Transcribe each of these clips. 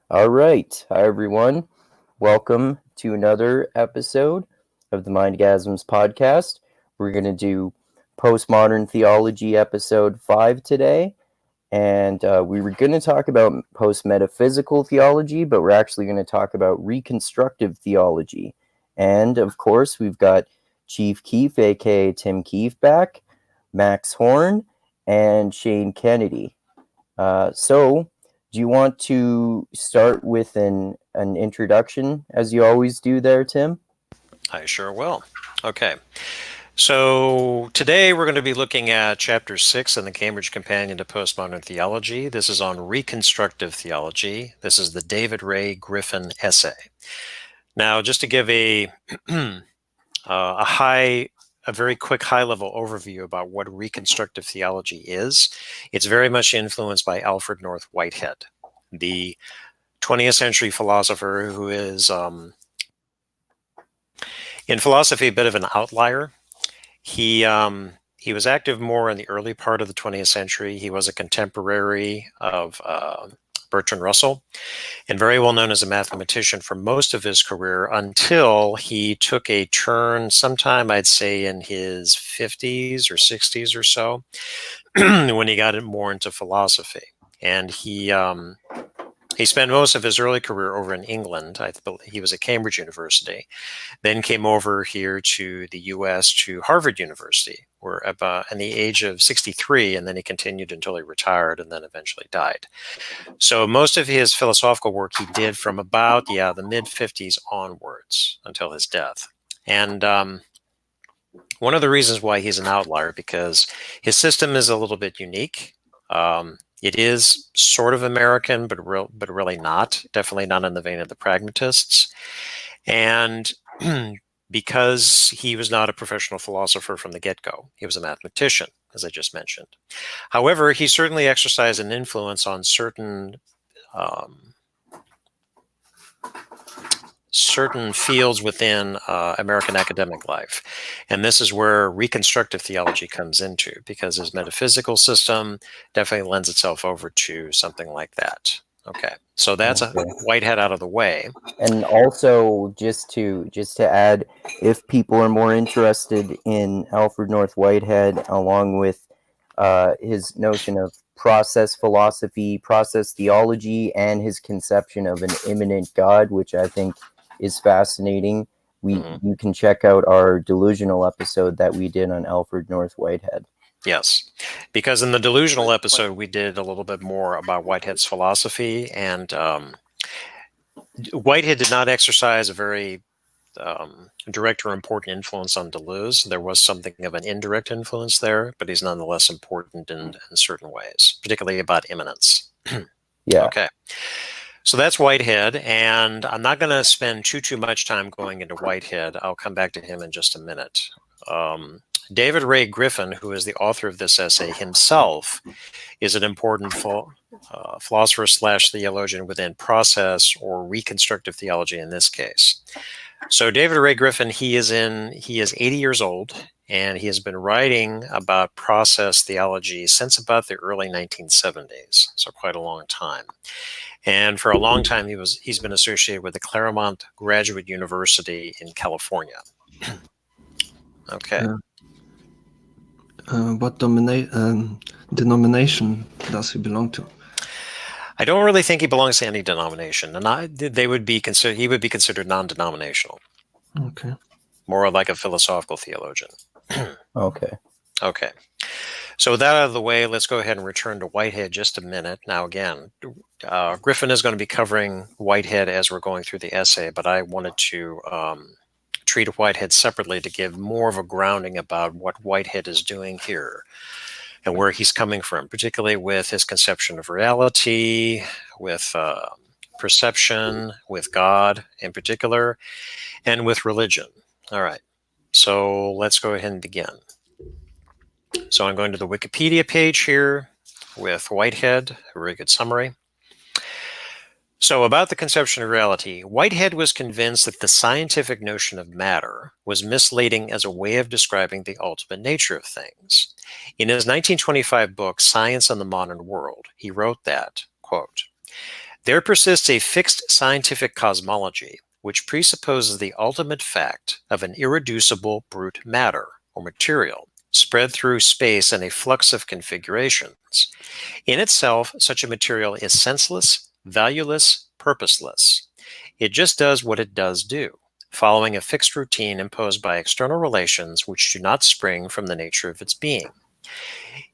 All right. Hi, everyone. Welcome to another episode of the Mindgasms podcast. We're going to do Postmodern Theology episode 5 today. And we were going to talk about post-metaphysical theology, but we're actually going to talk about Reconstructive Theology. And, of course, we've got Chief Keefe, a.k.a. Tim Keefe, back, Max Horn, and Shane Kennedy. So, do you want to start with an introduction, as you always do there, Tim? I sure will. Okay. So today we're going to be looking at Chapter 6 in the Cambridge Companion to Postmodern Theology. This is on Reconstructive Theology. This is the David Ray Griffin essay. Now, just to give a very quick high-level overview about what Reconstructive Theology is, it's very much influenced by Alfred North Whitehead, the 20th century philosopher who is in philosophy a bit of an outlier. He was active more in the early part of the 20th century. He was a contemporary of Bertrand Russell and very well known as a mathematician for most of his career until he took a turn sometime, I'd say, in his 50s or 60s or so, when he got more into philosophy. And he spent most of his early career over in England. He was at Cambridge University, then came over here to the U.S. to Harvard University, where in the age of 63, and then he continued until he retired and then eventually died. So most of his philosophical work he did from about, the mid-50s onwards until his death. And one of the reasons why he's an outlier, because his system is a little bit unique. It is sort of American, but really not. Definitely not in the vein of the pragmatists. And because he was not a professional philosopher from the get-go, he was a mathematician, as I just mentioned. However, he certainly exercised an influence on certain fields within American academic life. And this is where Reconstructive Theology comes into, because his metaphysical system definitely lends itself over to something like that. Okay, so that's a Whitehead out of the way. And also, just to add, if people are more interested in Alfred North Whitehead, along with his notion of process philosophy, process theology, and his conception of an immanent God, which I think is fascinating, you can check out our delusional episode that we did on Alfred North Whitehead. Yes, because in the delusional episode, we did a little bit more about Whitehead's philosophy, and Whitehead did not exercise a very direct or important influence on Deleuze. There was something of an indirect influence there, but he's nonetheless important in certain ways, particularly about immanence. Yeah. Okay. So that's Whitehead, and I'm not going to spend too much time going into Whitehead. I'll come back to him in just a minute. David Ray Griffin, who is the author of this essay himself, is an important philosopher/theologian within process or reconstructive theology in this case. So David Ray Griffin, he is 80 years old, and he has been writing about process theology since about the early 1970s, so quite a long time. And for a long time, he's been associated with the Claremont Graduate University in California. Okay. What denomination does he belong to? I don't really think he belongs to any denomination, and he would be considered non-denominational. Okay. More like a philosophical theologian. Okay. Okay. So with that out of the way, let's go ahead and return to Whitehead just a minute. Now, again, Griffin is going to be covering Whitehead as we're going through the essay, but I wanted to treat Whitehead separately to give more of a grounding about what Whitehead is doing here and where he's coming from, particularly with his conception of reality, with perception, with God in particular, and with religion. All right, so let's go ahead and begin. So I'm going to the Wikipedia page here with Whitehead, a very good summary. So about the conception of reality, Whitehead was convinced that the scientific notion of matter was misleading as a way of describing the ultimate nature of things. In his 1925 book, Science and the Modern World, he wrote that, quote, There persists a fixed scientific cosmology which presupposes the ultimate fact of an irreducible brute matter or material spread through space in a flux of configurations. In itself, such a material is senseless, valueless, purposeless. It just does what it does do, following a fixed routine imposed by external relations which do not spring from the nature of its being.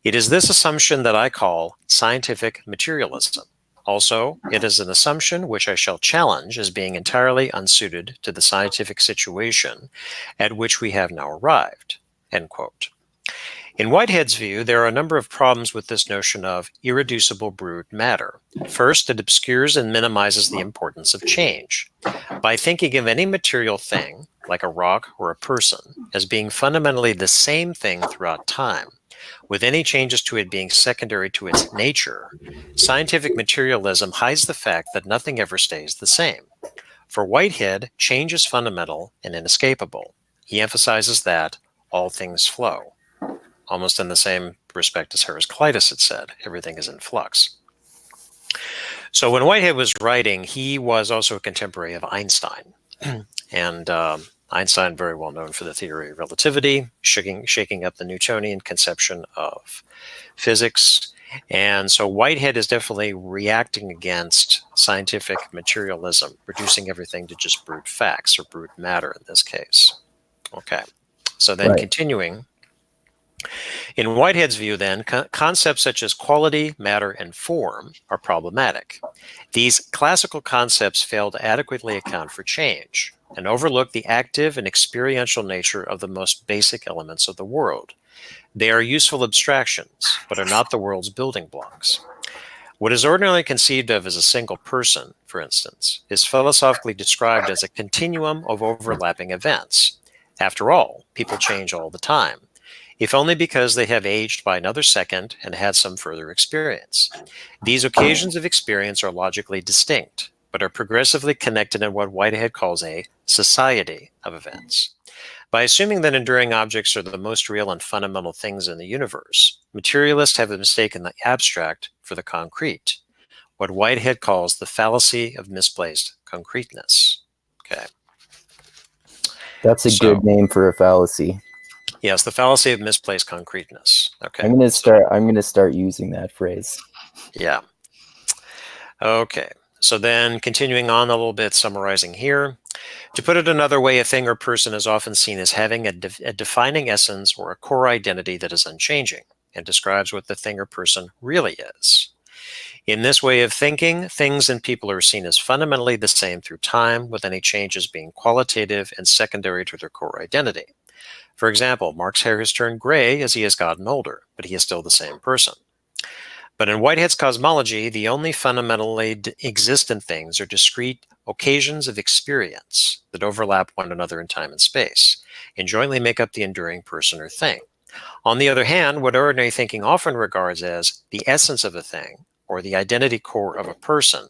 It is this assumption that I call scientific materialism. Also, it is an assumption which I shall challenge as being entirely unsuited to the scientific situation at which we have now arrived." End quote. In Whitehead's view, there are a number of problems with this notion of irreducible brute matter. First, it obscures and minimizes the importance of change. By thinking of any material thing, like a rock or a person, as being fundamentally the same thing throughout time, with any changes to it being secondary to its nature, scientific materialism hides the fact that nothing ever stays the same. For Whitehead, change is fundamental and inescapable. He emphasizes that all things flow, almost in the same respect as Heraclitus had said, everything is in flux. So when Whitehead was writing, he was also a contemporary of Einstein. And Einstein, very well known for the theory of relativity, shaking up the Newtonian conception of physics. And so Whitehead is definitely reacting against scientific materialism, reducing everything to just brute facts, or brute matter in this case. Okay, so then continuing, in Whitehead's view then, concepts such as quality, matter, and form are problematic. These classical concepts fail to adequately account for change and overlook the active and experiential nature of the most basic elements of the world. They are useful abstractions, but are not the world's building blocks. What is ordinarily conceived of as a single person, for instance, is philosophically described as a continuum of overlapping events. After all, people change all the time, if only because they have aged by another second and had some further experience. These occasions of experience are logically distinct, but are progressively connected in what Whitehead calls a society of events. By assuming that enduring objects are the most real and fundamental things in the universe, materialists have mistaken the abstract for the concrete, what Whitehead calls the fallacy of misplaced concreteness. Okay. That's a good name for a fallacy. Yes, the fallacy of misplaced concreteness. Okay. I'm gonna start using that phrase. Yeah. Okay. So then continuing on a little bit, summarizing here. To put it another way, a thing or person is often seen as having a defining essence or a core identity that is unchanging and describes what the thing or person really is. In this way of thinking, things and people are seen as fundamentally the same through time, with any changes being qualitative and secondary to their core identity. For example, Mark's hair has turned gray as he has gotten older, but he is still the same person. But in Whitehead's cosmology, the only fundamentally existent things are discrete occasions of experience that overlap one another in time and space, and jointly make up the enduring person or thing. On the other hand, what ordinary thinking often regards as the essence of a thing, or the identity core of a person,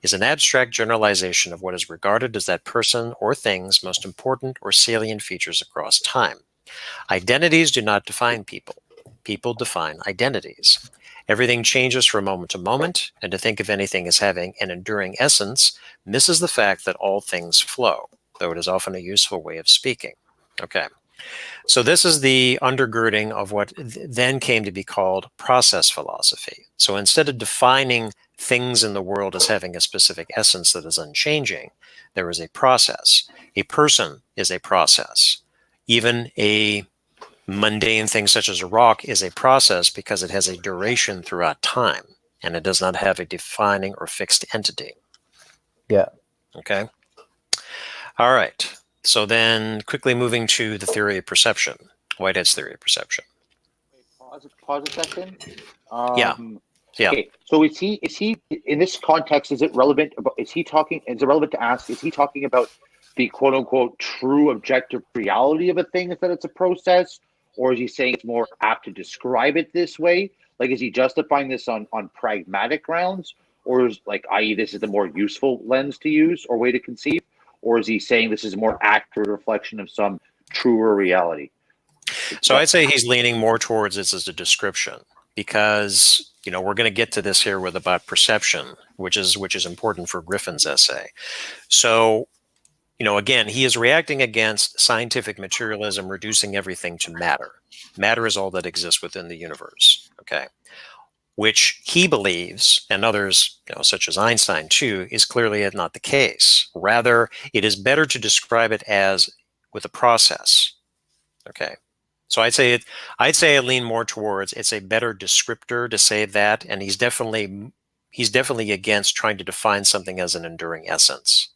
is an abstract generalization of what is regarded as that person or thing's most important or salient features across time. Identities do not define people. People define identities. Everything changes from moment to moment, and to think of anything as having an enduring essence misses the fact that all things flow, though it is often a useful way of speaking. Okay. So this is the undergirding of what then came to be called process philosophy. So instead of defining things in the world as having a specific essence that is unchanging, there is a process. A person is a process. Even a mundane thing such as a rock is a process because it has a duration throughout time, and it does not have a defining or fixed entity. Yeah. Okay. All right. So then quickly moving to the theory of perception, Whitehead's theory of perception. Pause a second. Yeah. Okay. So is he in this context, is it relevant about, is it relevant to ask, is he talking about the quote unquote true objective reality of a thing, is that it's a process? Or is he saying it's more apt to describe it this way? Like, is he justifying this on pragmatic grounds? Or is, like, i.e. this is the more useful lens to use or way to conceive? Or is he saying this is a more accurate reflection of some truer reality? So I'd say he's leaning more towards this as a description, because we're going to get to this here with about perception, which is important for Griffin's essay. So, again, he is reacting against scientific materialism, reducing everything to matter. Matter is all that exists within the universe, okay? Which he believes, and others, such as Einstein too, is clearly not the case. Rather, it is better to describe it as with a process, okay? So I'd say I lean more towards it's a better descriptor to say that, and he's definitely against trying to define something as an enduring essence.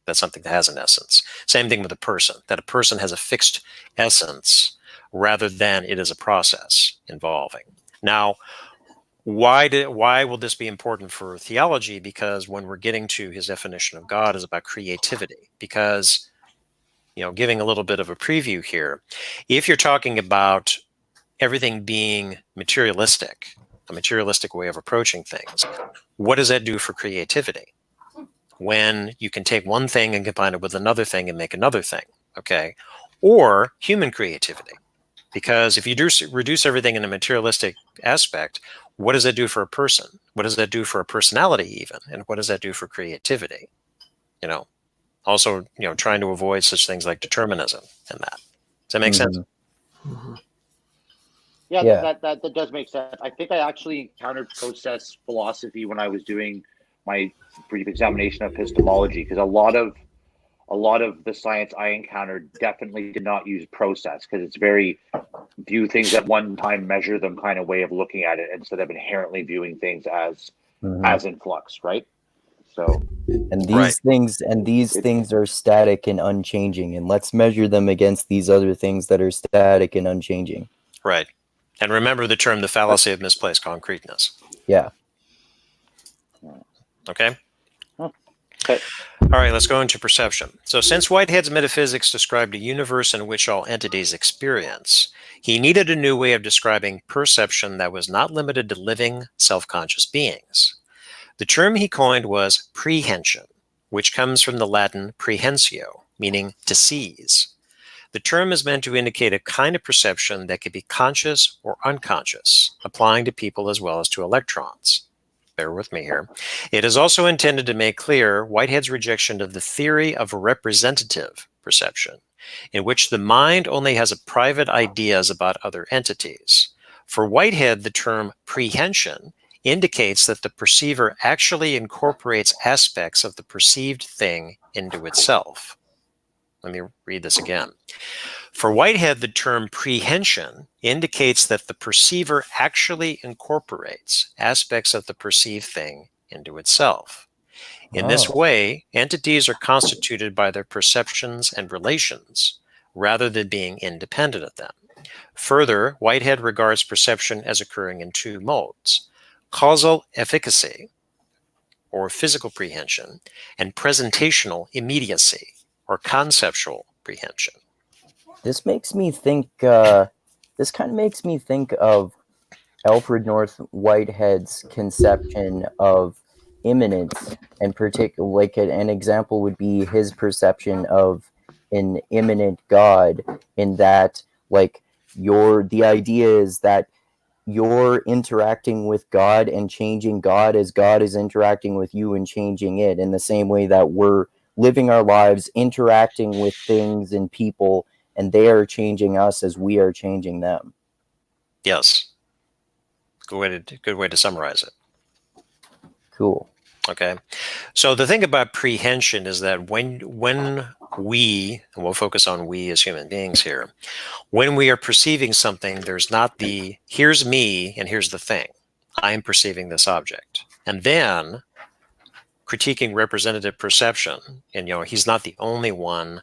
That's something that has an essence. Same thing with a person, that a person has a fixed essence rather than it is a process involving. Now, why will this be important for theology? Because when we're getting to his definition of God is about creativity. Because, giving a little bit of a preview here, if you're talking about everything being materialistic, a materialistic way of approaching things, what does that do for creativity? When you can take one thing and combine it with another thing and make another thing, okay? Or human creativity. Because if you reduce everything in a materialistic aspect, what does that do for a person? What does that do for a personality even? And what does that do for creativity? Also, trying to avoid such things like determinism and that. Does that make sense? Mm-hmm. Yeah. That does make sense. I think I actually encountered process philosophy when I was doing my brief examination of epistemology, because a lot of the science I encountered definitely did not use process, because it's very view things at one time, measure them kind of way of looking at it, instead of inherently viewing things as in flux, right? So, and these things are static and unchanging, and let's measure them against these other things that are static and unchanging. Right. And remember the term, the fallacy of misplaced concreteness. Yeah. Okay? Okay. All right, let's go into perception. So since Whitehead's metaphysics described a universe in which all entities experience, he needed a new way of describing perception that was not limited to living, self-conscious beings. The term he coined was prehension, which comes from the Latin prehensio, meaning to seize. The term is meant to indicate a kind of perception that could be conscious or unconscious, applying to people as well as to electrons. Bear with me here. It is also intended to make clear Whitehead's rejection of the theory of representative perception, in which the mind only has a private ideas about other entities. For Whitehead, the term prehension indicates that the perceiver actually incorporates aspects of the perceived thing into itself. Let me read this again. For Whitehead, the term prehension indicates that the perceiver actually incorporates aspects of the perceived thing into itself. In this way, entities are constituted by their perceptions and relations, rather than being independent of them. Further, Whitehead regards perception as occurring in two modes: causal efficacy, or physical prehension, and presentational immediacy, or conceptual prehension. This makes me think. This kind of makes me think of Alfred North Whitehead's conception of immanence, and particular, like an example would be his perception of an immanent God, in that, like, the idea is that you're interacting with God and changing God as God is interacting with you and changing it, in the same way that we're living our lives interacting with things and people, and they are changing us as we are changing them. Yes. Good way to summarize it. Cool. Okay. So the thing about prehension is that when we, and we'll focus on we as human beings here, when we are perceiving something, there's not the, here's me and here's the thing. I'm perceiving this object. And then critiquing representative perception, and he's not the only one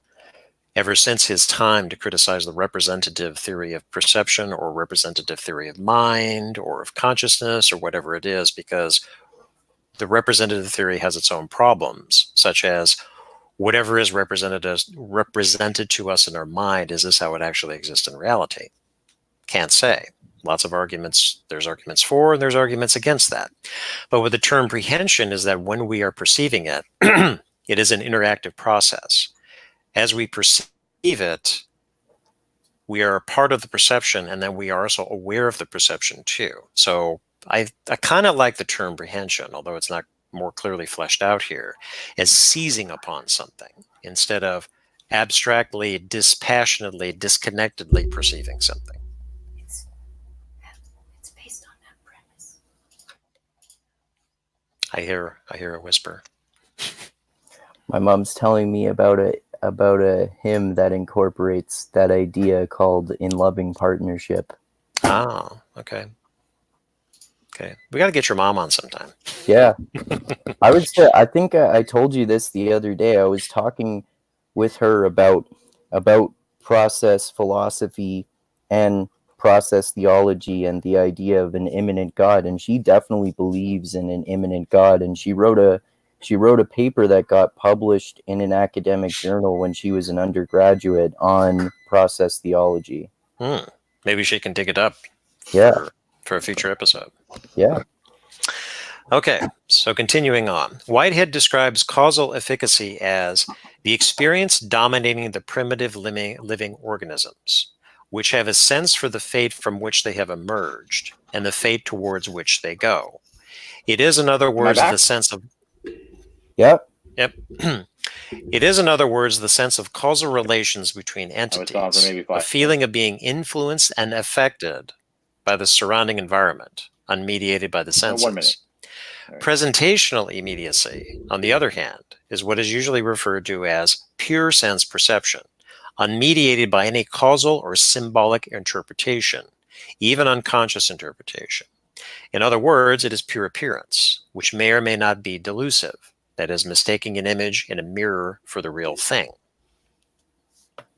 ever since his time to criticize the representative theory of perception or representative theory of mind or of consciousness or whatever it is, because the representative theory has its own problems, such as whatever is represented to us in our mind, is this how it actually exists in reality? Can't say. Lots of arguments. There's arguments for and there's arguments against that. But with the term prehension is that when we are perceiving it, it is an interactive process. As we perceive it, we are a part of the perception, and then we are also aware of the perception too. So I kind of like the term prehension, although it's not more clearly fleshed out here, as seizing upon something instead of abstractly, dispassionately, disconnectedly perceiving something. It's based on that premise. I hear a whisper. My mom's telling me about a hymn that incorporates that idea called "In Loving Partnership." Oh, okay. Okay, we got to get your mom on sometime. Yeah, I think I told you this the other day. I was talking with her about process philosophy and process theology and the idea of an immanent God, and she definitely believes in an immanent God. And she wrote a paper that got published in an academic journal when she was an undergraduate on process theology. Maybe she can dig it up. Yeah. For a future episode. Yeah. Okay, so continuing on. Whitehead describes causal efficacy as the experience dominating the primitive living organisms, which have a sense for the fate from which they have emerged and the fate towards which they go. It is, in other words, the sense of... Yep. It is, in other words, the sense of causal relations between entities, a feeling of being influenced and affected by the surrounding environment, unmediated by the senses. 1 minute. Presentational immediacy, on the other hand, is what is usually referred to as pure sense perception, unmediated by any causal or symbolic interpretation, even unconscious interpretation. In other words, it is pure appearance, which may or may not be delusive, that is, mistaking an image in a mirror for the real thing.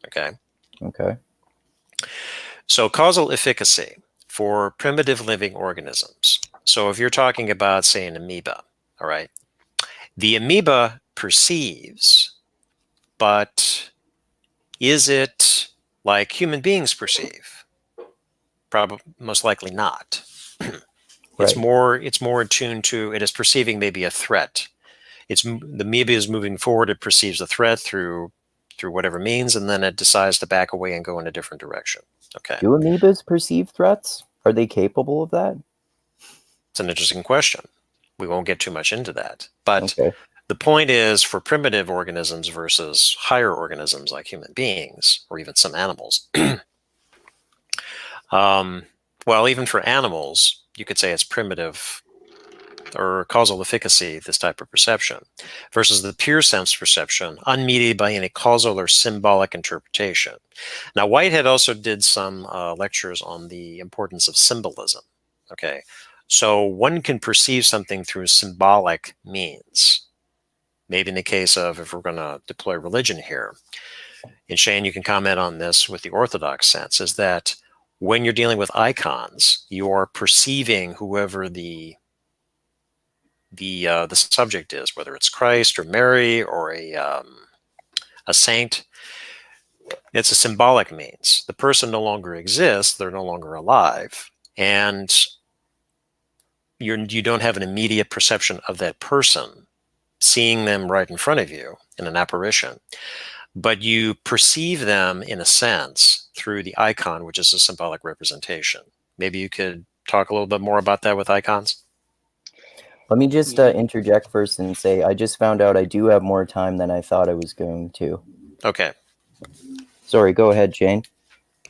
Okay? Okay. So causal efficacy for primitive living organisms. So if you're talking about, say, an amoeba, all right, the amoeba perceives, but is it like human beings perceive? Probably, most likely not. It's more attuned to, it is perceiving maybe a threat. The amoeba is moving forward, it perceives a threat through whatever means, and then it decides to back away and go in a different direction. Okay. Do amoebas perceive threats? Are they capable of that? It's an interesting question. We won't get too much into that. But okay. The point is, for primitive organisms versus higher organisms like human beings, or even some animals, well, even for animals, you could say it's primitive or causal efficacy, this type of perception, versus the pure sense perception, unmediated by any causal or symbolic interpretation. Now, Whitehead also did some lectures on the importance of symbolism. Okay, so one can perceive something through symbolic means. Maybe in the case of, if we're going to deploy religion here, and Shane, you can comment on this with the Orthodox sense, is that when you're dealing with icons, you are perceiving whoever the subject is, whether it's Christ or Mary or a saint. It's a symbolic means. The person no longer exists; they're no longer alive, and you don't have an immediate perception of that person, seeing them right in front of you in an apparition, but you perceive them in a sense through the icon, which is a symbolic representation. Maybe you could talk a little bit more about that with icons. Let me just interject first and say I just found out I do have more time than I thought I was going to. Okay. Sorry, go ahead, Shane.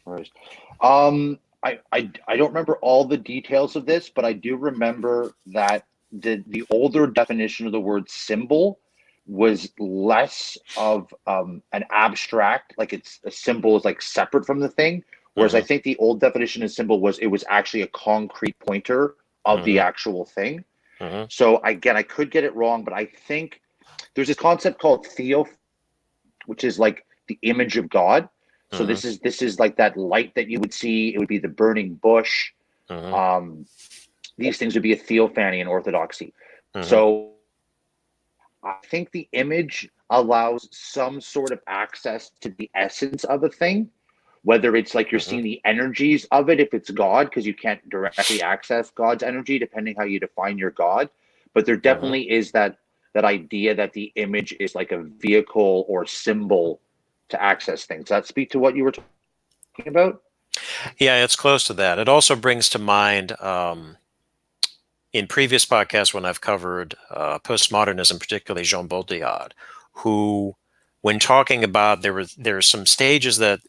I don't remember all the details of this, but I do remember that the older definition of the word symbol was less of an abstract, like it's a symbol is like separate from the thing. Whereas I think the old definition of symbol was it was actually a concrete pointer of the actual thing. So again, I could get it wrong, but I think there's this concept called theo, which is like the image of God. So this is like that light that you would see. It would be the burning bush. These things would be a theophany in Orthodoxy. So I think the image allows some sort of access to the essence of a thing, whether it's like you're seeing the energies of it, if it's God, because you can't directly access God's energy, depending how you define your God. But there definitely is that idea that the image is like a vehicle or symbol to access things. Does that speak to what you were talking about? Yeah, it's close to that. It also brings to mind in previous podcasts when I've covered postmodernism, particularly Jean Baudrillard, who, when talking about there are some stages that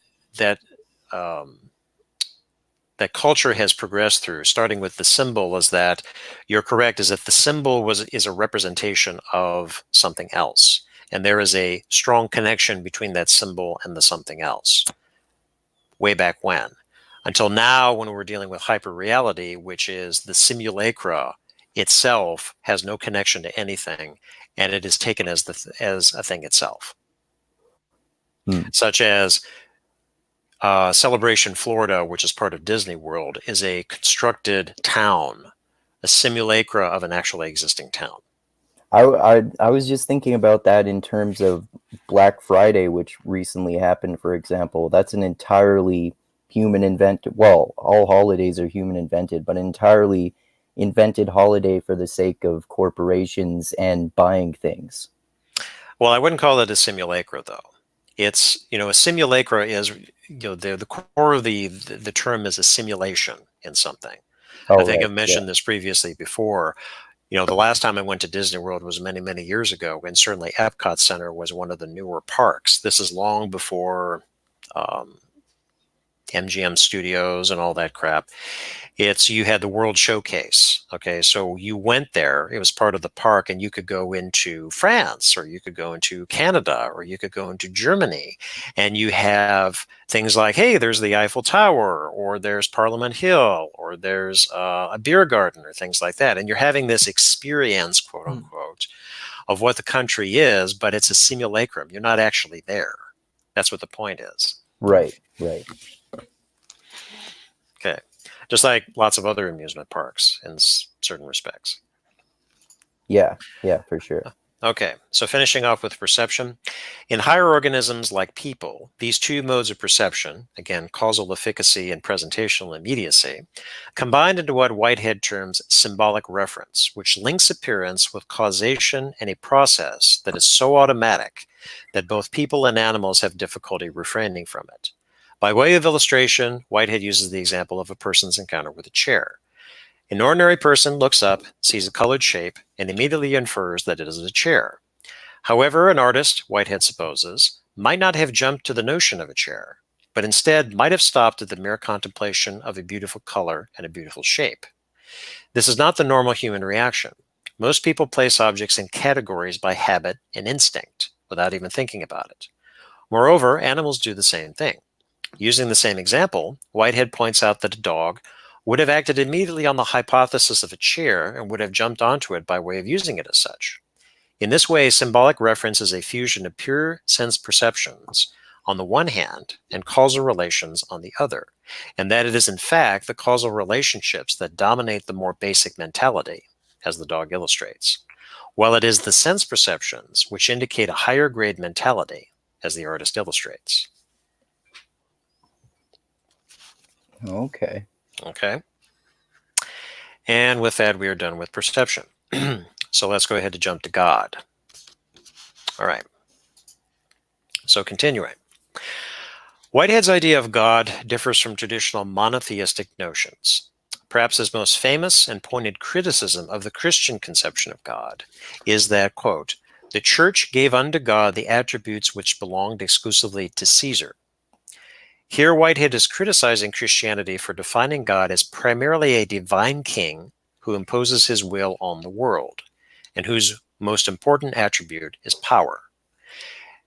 that culture has progressed through, starting with the symbol, is that you're correct, is that the symbol is a representation of something else. And there is a strong connection between that symbol and the something else, way back when. Until now, when we're dealing with hyperreality, which is the simulacra itself has no connection to anything, and it is taken as a thing itself. Such as Celebration, Florida, which is part of Disney World, is a constructed town, a simulacra of an actually existing town. I was just thinking about that in terms of Black Friday, which recently happened, for example. That's an entirely human invented, well, all holidays are human invented, but entirely invented holiday for the sake of corporations and buying things. Well, I wouldn't call it a simulacra, though. It's, a simulacra is, the core of the term is a simulation in something. I think I've mentioned this previously before. The last time I went to Disney World was many, many years ago, and certainly Epcot Center was one of the newer parks. This is long before MGM Studios and all that crap. You had the World Showcase. Okay, so you went there, it was part of the park, and you could go into France, or you could go into Canada, or you could go into Germany, and you have things like, hey, there's the Eiffel Tower, or there's Parliament Hill, or there's a beer garden, or things like that. And you're having this experience, quote unquote, of what the country is, but it's a simulacrum. You're not actually there. That's what the point is. Right. Okay. Just like lots of other amusement parks in certain respects. Yeah, for sure. Okay, so finishing off with perception. In higher organisms like people, these two modes of perception, again, causal efficacy and presentational immediacy, combined into what Whitehead terms symbolic reference, which links appearance with causation and a process that is so automatic that both people and animals have difficulty refraining from it. By way of illustration, Whitehead uses the example of a person's encounter with a chair. An ordinary person looks up, sees a colored shape, and immediately infers that it is a chair. However, an artist, Whitehead supposes, might not have jumped to the notion of a chair, but instead might have stopped at the mere contemplation of a beautiful color and a beautiful shape. This is not the normal human reaction. Most people place objects in categories by habit and instinct, without even thinking about it. Moreover, animals do the same thing. Using the same example, Whitehead points out that a dog would have acted immediately on the hypothesis of a chair and would have jumped onto it by way of using it as such. In this way, symbolic reference is a fusion of pure sense perceptions on the one hand and causal relations on the other, and that it is in fact the causal relationships that dominate the more basic mentality, as the dog illustrates, while it is the sense perceptions which indicate a higher grade mentality, as the artist illustrates. Okay. And with that, we are done with perception. So let's go ahead and jump to God. All right. So continuing. Whitehead's idea of God differs from traditional monotheistic notions. Perhaps his most famous and pointed criticism of the Christian conception of God is that, quote, the church gave unto God the attributes which belonged exclusively to Caesar. Here, Whitehead is criticizing Christianity for defining God as primarily a divine king who imposes his will on the world, and whose most important attribute is power.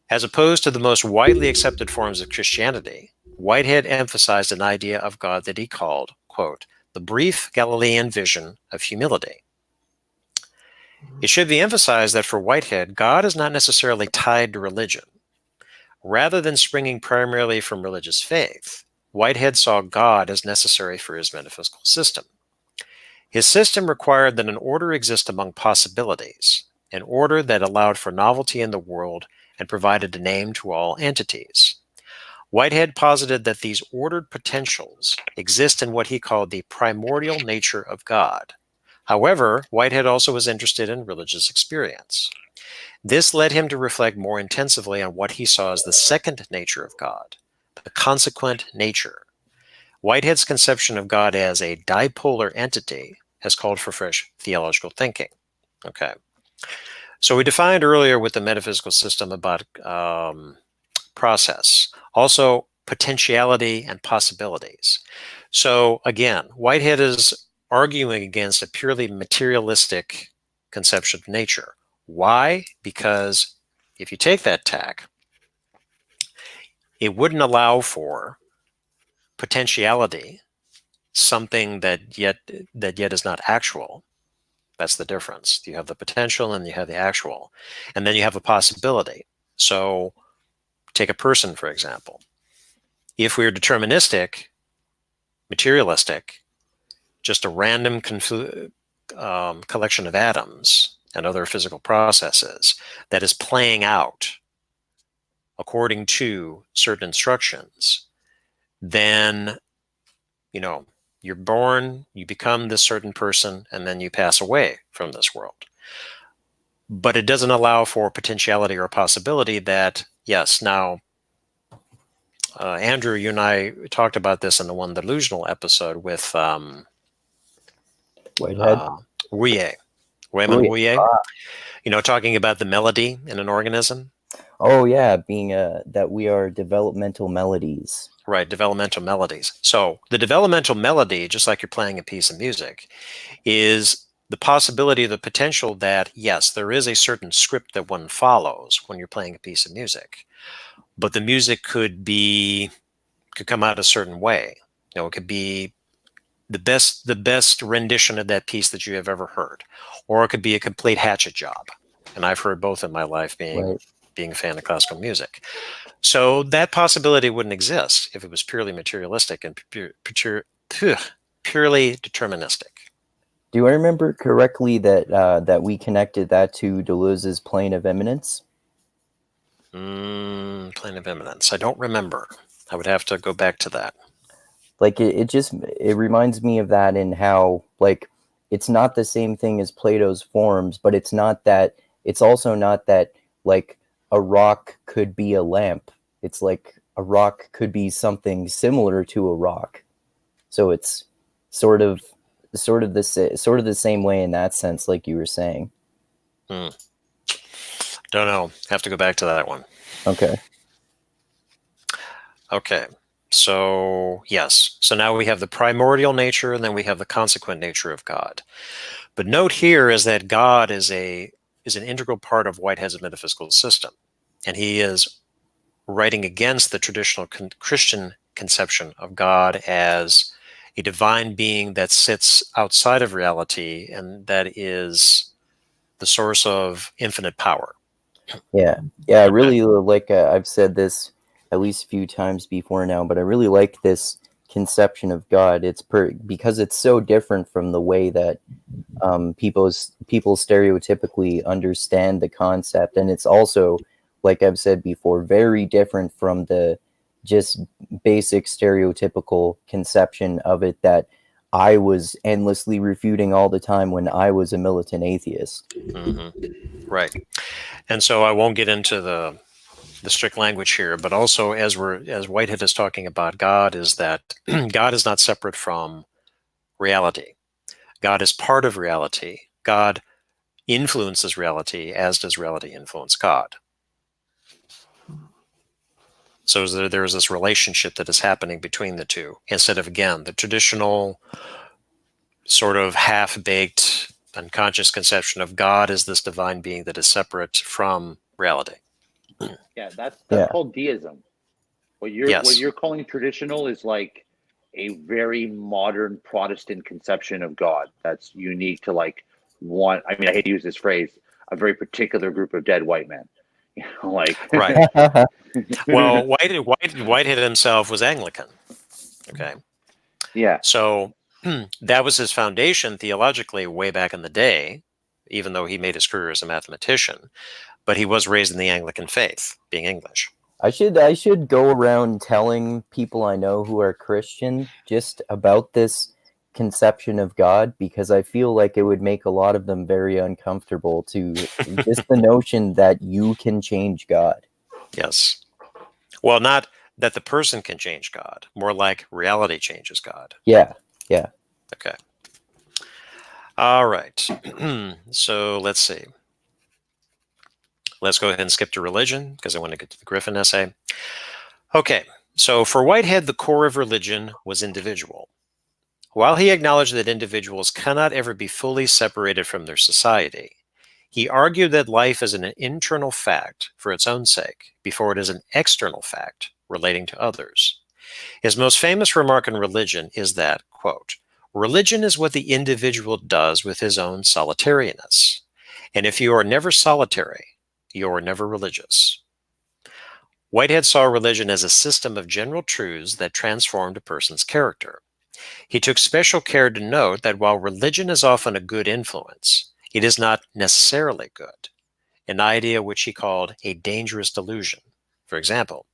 As opposed to the most widely accepted forms of Christianity, Whitehead emphasized an idea of God that he called, quote, the brief Galilean vision of humility. It should be emphasized that for Whitehead, God is not necessarily tied to religion. Rather than springing primarily from religious faith, Whitehead saw God as necessary for his metaphysical system. His system required that an order exist among possibilities, an order that allowed for novelty in the world and provided a name to all entities. Whitehead posited that these ordered potentials exist in what he called the primordial nature of God. However, Whitehead also was interested in religious experience. This led him to reflect more intensively on what he saw as the second nature of God, the consequent nature. Whitehead's conception of God as a dipolar entity has called for fresh theological thinking. Okay. So we defined earlier with the metaphysical system about process, also potentiality and possibilities. So again, Whitehead is arguing against a purely materialistic conception of nature. Why? Because if you take that tack, it wouldn't allow for potentiality, something that yet is not actual. That's the difference. You have the potential and you have the actual, and then you have a possibility. So take a person, for example. If we're deterministic, materialistic, just a random collection of atoms and other physical processes that is playing out according to certain instructions, then, you're born, you become this certain person, and then you pass away from this world. But it doesn't allow for potentiality or possibility that, yes, now, Andrew, you and I talked about this in the one delusional episode with Whitehead. Raymond Wouillet, talking about the melody in an organism. Oh yeah, being that we are developmental melodies. Right, developmental melodies. So the developmental melody, just like you're playing a piece of music, is the possibility, the potential that, yes, there is a certain script that one follows when you're playing a piece of music, but the music could come out a certain way. It could be the best rendition of that piece that you have ever heard, or it could be a complete hatchet job. And I've heard both in my life, being a fan of classical music. So that possibility wouldn't exist if it was purely materialistic and purely deterministic. Do I remember correctly that we connected that to Deleuze's plane of immanence? Plane of immanence. I don't remember. I would have to go back to that. Like it reminds me of that, in how it's not the same thing as Plato's forms, but it's also not that a rock could be a lamp. It's like a rock could be something similar to a rock. So it's sort of the same way in that sense, like you were saying. Don't know. Have to go back to that one. Okay. So yes. So now we have the primordial nature, and then we have the consequent nature of God. But note here is that God is an integral part of Whitehead's metaphysical system, and he is writing against the traditional Christian conception of God as a divine being that sits outside of reality and that is the source of infinite power. Yeah. I really I've said this at least a few times before now, but I really like this conception of God. It's because it's so different from the way that people stereotypically understand the concept, and it's also, like I've said before, very different from the just basic stereotypical conception of it that I was endlessly refuting all the time when I was a militant atheist. Mm-hmm. Right. And so I won't get into the strict language here, but also as Whitehead is talking about God, is that God is not separate from reality. God is part of reality. God influences reality, as does reality influence God. So there is this relationship that is happening between the two, instead of, again, the traditional sort of half-baked, unconscious conception of God as this divine being that is separate from reality. Yeah, that's called deism. What you're calling traditional is like a very modern Protestant conception of God that's unique to one. I mean, I hate to use this phrase, a very particular group of dead white men. Right. Well, Whitehead himself was Anglican. Okay. Yeah. So that was his foundation theologically way back in the day, even though he made his career as a mathematician. But he was raised in the Anglican faith, being English. I should go around telling people I know who are Christian just about this conception of God, because I feel like it would make a lot of them very uncomfortable to just the notion that you can change God. Yes. Well, not that the person can change God, more like reality changes God. Yeah. Okay. All right. So let's see. Let's go ahead and skip to religion because I want to get to the Griffin essay. Okay. So for Whitehead, the core of religion was individual. While he acknowledged that individuals cannot ever be fully separated from their society, he argued that life is an internal fact for its own sake before it is an external fact relating to others. His most famous remark on religion is that, quote, religion is what the individual does with his own solitariness. And if you are never solitary, you are never religious. Whitehead saw religion as a system of general truths that transformed a person's character. He took special care to note that while religion is often a good influence, it is not necessarily good, an idea which he called a dangerous delusion. For example,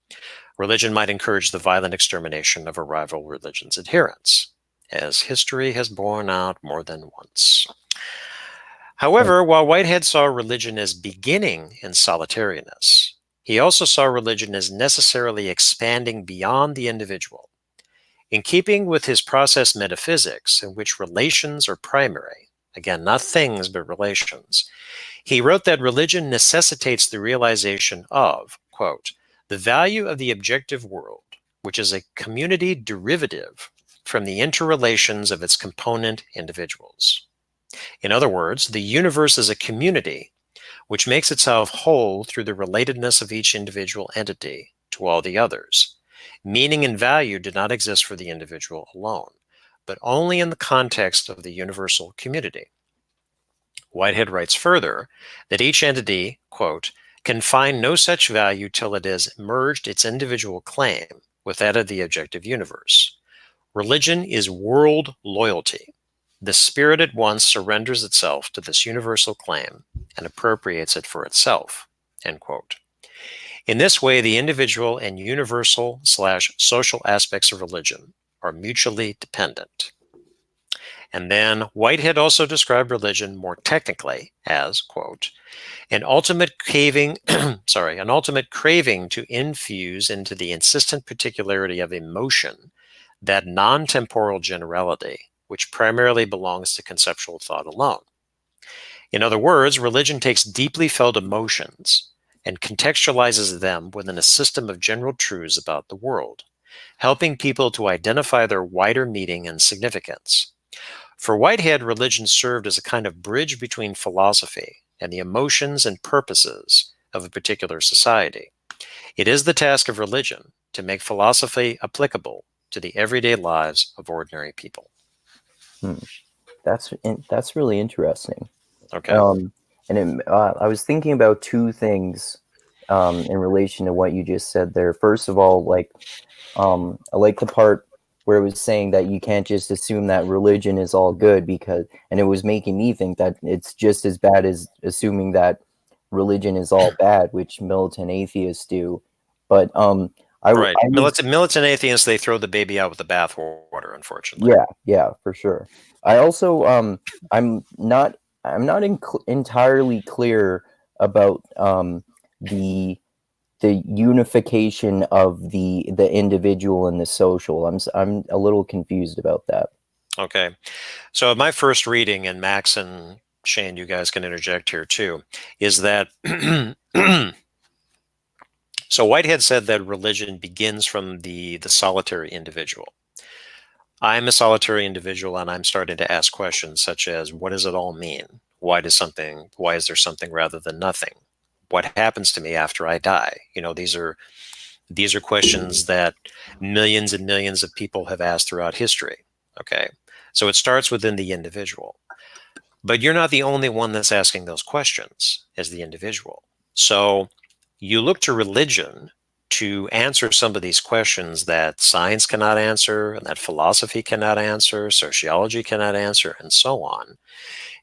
religion might encourage the violent extermination of a rival religion's adherents, as history has borne out more than once. However, while Whitehead saw religion as beginning in solitariness, he also saw religion as necessarily expanding beyond the individual. In keeping with his process metaphysics, in which relations are primary, again, not things, but relations, he wrote that religion necessitates the realization of, quote, the value of the objective world, which is a community derivative from the interrelations of its component individuals. In other words, the universe is a community which makes itself whole through the relatedness of each individual entity to all the others. Meaning and value do not exist for the individual alone, but only in the context of the universal community. Whitehead writes further that each entity, quote, can find no such value till it has merged its individual claim with that of the objective universe. Religion is world loyalty. The spirit at once surrenders itself to this universal claim and appropriates it for itself, end quote. In this way, the individual and universal/social aspects of religion are mutually dependent. And then Whitehead also described religion more technically as, quote, an ultimate craving to infuse into the insistent particularity of emotion that non-temporal generality, which primarily belongs to conceptual thought alone. In other words, religion takes deeply felt emotions and contextualizes them within a system of general truths about the world, helping people to identify their wider meaning and significance. For Whitehead, religion served as a kind of bridge between philosophy and the emotions and purposes of a particular society. It is the task of religion to make philosophy applicable to the everyday lives of ordinary people. That's really interesting. Okay. I was thinking about two things in relation to what you just said there. First of all, I like the part where it was saying that you can't just assume that religion is all good and it was making me think that it's just as bad as assuming that religion is all bad, which militant atheists do. But militant atheists, they throw the baby out with the bathwater, unfortunately. Yeah, for sure. I also I'm not entirely clear about the unification of the individual and the social. I'm a little confused about that. Okay, so my first reading, and Max and Shane, you guys can interject here too, is that so Whitehead said that religion begins from the solitary individual. I'm a solitary individual, and I'm starting to ask questions such as, what does it all mean? Why is there something rather than nothing? What happens to me after I die? These are questions that millions and millions of people have asked throughout history. Okay, so it starts within the individual, but you're not the only one that's asking those questions as the individual. So you look to religion to answer some of these questions that science cannot answer, and that philosophy cannot answer, sociology cannot answer, and so on.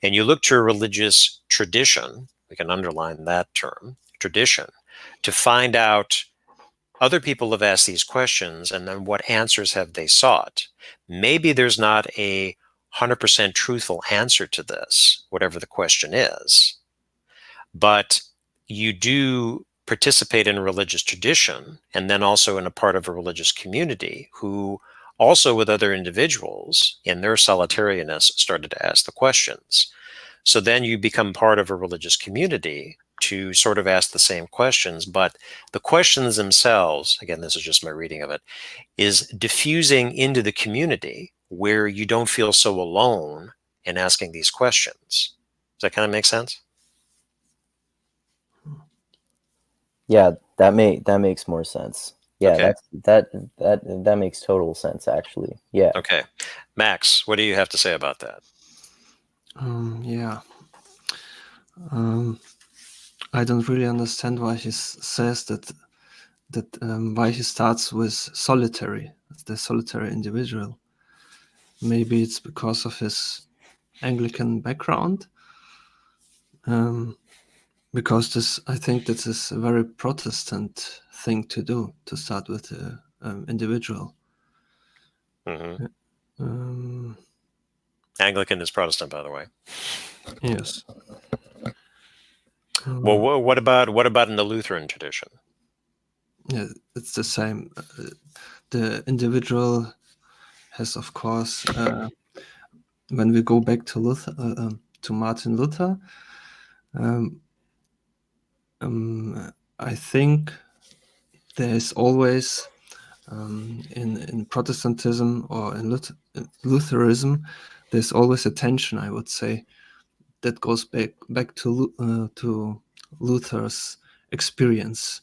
And you look to a religious tradition, we can underline that term, tradition, to find out other people have asked these questions, and then what answers have they sought? Maybe there's not a 100% truthful answer to this, whatever the question is, but you do participate in a religious tradition, and then also in a part of a religious community who also with other individuals in their solitariness started to ask the questions. So then you become part of a religious community to sort of ask the same questions, but the questions themselves, again, this is just my reading of it, is diffusing into the community where you don't feel so alone in asking these questions. Does that kind of make sense? Yeah, that makes more sense. Yeah, Okay. that makes total sense, actually. Yeah. Okay. Max, what do you have to say about that? Yeah. I don't really understand why he says that why he starts with solitary, the solitary individual. Maybe it's because of his Anglican background. Because I think this is a very Protestant thing to do, to start with the individual. Mm-hmm. Um, Anglican is Protestant, by the way. yes. Well, what about in the Lutheran tradition? Yeah, it's the same. The individual has, of course, when we go back to Luther, to Martin Luther, I think there is always in Protestantism or in Lutheranism, there's always a tension, I would say, that goes back to Luther's experience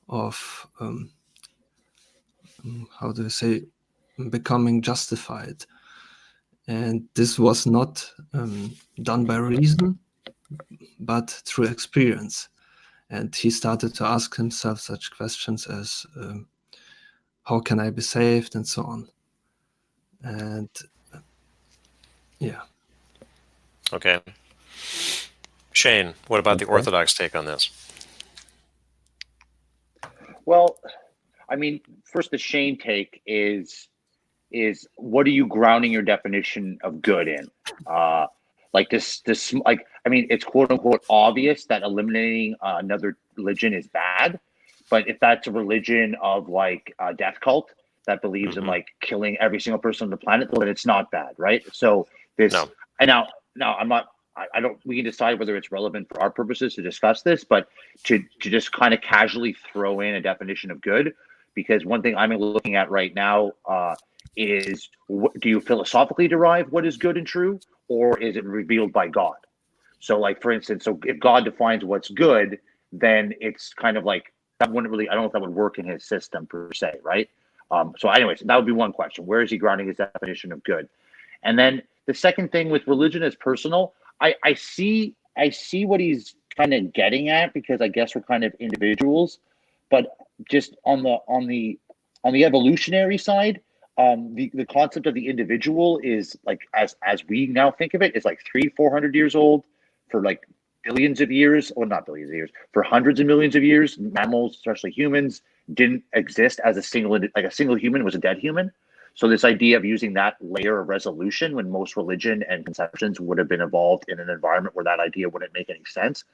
of how do you say, becoming justified. And this was not done by reason, but through experience. And he started to ask himself such questions as, how can I be saved, and so on. And yeah. Okay. Shane, what about the Orthodox take on this? Well, I mean, first the Shane take is what are you grounding your definition of good in? Like this, like, I mean, it's quote unquote obvious that eliminating another religion is bad, but if that's a religion of like a death cult that believes in like killing every single person on the planet, then it's not bad, right? So this, No. and now I'm not. I don't. We can decide whether it's relevant for our purposes to discuss this, but to just kind of casually throw in a definition of good, because one thing I'm looking at right now is, do you philosophically derive what is good and true, or is it revealed by God? So, like, for instance, so if God defines what's good, then it's kind of like that wouldn't really. I don't know if that would work in his system per se, right? So, anyways, that would be one question. Where is he grounding his definition of good? And then the second thing with religion is personal. I see what he's kind of getting at, because I guess we're kind of individuals, but just on the evolutionary side, the concept of the individual is like, as we now think of it, is like 300-400 years old. For like billions of years, or not billions of years, for hundreds of millions of years, mammals, especially humans, didn't exist as a single human was a dead human. So this idea of using that layer of resolution when most religion and conceptions would have been evolved in an environment where that idea wouldn't make any sense,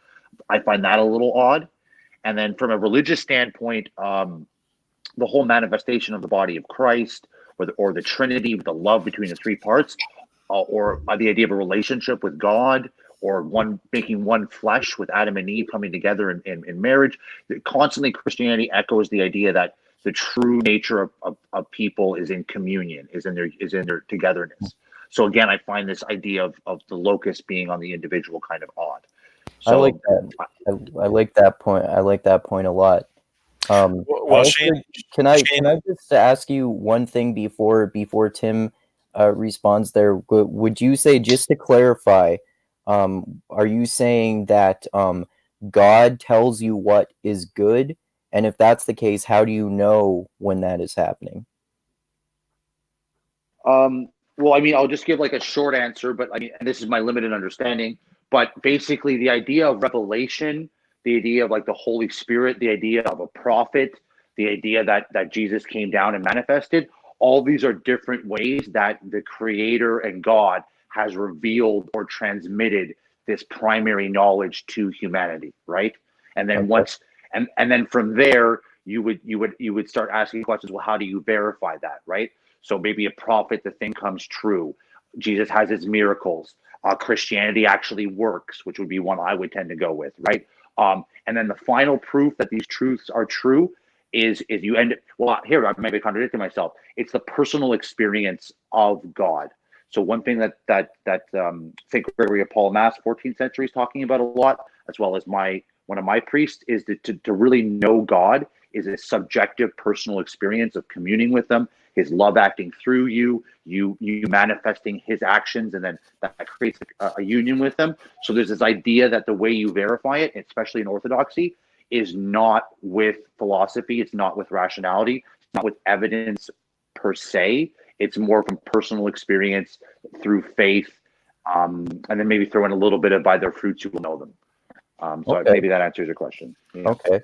I find that a little odd. And then from a religious standpoint, the whole manifestation of the body of Christ, or the Trinity, with the love between the three parts, or the idea of a relationship with God, or one making one flesh with Adam and Eve coming together in marriage. Constantly, Christianity echoes the idea that the true nature of people is in communion, is in their togetherness. So again, I find this idea of the locus being on the individual kind of odd. So I like that. I like that point. I like that point a lot. Well, Shane, can I just ask you one thing before Tim responds there? Would you say, just to clarify, are you saying that God tells you what is good? And if that's the case, how do you know when that is happening? well, I mean, I'll just give like a short answer, but I mean, and this is my limited understanding, but basically the idea of revelation, the idea of like the Holy Spirit, the idea of a prophet, the idea that Jesus came down and manifested, all these are different ways that the Creator and God has revealed or transmitted this primary knowledge to humanity, right? And then and then from there, you would start asking questions. Well, how do you verify that, right? So maybe a prophet, the thing comes true. Jesus has his miracles. Christianity actually works, which would be one I would tend to go with, right? And then the final proof that these truths are true is you end. Well, here I maybe contradicting myself. It's the personal experience of God. So one thing that Saint Gregory of Palamas, 14th century, is talking about a lot, as well as one of my priests, is to really know God is a subjective personal experience of communing with him, his love acting through you manifesting his actions, and then that creates a union with him. So there's this idea that the way you verify it, especially in Orthodoxy, is not with philosophy, it's not with rationality, it's not with evidence per se. It's more from personal experience through faith, and then maybe throw in a little bit of by their fruits you will know them. So Okay. maybe that answers your question. Yeah. Okay.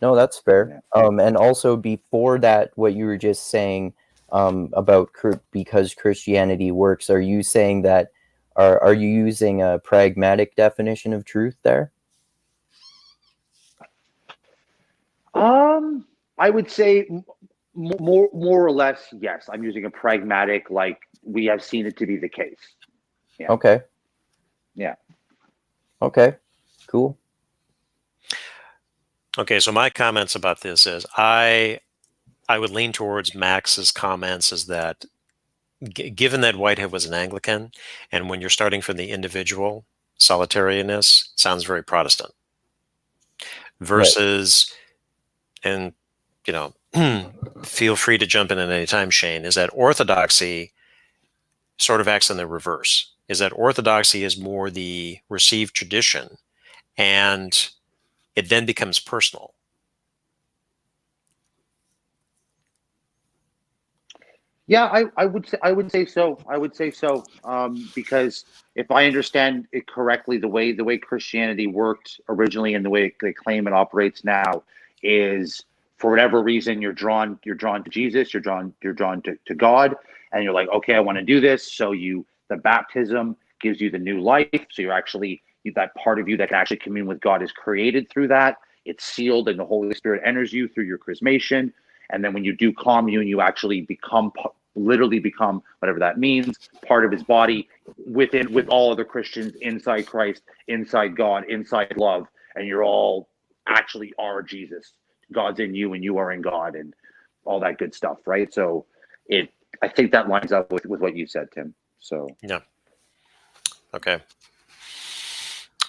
No, that's fair. And also before that, what you were just saying about because Christianity works, are you saying that, are you using a pragmatic definition of truth there? I would say more or less, yes. I'm using a pragmatic, like we have seen it to be the case. Yeah. Okay. Yeah. Okay. Cool. Okay, so my comments about this is I would lean towards Max's comments is that given that Whitehead was an Anglican, and when you're starting from the individual, solitariness sounds very Protestant. Versus, and feel free to jump in at any time, Shane, is that Orthodoxy sort of acts in the reverse. Is that Orthodoxy is more the received tradition, and it then becomes personal. Yeah, I would say so. Because if I understand it correctly, the way Christianity worked originally and the way they claim it operates now is, for whatever reason, you're drawn to Jesus, you're drawn to God, and you're like, okay, I want to do this. So the baptism gives you the new life. So you're actually, that part of you that can actually commune with God is created through that. It's sealed, and the Holy Spirit enters you through your chrismation. And then when you do commune, you actually literally become, whatever that means, part of his body with all other Christians inside Christ, inside God, inside love. And you're all actually are Jesus. God's in you and you are in God, and all that good stuff, right? So I think that lines up with what you said, Tim. So yeah. Okay.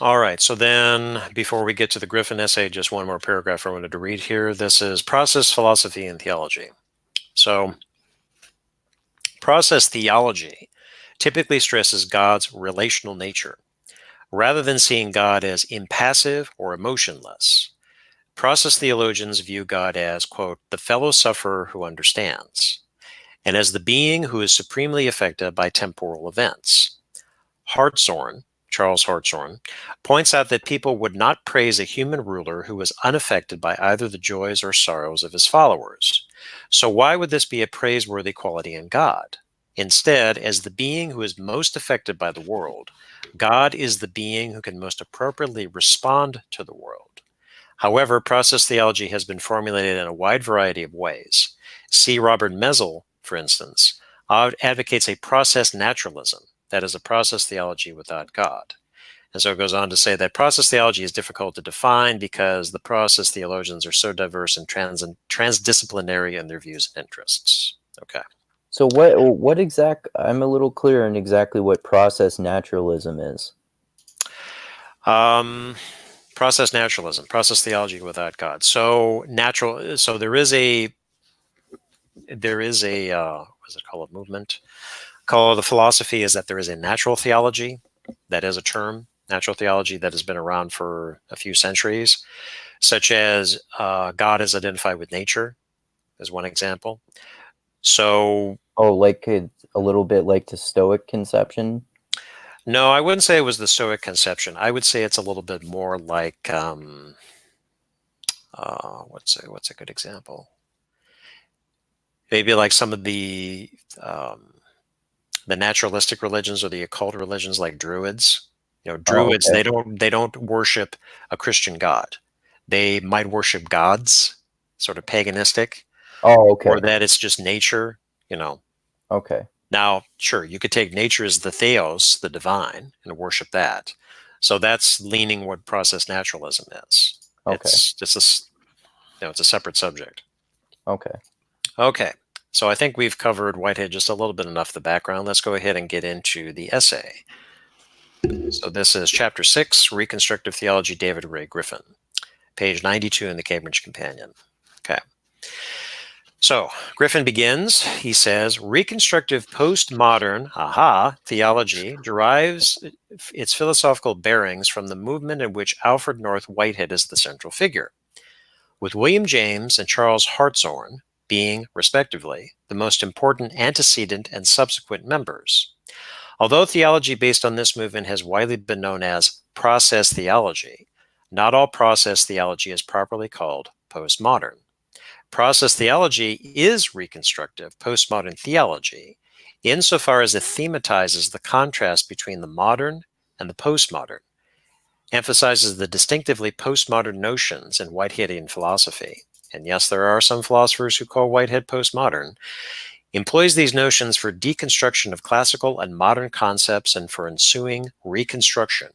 All right, so then before we get to the Griffin essay, just one more paragraph I wanted to read here. This is Process, Philosophy, and Theology. So process theology typically stresses God's relational nature. Rather than seeing God as impassive or emotionless, process theologians view God as, quote, the fellow sufferer who understands, and as the being who is supremely affected by temporal events. Charles Hartshorne, points out that people would not praise a human ruler who was unaffected by either the joys or sorrows of his followers. So why would this be a praiseworthy quality in God? Instead, as the being who is most affected by the world, God is the being who can most appropriately respond to the world. However, process theology has been formulated in a wide variety of ways. C. Robert Mezzle, for instance, advocates a process naturalism, that is a process theology without God. And so it goes on to say that process theology is difficult to define because the process theologians are so diverse and transdisciplinary in their views and interests. Okay. So I'm a little clear on exactly what process naturalism is. Process naturalism, process theology without God. So there is a what's it called, a movement? The philosophy is that there is a natural theology, that is a term, natural theology, that has been around for a few centuries, such as God is identified with nature, is one example. So, like a little bit like the Stoic conception? No, I wouldn't say it was the Stoic conception. I would say it's a little bit more like what's a good example? Maybe like some of the naturalistic religions or the occult religions, like Druids. Druids, okay. they don't worship a Christian god. They might worship gods, sort of paganistic. Oh, okay. Or that it's just nature, Okay. Now, sure, you could take nature as the theos, the divine, and worship that. So that's leaning what process naturalism is. Okay. It's just it's a separate subject. Okay. Okay, so I think we've covered Whitehead just a little bit enough the background. Let's go ahead and get into the essay. So this is Chapter 6, Reconstructive Theology, David Ray Griffin, page 92 in the Cambridge Companion. Okay. So Griffin begins, he says, Reconstructive postmodern theology derives its philosophical bearings from the movement in which Alfred North Whitehead is the central figure, with William James and Charles Hartshorne being, respectively, the most important antecedent and subsequent members. Although theology based on this movement has widely been known as process theology, not all process theology is properly called postmodern. Process theology is reconstructive postmodern theology insofar as it thematizes the contrast between the modern and the postmodern, emphasizes the distinctively postmodern notions in Whiteheadian philosophy, and yes, there are some philosophers who call Whitehead postmodern, employs these notions for deconstruction of classical and modern concepts and for ensuing reconstruction,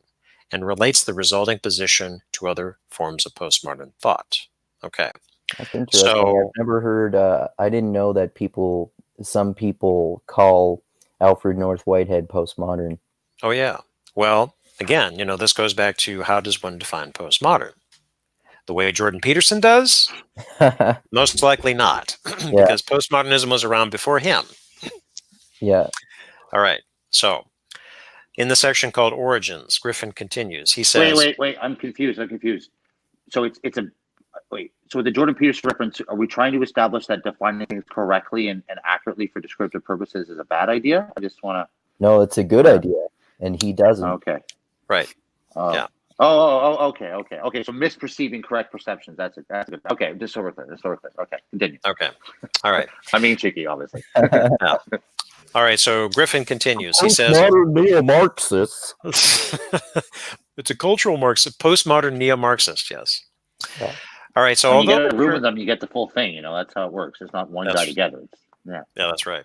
and relates the resulting position to other forms of postmodern thought. Okay. That's interesting. So, I've never heard, I didn't know that some people call Alfred North Whitehead postmodern. oh yeah. Well, again, this goes back to how does one define postmodern? The way Jordan Peterson does? Most likely not, because postmodernism was around before him. Yeah. All right. So, in the section called Origins, Griffin continues. He says, Wait. I'm confused. So it's a wait. So with the Jordan Peterson reference, are we trying to establish that defining things correctly and accurately for descriptive purposes is a bad idea? I just want to. No, it's a good idea, and he doesn't. Okay. Right. Yeah. Okay. So misperceiving correct perceptions. That's it. That's good. Okay. Just so we're clear. Okay. Continue. Okay. All right. I mean, cheeky, obviously. Yeah. All right. So Griffin continues. He says, Postmodern neo-Marxists. it's a cultural Marxist, postmodern neo-Marxist. Yes. Yeah. All right. So when although you get a room with them, you get the full thing. That's how it works. It's not one guy together. Yeah, that's right.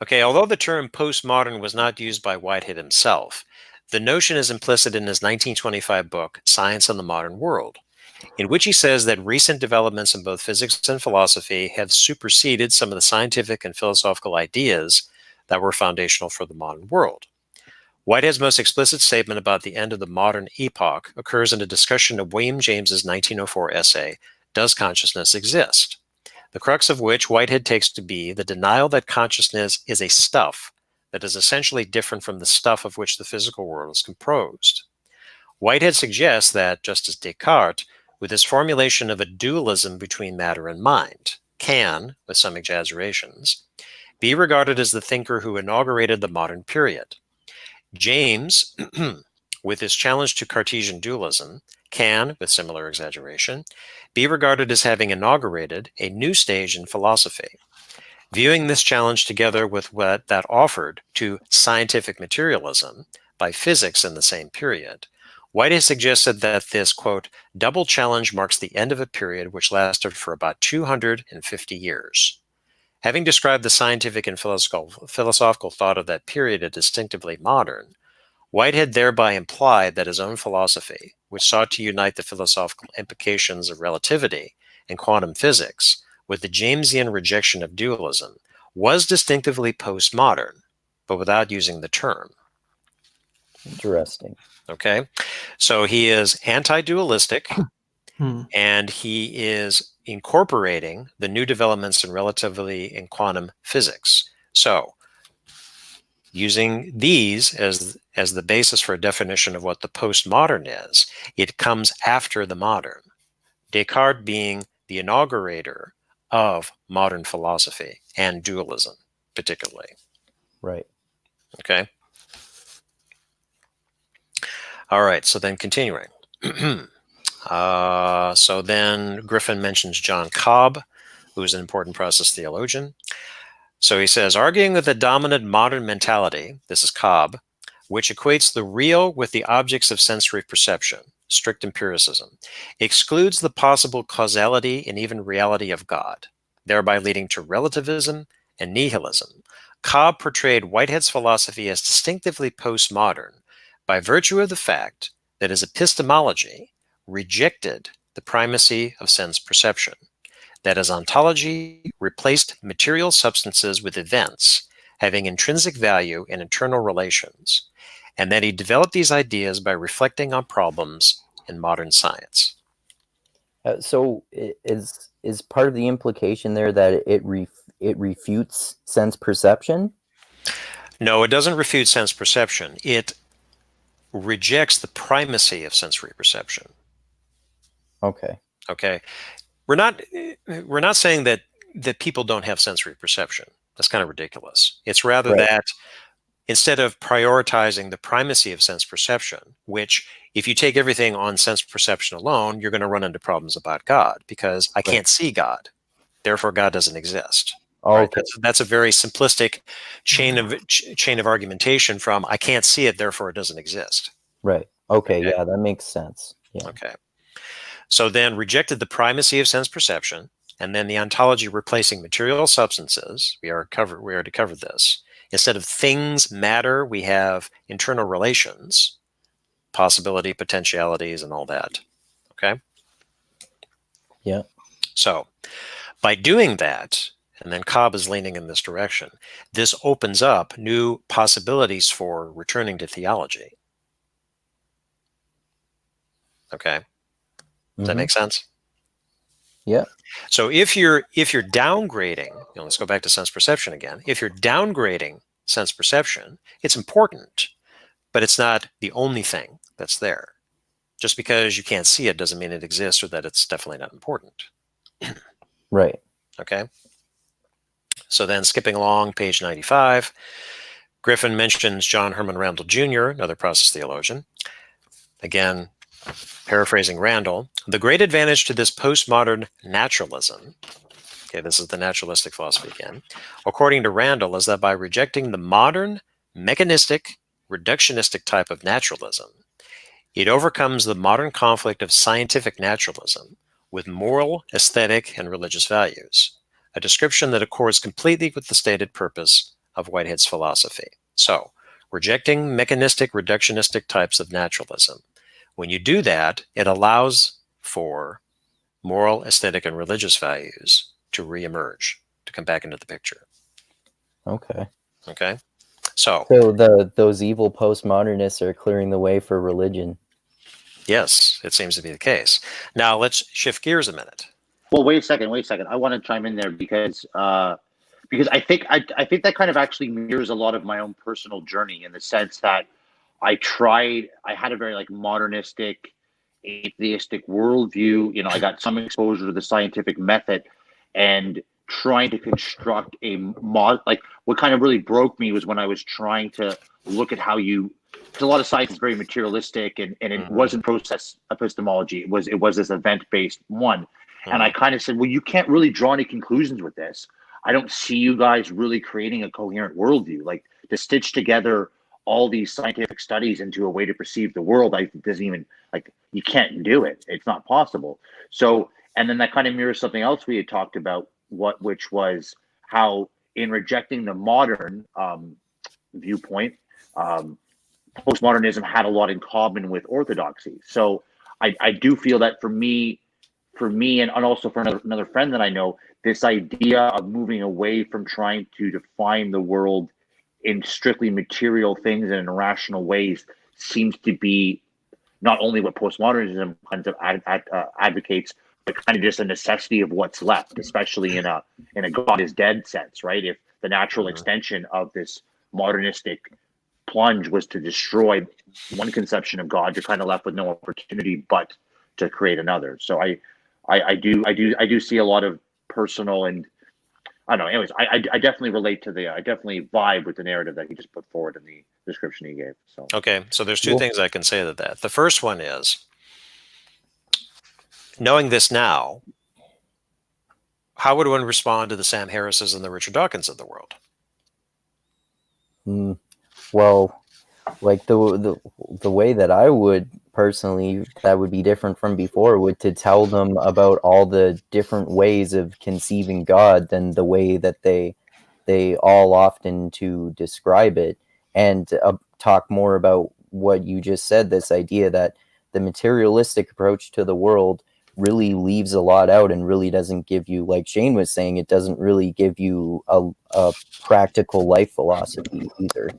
Okay. Although the term postmodern was not used by Whitehead himself, the notion is implicit in his 1925 book, Science and the Modern World, in which he says that recent developments in both physics and philosophy have superseded some of the scientific and philosophical ideas that were foundational for the modern world. Whitehead's most explicit statement about the end of the modern epoch occurs in a discussion of William James's 1904 essay, Does Consciousness Exist?, the crux of which Whitehead takes to be the denial that consciousness is a stuff that is essentially different from the stuff of which the physical world is composed. Whitehead suggests that, just as Descartes, with his formulation of a dualism between matter and mind, can, with some exaggerations, be regarded as the thinker who inaugurated the modern period. James, with his challenge to Cartesian dualism, can, with similar exaggeration, be regarded as having inaugurated a new stage in philosophy. Viewing this challenge together with what that offered to scientific materialism by physics in the same period, Whitehead suggested that this, quote, double challenge marks the end of a period which lasted for about 250 years. Having described the scientific and philosophical thought of that period as distinctively modern, Whitehead thereby implied that his own philosophy, which sought to unite the philosophical implications of relativity and quantum physics with the Jamesian rejection of dualism, was distinctively postmodern, but without using the term. Interesting. Okay, so he is anti-dualistic, and he is incorporating the new developments in relativity and quantum physics. So, using these as the basis for a definition of what the postmodern is, it comes after the modern. Descartes being the inaugurator of modern philosophy and dualism, particularly. Right. Okay. All right. So then continuing. So then Griffin mentions John Cobb, who is an important process theologian. So he says, arguing with the dominant modern mentality, this is Cobb, which equates the real with the objects of sensory perception, strict empiricism, excludes the possible causality and even reality of God, thereby leading to relativism and nihilism, Cobb portrayed Whitehead's philosophy as distinctively postmodern by virtue of the fact that his epistemology rejected the primacy of sense perception, that his ontology replaced material substances with events having intrinsic value in internal relations, and that he developed these ideas by reflecting on problems in modern science. So is part of the implication there that it refutes sense perception? No, it doesn't refute sense perception. It rejects the primacy of sensory perception. Okay. Okay. We're not saying that people don't have sensory perception. That's kind of ridiculous. It's rather Right. that instead of prioritizing the primacy of sense perception, which if you take everything on sense perception alone, you're going to run into problems about God, because I can't see God. Therefore, God doesn't exist. Oh, Right? okay. That's a very simplistic chain of argumentation from I can't see it, therefore it doesn't exist. Right. Okay. Okay. Yeah, that makes sense. Yeah. Okay. So then rejected the primacy of sense perception, and then the ontology replacing material substances. We already covered this. Instead of things, matter, we have internal relations, possibility, potentialities, and all that. Okay? Yeah. So by doing that, and then Cobb is leaning in this direction, this opens up new possibilities for returning to theology. Okay? Does that make sense? Yeah. So if you're downgrading, let's go back to sense perception again. If you're downgrading sense perception, it's important, but it's not the only thing that's there. Just because you can't see it doesn't mean it exists or that it's definitely not important. Right. Okay. So then skipping along, page 95, Griffin mentions John Herman Randall Jr., another process theologian. Again, paraphrasing Randall, the great advantage to this postmodern naturalism, okay, this is the naturalistic philosophy again, according to Randall, is that by rejecting the modern, mechanistic, reductionistic type of naturalism, it overcomes the modern conflict of scientific naturalism with moral, aesthetic, and religious values, a description that accords completely with the stated purpose of Whitehead's philosophy. So, rejecting mechanistic, reductionistic types of naturalism. When you do that, it allows for moral, aesthetic, and religious values to reemerge, to come back into the picture. Okay. Okay? So those evil postmodernists are clearing the way for religion. yes, it seems to be the case. Now let's shift gears a minute. Well, wait a second. I want to chime in there because I think that kind of actually mirrors a lot of my own personal journey in the sense that I had a very modernistic, atheistic worldview. I got some exposure to the scientific method, and trying to construct what kind of really broke me was when I was trying to look at how because a lot of science is very materialistic and it wasn't process epistemology. It was this event-based one. And I kind of said, well, you can't really draw any conclusions with this. I don't see you guys really creating a coherent worldview, to stitch together all these scientific studies into a way to perceive the world. You can't do it. It's not possible. So, and then that kind of mirrors something else we had talked about, which was how in rejecting the modern viewpoint, postmodernism had a lot in common with orthodoxy. So I do feel that for me, and also for another friend that I know, this idea of moving away from trying to define the world in strictly material things and in rational ways seems to be not only what postmodernism kind of advocates, but kind of just a necessity of what's left, especially in a God is dead sense, right? If the natural extension of this modernistic plunge was to destroy one conception of God, you're kind of left with no opportunity but to create another. So I do see a lot of personal and I don't know. Anyways, I definitely relate to I definitely vibe with the narrative that he just put forward in the description he gave. So okay, so there's two things I can say to that. The first one is, knowing this now, how would one respond to the Sam Harrises and the Richard Dawkins of the world? Well, the way that I would personally, that would be different from before, would to tell them about all the different ways of conceiving God than the way that they they all often to describe it, and talk more about what you just said, this idea that the materialistic approach to the world really leaves a lot out and really doesn't give you, like Shane was saying, it doesn't really give you a practical life philosophy either.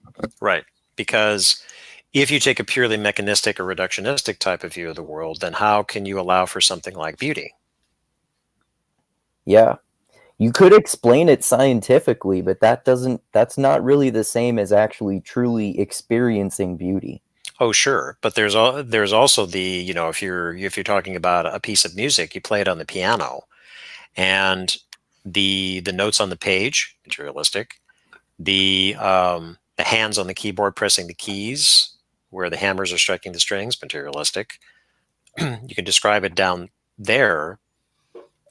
Right. Because if you take a purely mechanistic or reductionistic type of view of the world, then how can you allow for something like beauty? Yeah. You could explain it scientifically, but that's not really the same as actually truly experiencing beauty. Oh, sure, but there's also the, you know, if you're talking about a piece of music, you play it on the piano, and the notes on the page, materialistic, the hands on the keyboard pressing the keys, where the hammers are striking the strings, materialistic. You can describe it down there,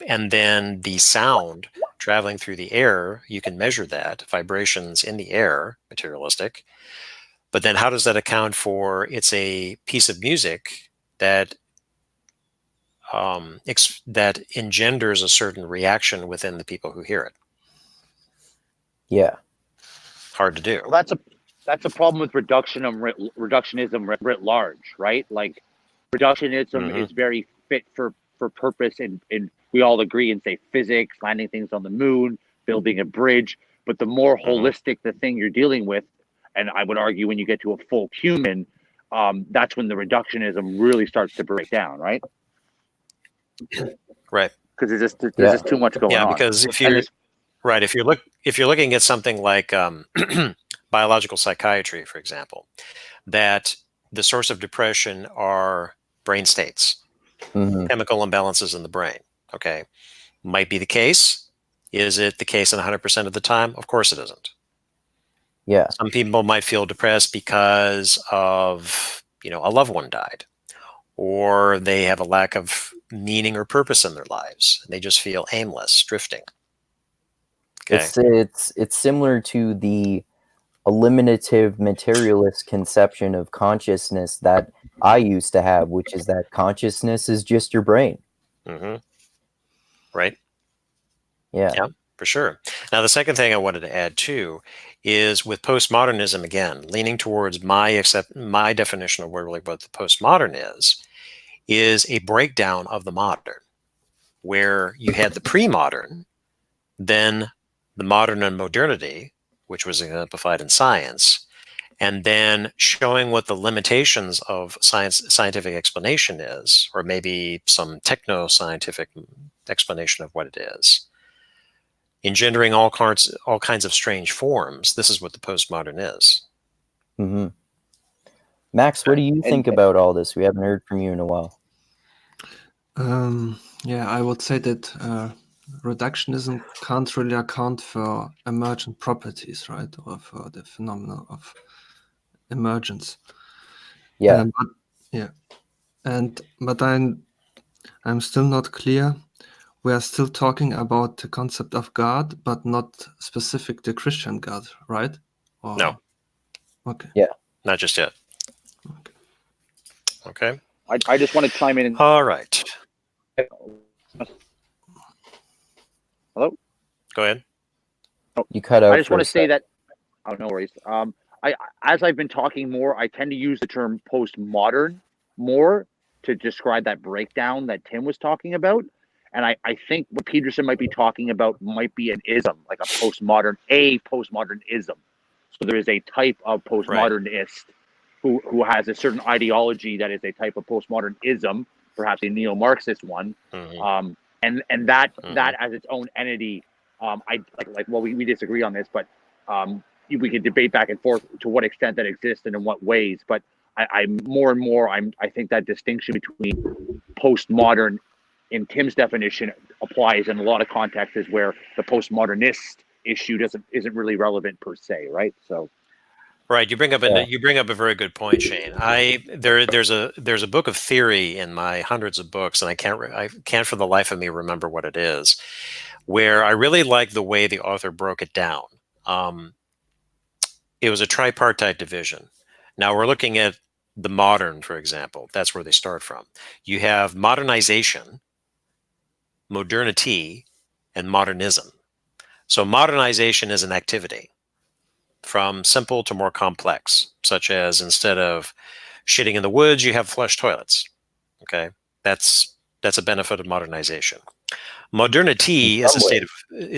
and then the sound traveling through the air, you can measure that, vibrations in the air, materialistic. But then how does that account for it's a piece of music that that engenders a certain reaction within the people who hear it? Yeah. Hard to do. Well, that's a problem with reductionism writ large, right? Like reductionism is very fit for purpose, and we all agree in, say, physics, landing things on the moon, building a bridge. But the more holistic the thing you're dealing with, and I would argue when you get to a full human, that's when the reductionism really starts to break down, right? Right. Because there's just too much going on. Yeah, because if you're looking at something like biological psychiatry, for example, that the source of depression are brain states, chemical imbalances in the brain. Okay, might be the case. Is it the case in 100% of the time? Of course it isn't. Yeah. Some people might feel depressed because of, you know, a loved one died, or they have a lack of meaning or purpose in their lives. They just feel aimless, drifting. Okay. It's similar to the eliminative materialist conception of consciousness that I used to have, which is that consciousness is just your brain. Right. Yeah. Yeah, for sure. Now, the second thing I wanted to add too is with postmodernism, again, leaning towards my definition of what the postmodern is a breakdown of the modern, where you had the pre-modern, then the modern and modernity, which was exemplified in science, and then showing what the limitations of scientific explanation is, or maybe some techno-scientific explanation of what it is, engendering all kinds of strange forms. This is what the postmodern is. Max, what do you think about all this? We haven't heard from you in a while. Yeah, I would say that reductionism can't really account for emergent properties, right, or for the phenomena of emergence. Yeah. But I'm still not clear. We are still talking about the concept of God, but not specific the Christian God, right? Or... No. Okay. Yeah. Not just yet. Okay. I just want to chime in. All right. Hello? Go ahead. You cut out. I just want to say that. Oh, no worries. As I've been talking more, I tend to use the term postmodern more to describe that breakdown that Tim was talking about. And I think what Peterson might be talking about might be an ism, like a postmodernism. So there is a type of postmodernist who has a certain ideology that is a type of postmodernism, perhaps a neo-Marxist one, and that as its own entity. We disagree on this, but we could debate back and forth to what extent that exists and in what ways. But I think that distinction between postmodern in Tim's definition applies in a lot of contexts where the postmodernist issue isn't really relevant per se, right? So, right, you bring up a very good point, Shane. There's a book of theory in my hundreds of books, and I can't for the life of me remember what it is, where I really like the way the author broke it down. It was a tripartite division. Now we're looking at the modern, for example. That's where they start from. You have modernization, modernity, and modernism. So modernization is an activity from simple to more complex, such as instead of shitting in the woods, you have flush toilets. Okay, that's a benefit of modernization. Modernity is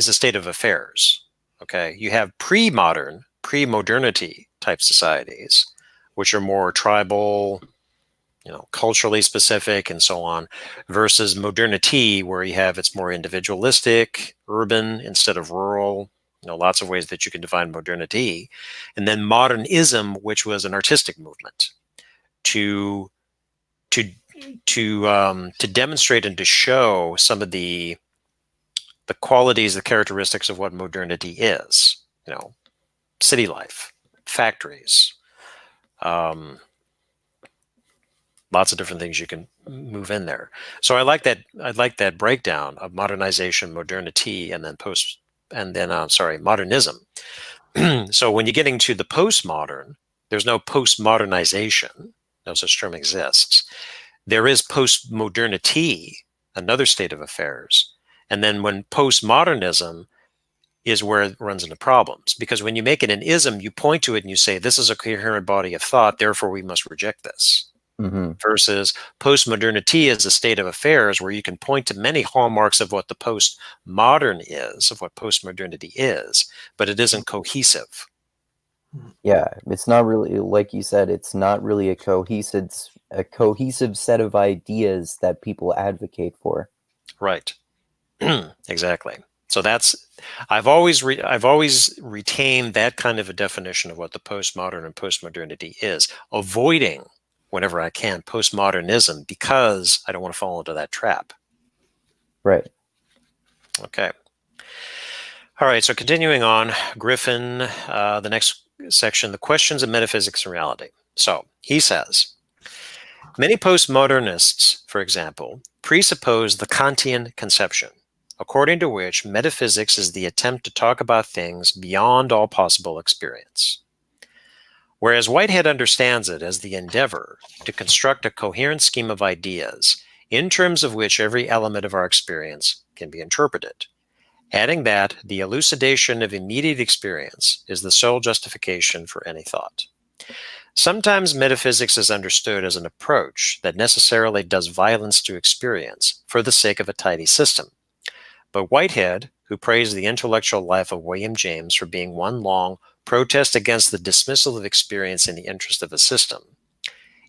a state of affairs. Okay, you have pre-modernity type societies, which are more tribal, culturally specific and so on, versus modernity, where you have it's more individualistic, urban instead of rural. Lots of ways that you can define modernity. And then modernism, which was an artistic movement to demonstrate and to show some of the qualities, the characteristics of what modernity is. City life, factories, lots of different things you can move in there. So I like that breakdown of modernization, modernity, and then modernism. So when you're getting to the postmodern, there's no postmodernization. No such term exists. There is postmodernity, another state of affairs. And then when postmodernism is where it runs into problems. Because when you make it an ism, you point to it and you say, this is a coherent body of thought, therefore we must reject this. Mm-hmm. Versus postmodernity is a state of affairs where you can point to many hallmarks of what the postmodern is, of what postmodernity is, but it isn't cohesive. Yeah, it's not really, like you said, it's not really a cohesive set of ideas that people advocate for. Right. Exactly. So I've always retained that kind of a definition of what the postmodern and postmodernity is, avoiding whenever I can postmodernism because I don't want to fall into that trap. Right. Okay. All right. So continuing on, Griffin, the next section, the questions of metaphysics and reality. So he says, many postmodernists, for example, presuppose the Kantian conception, according to which metaphysics is the attempt to talk about things beyond all possible experience. Whereas Whitehead understands it as the endeavor to construct a coherent scheme of ideas in terms of which every element of our experience can be interpreted, adding that the elucidation of immediate experience is the sole justification for any thought. Sometimes metaphysics is understood as an approach that necessarily does violence to experience for the sake of a tidy system. But Whitehead, who praised the intellectual life of William James for being one long protest against the dismissal of experience in the interest of a system,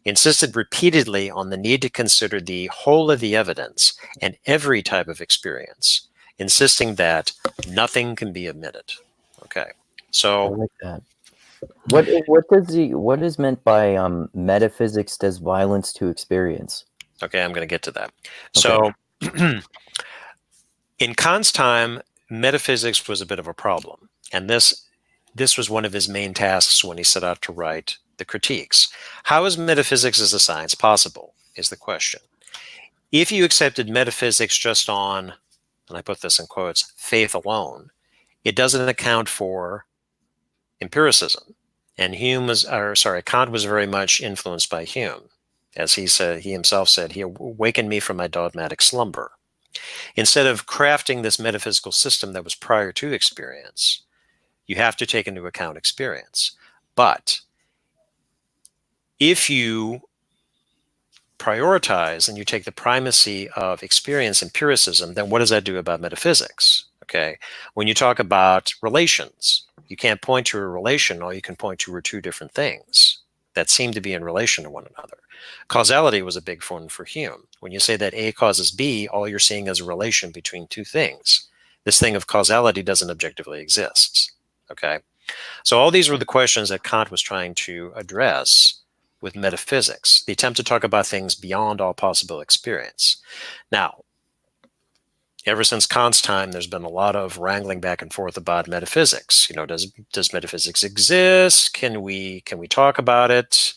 insisted repeatedly on the need to consider the whole of the evidence and every type of experience, insisting that nothing can be omitted. Okay, so I like that. What is meant by metaphysics does violence to experience? Okay, I'm going to get to that. Okay. So in Kant's time, metaphysics was a bit of a problem, and this was one of his main tasks when he set out to write the Critiques. How is metaphysics as a science possible, is the question. If you accepted metaphysics just on, and I put this in quotes, faith alone, it doesn't account for empiricism. And Kant was very much influenced by Hume. As he himself said, he awakened me from my dogmatic slumber. Instead of crafting this metaphysical system that was prior to experience, you have to take into account experience. But if you prioritize and you take the primacy of experience empiricism, then what does that do about metaphysics? Okay, when you talk about relations, you can't point to a relation. All you can point to are two different things that seem to be in relation to one another. Causality was a big one for Hume. When you say that A causes B, all you're seeing is a relation between two things. This thing of causality doesn't objectively exist. Okay, so all these were the questions that Kant was trying to address with metaphysics, the attempt to talk about things beyond all possible experience. Now, ever since Kant's time, there's been a lot of wrangling back and forth about metaphysics. Does metaphysics exist? Can we talk about it?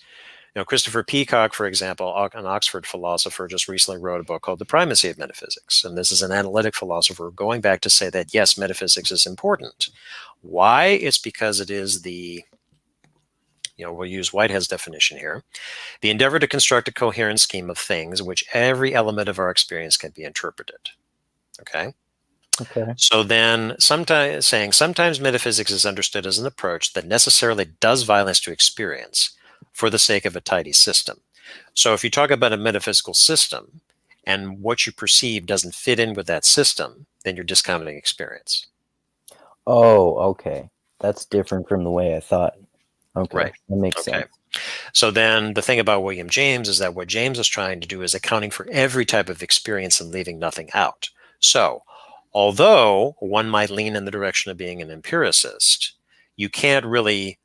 Christopher Peacock, for example, an Oxford philosopher, just recently wrote a book called The Primacy of Metaphysics. And this is an analytic philosopher going back to say that, yes, metaphysics is important. Why? It's because it is we'll use Whitehead's definition here, the endeavor to construct a coherent scheme of things in which every element of our experience can be interpreted. Okay? Okay. So then sometimes metaphysics is understood as an approach that necessarily does violence to experience for the sake of a tidy system. So if you talk about a metaphysical system and what you perceive doesn't fit in with that system, then you're discounting experience. Oh, okay. That's different from the way I thought. Okay. Right. That makes Okay. sense. So then the thing about William James is that what James is trying to do is accounting for every type of experience and leaving nothing out. So although one might lean in the direction of being an empiricist, you can't really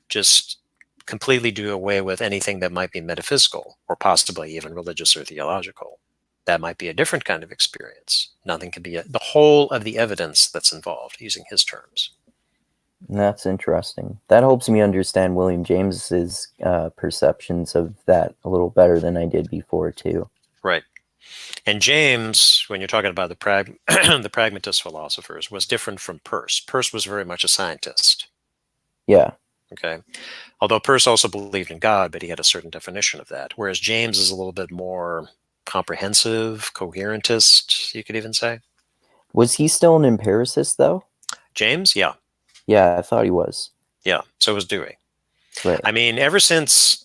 just completely do away with anything that might be metaphysical or possibly even religious or theological. That might be a different kind of experience. Nothing can be the whole of the evidence that's involved, using his terms. That's interesting. That helps me understand William James's perceptions of that a little better than I did before, too. Right. And James, when you're talking about the the pragmatist philosophers, was different from Peirce. Peirce was very much a scientist. Yeah. Okay. Although Peirce also believed in God, but he had a certain definition of that. Whereas James is a little bit more comprehensive, coherentist, you could even say. Was he still an empiricist, though? James, yeah. Yeah, I thought he was. Yeah, so was Dewey. Right. I mean, ever since,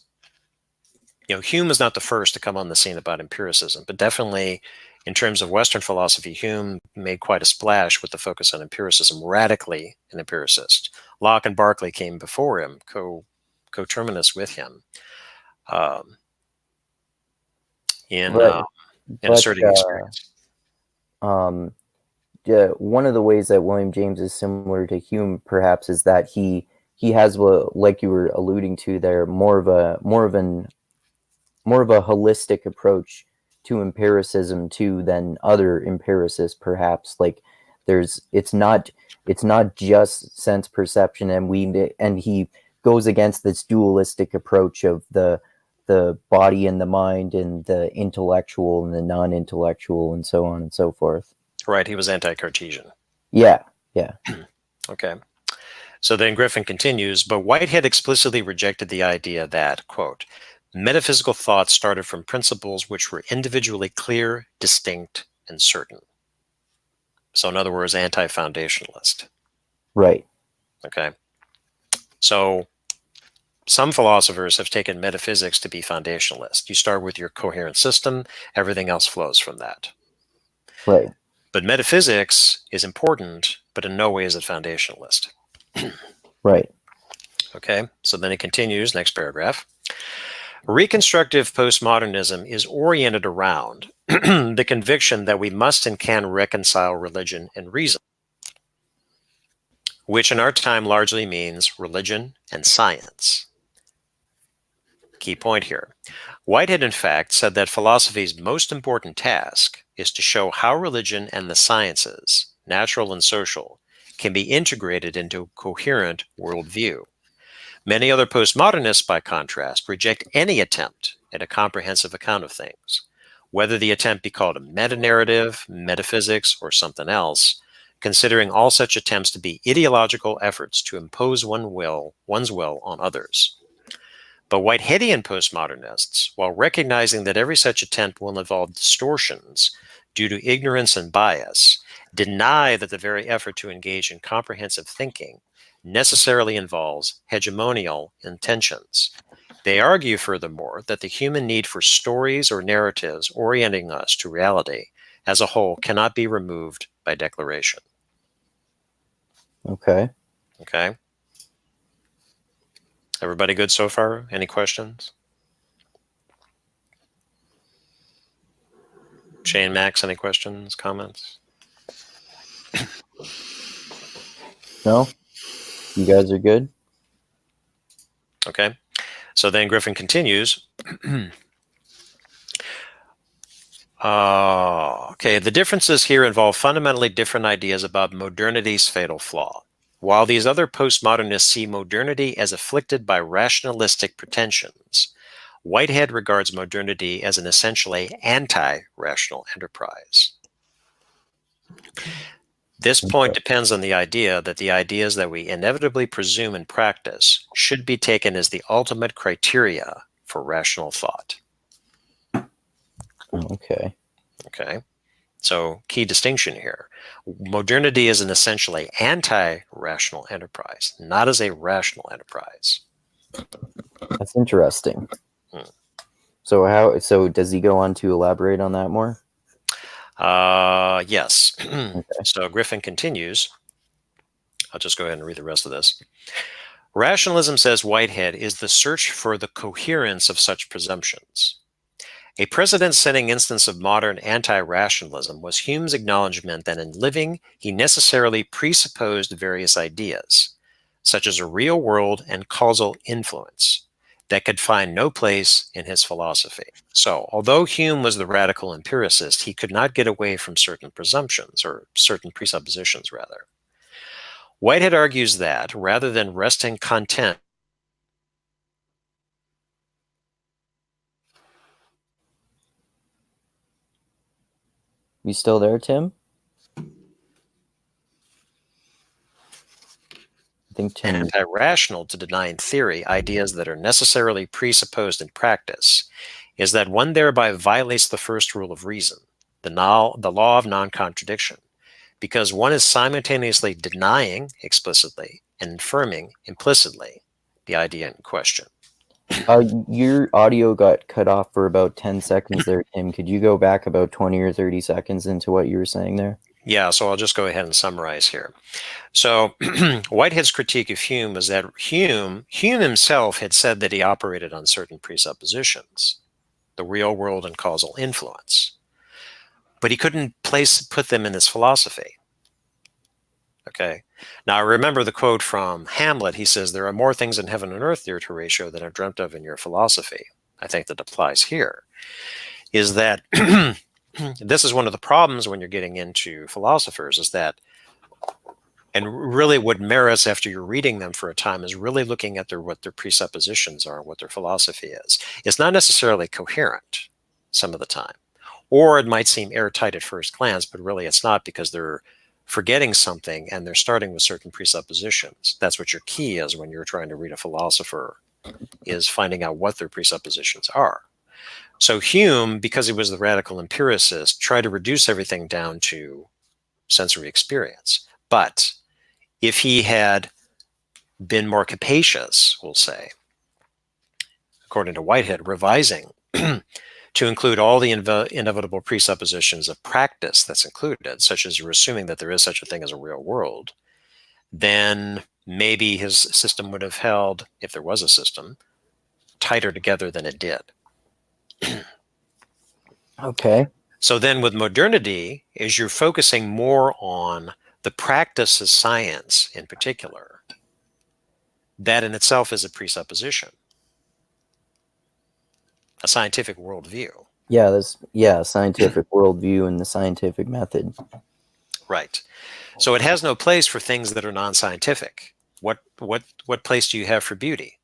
Hume is not the first to come on the scene about empiricism, but definitely in terms of Western philosophy, Hume made quite a splash with the focus on empiricism, radically an empiricist. Locke and Berkeley came before him, coterminous with him, in Right. asserting experience. Yeah, one of the ways that William James is similar to Hume, perhaps, is that he has, like you were alluding to there, more of a holistic approach to empiricism too than other empiricists, perhaps. Like it's not just sense perception, and he goes against this dualistic approach of the body and the mind and the intellectual and the non-intellectual and so on and so forth. Right, he was anti-Cartesian. Yeah. Okay. So then Griffin continues, but Whitehead explicitly rejected the idea that, quote, metaphysical thought started from principles which were individually clear, distinct, and certain. So in other words, anti-foundationalist. Right. Okay. So some philosophers have taken metaphysics to be foundationalist. You start with your coherent system, everything else flows from that. Right. But metaphysics is important, but in no way is it foundationalist. Right. Okay, so then it continues, next paragraph. Reconstructive postmodernism is oriented around the conviction that we must and can reconcile religion and reason, which in our time largely means religion and science. Key point here. Whitehead, in fact, said that philosophy's most important task is to show how religion and the sciences, natural and social, can be integrated into a coherent worldview. Many other postmodernists, by contrast, reject any attempt at a comprehensive account of things, whether the attempt be called a meta-narrative, metaphysics, or something else, considering all such attempts to be ideological efforts to impose one's will on others. But Whiteheadian postmodernists, while recognizing that every such attempt will involve distortions due to ignorance and bias, deny that the very effort to engage in comprehensive thinking necessarily involves hegemonial intentions. They argue, furthermore, that the human need for stories or narratives orienting us to reality as a whole cannot be removed by declaration. Okay. Okay? Everybody good so far? Any questions? Shane, Max, any questions, comments? No? You guys are good? Okay. So then Griffin continues. Okay, the differences here involve fundamentally different ideas about modernity's fatal flaw. While these other postmodernists see modernity as afflicted by rationalistic pretensions, Whitehead regards modernity as an essentially anti-rational enterprise. This point depends on the idea that the ideas that we inevitably presume in practice should be taken as the ultimate criteria for rational thought. Okay. Okay. So key distinction here. Modernity is an essentially anti-rational enterprise, not as a rational enterprise. That's interesting. Hmm. So does he go on to elaborate on that more? Yes. Okay. So Griffin continues. I'll just go ahead and read the rest of this. Rationalism, says Whitehead, is the search for the coherence of such presumptions. A precedent-setting instance of modern anti-rationalism was Hume's acknowledgement that in living, he necessarily presupposed various ideas, such as a real world and causal influence, that could find no place in his philosophy. So, although Hume was the radical empiricist, he could not get away from certain presumptions, or certain presuppositions, rather. Whitehead argues that, rather than resting content You still there, Tim? I think Tim. anti-rational to deny in theory ideas that are necessarily presupposed in practice is that one thereby violates the first rule of reason, the law of non-contradiction, because one is simultaneously denying explicitly and affirming implicitly the idea in question. Your audio got cut off for about 10 seconds there, Tim. Could you go back about 20 or 30 seconds into what you were saying there? Yeah, so I'll just go ahead and summarize here. So Whitehead's critique of Hume was that Hume himself had said that he operated on certain presuppositions, the real world and causal influence, but he couldn't put them in his philosophy. Okay. Now, I remember the quote from Hamlet. He says, "There are more things in heaven and earth, dear Horatio, than are dreamt of in your philosophy." I think that applies here, is that this is one of the problems when you're getting into philosophers, is that, and really what merits after you're reading them for a time is really looking at what their presuppositions are, what their philosophy is. It's not necessarily coherent some of the time, or it might seem airtight at first glance, but really it's not, because they're forgetting something and they're starting with certain presuppositions. That's what your key is when you're trying to read a philosopher, is finding out what their presuppositions are. So Hume, because he was the radical empiricist, tried to reduce everything down to sensory experience. But if he had been more capacious, we'll say, according to Whitehead, revising to include all the inevitable presuppositions of practice that's included, such as you're assuming that there is such a thing as a real world, then maybe his system would have held, if there was a system, tighter together than it did. Okay. So then with modernity, is you're focusing more on the practice of science in particular. That in itself is a presupposition, a scientific worldview. Yeah, scientific worldview and the scientific method. Right. So it has no place for things that are non-scientific. What place do you have for beauty?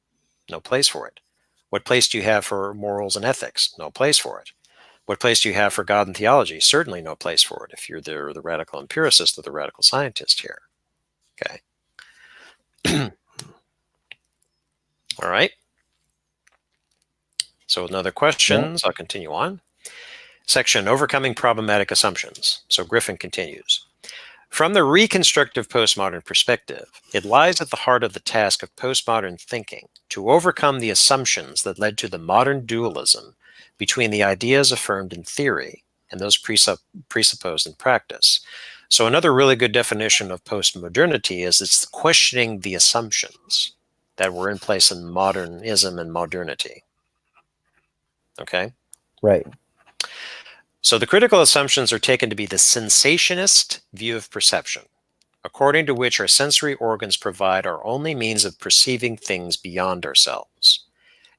No place for it. What place do you have for morals and ethics? No place for it. What place do you have for God and theology? Certainly no place for it if you're the radical empiricist or the radical scientist here. Okay. All right. So with no other questions, I'll continue on. Section, Overcoming Problematic Assumptions. So Griffin continues. From the reconstructive postmodern perspective, it lies at the heart of the task of postmodern thinking to overcome the assumptions that led to the modern dualism between the ideas affirmed in theory and those presupposed in practice. So another really good definition of postmodernity is it's questioning the assumptions that were in place in modernism and modernity. Okay? Right. So the critical assumptions are taken to be the sensationist view of perception, according to which our sensory organs provide our only means of perceiving things beyond ourselves,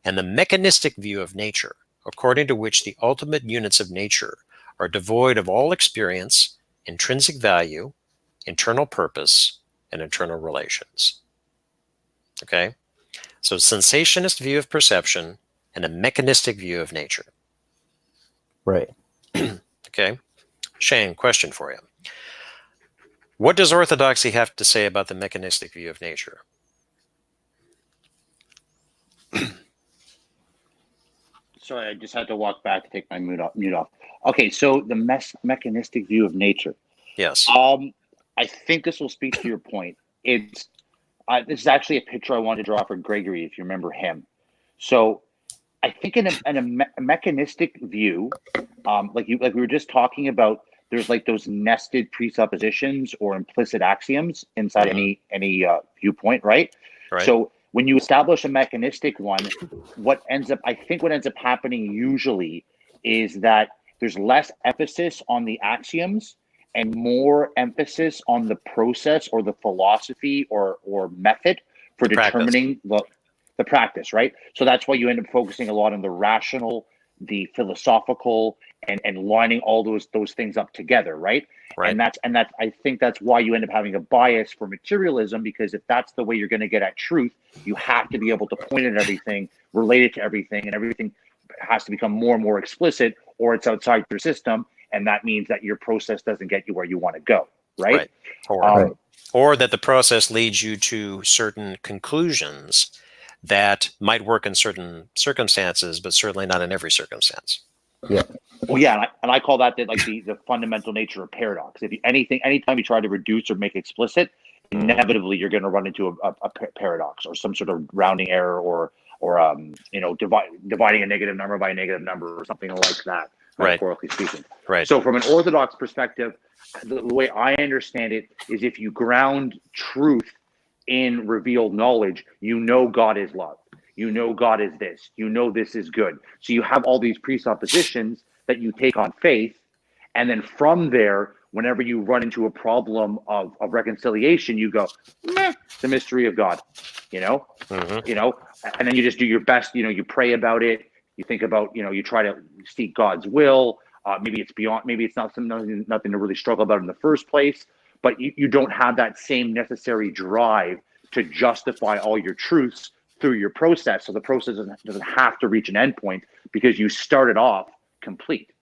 and the mechanistic view of nature, according to which the ultimate units of nature are devoid of all experience, intrinsic value, internal purpose, and internal relations. Okay? So sensationist view of perception and a mechanistic view of nature. Right. Okay. Shane, question for you. What does Orthodoxy have to say about the mechanistic view of nature? Sorry, I just had to walk back to take my mute off. Okay, so the mechanistic view of nature. Yes. I think this will speak to your point. It's this is actually a picture I wanted to draw for Gregory, if you remember him. So I think in a mechanistic view, like we were just talking about, there's like those nested presuppositions or implicit axioms inside any viewpoint, right? Right. So when you establish a mechanistic one, what ends up happening usually is that there's less emphasis on the axioms and more emphasis on the process or the philosophy or method for determining the practice, right? So that's why you end up focusing a lot on the rational, the philosophical, and lining all those things up together, right? And that's I think that's why you end up having a bias for materialism, because if that's the way you're going to get at truth, you have to be able to point at everything, relate it to everything, and everything has to become more and more explicit, or it's outside your system, and that means that your process doesn't get you where you want to go, right? Or that the process leads you to certain conclusions that might work in certain circumstances, but certainly not in every circumstance. Yeah. Well, yeah, and I call that the fundamental nature of paradox. Anytime you try to reduce or make explicit, inevitably you're going to run into a paradox or some sort of rounding error or dividing a negative number by a negative number or something like that, metaphorically speaking. Right. So from an orthodox perspective, the way I understand it is if you ground truth in revealed knowledge, you know God is love. You know God is this. You know this is good. So you have all these presuppositions that you take on faith, and then from there, whenever you run into a problem of reconciliation, you go, the mystery of God, and then you just do your best. You pray about it. You think about, you try to seek God's will. Maybe it's beyond. Maybe it's not nothing to really struggle about in the first place. But you don't have that same necessary drive to justify all your truths through your process. So the process doesn't have to reach an endpoint because you started off complete.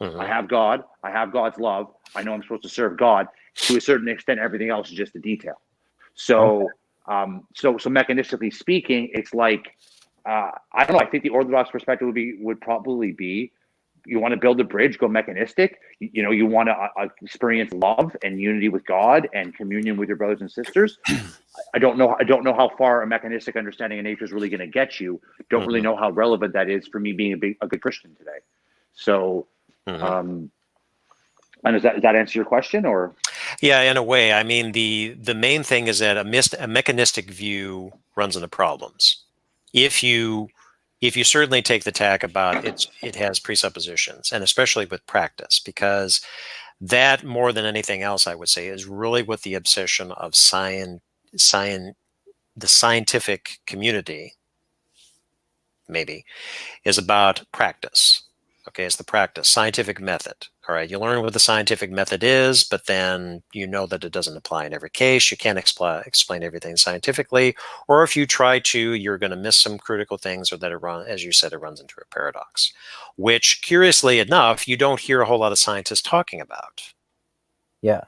I have God. I have God's love. I know I'm supposed to serve God. To a certain extent, everything else is just a detail. So, so mechanistically speaking, it's like, I don't know. I think the Orthodox perspective would probably be, you want to build a bridge, go mechanistic. You want to experience love and unity with God and communion with your brothers and sisters. I don't know how far a mechanistic understanding of nature is really going to get you. Don't really know how relevant that is for me being a good Christian today. So, and does that answer your question, or? Yeah, in a way. I mean, the main thing is that a mechanistic view runs into problems. If you certainly take the tack about it has presuppositions, and especially with practice, because that, more than anything else, I would say, is really what the obsession of the scientific community maybe is about. Practice. Okay, it's the practice, scientific method. All right, you learn what the scientific method is, but then you know that it doesn't apply in every case. You can't explain everything scientifically, or if you try to, you're going to miss some critical things, or that as you said, it runs into a paradox, which, curiously enough, you don't hear a whole lot of scientists talking about. Yeah.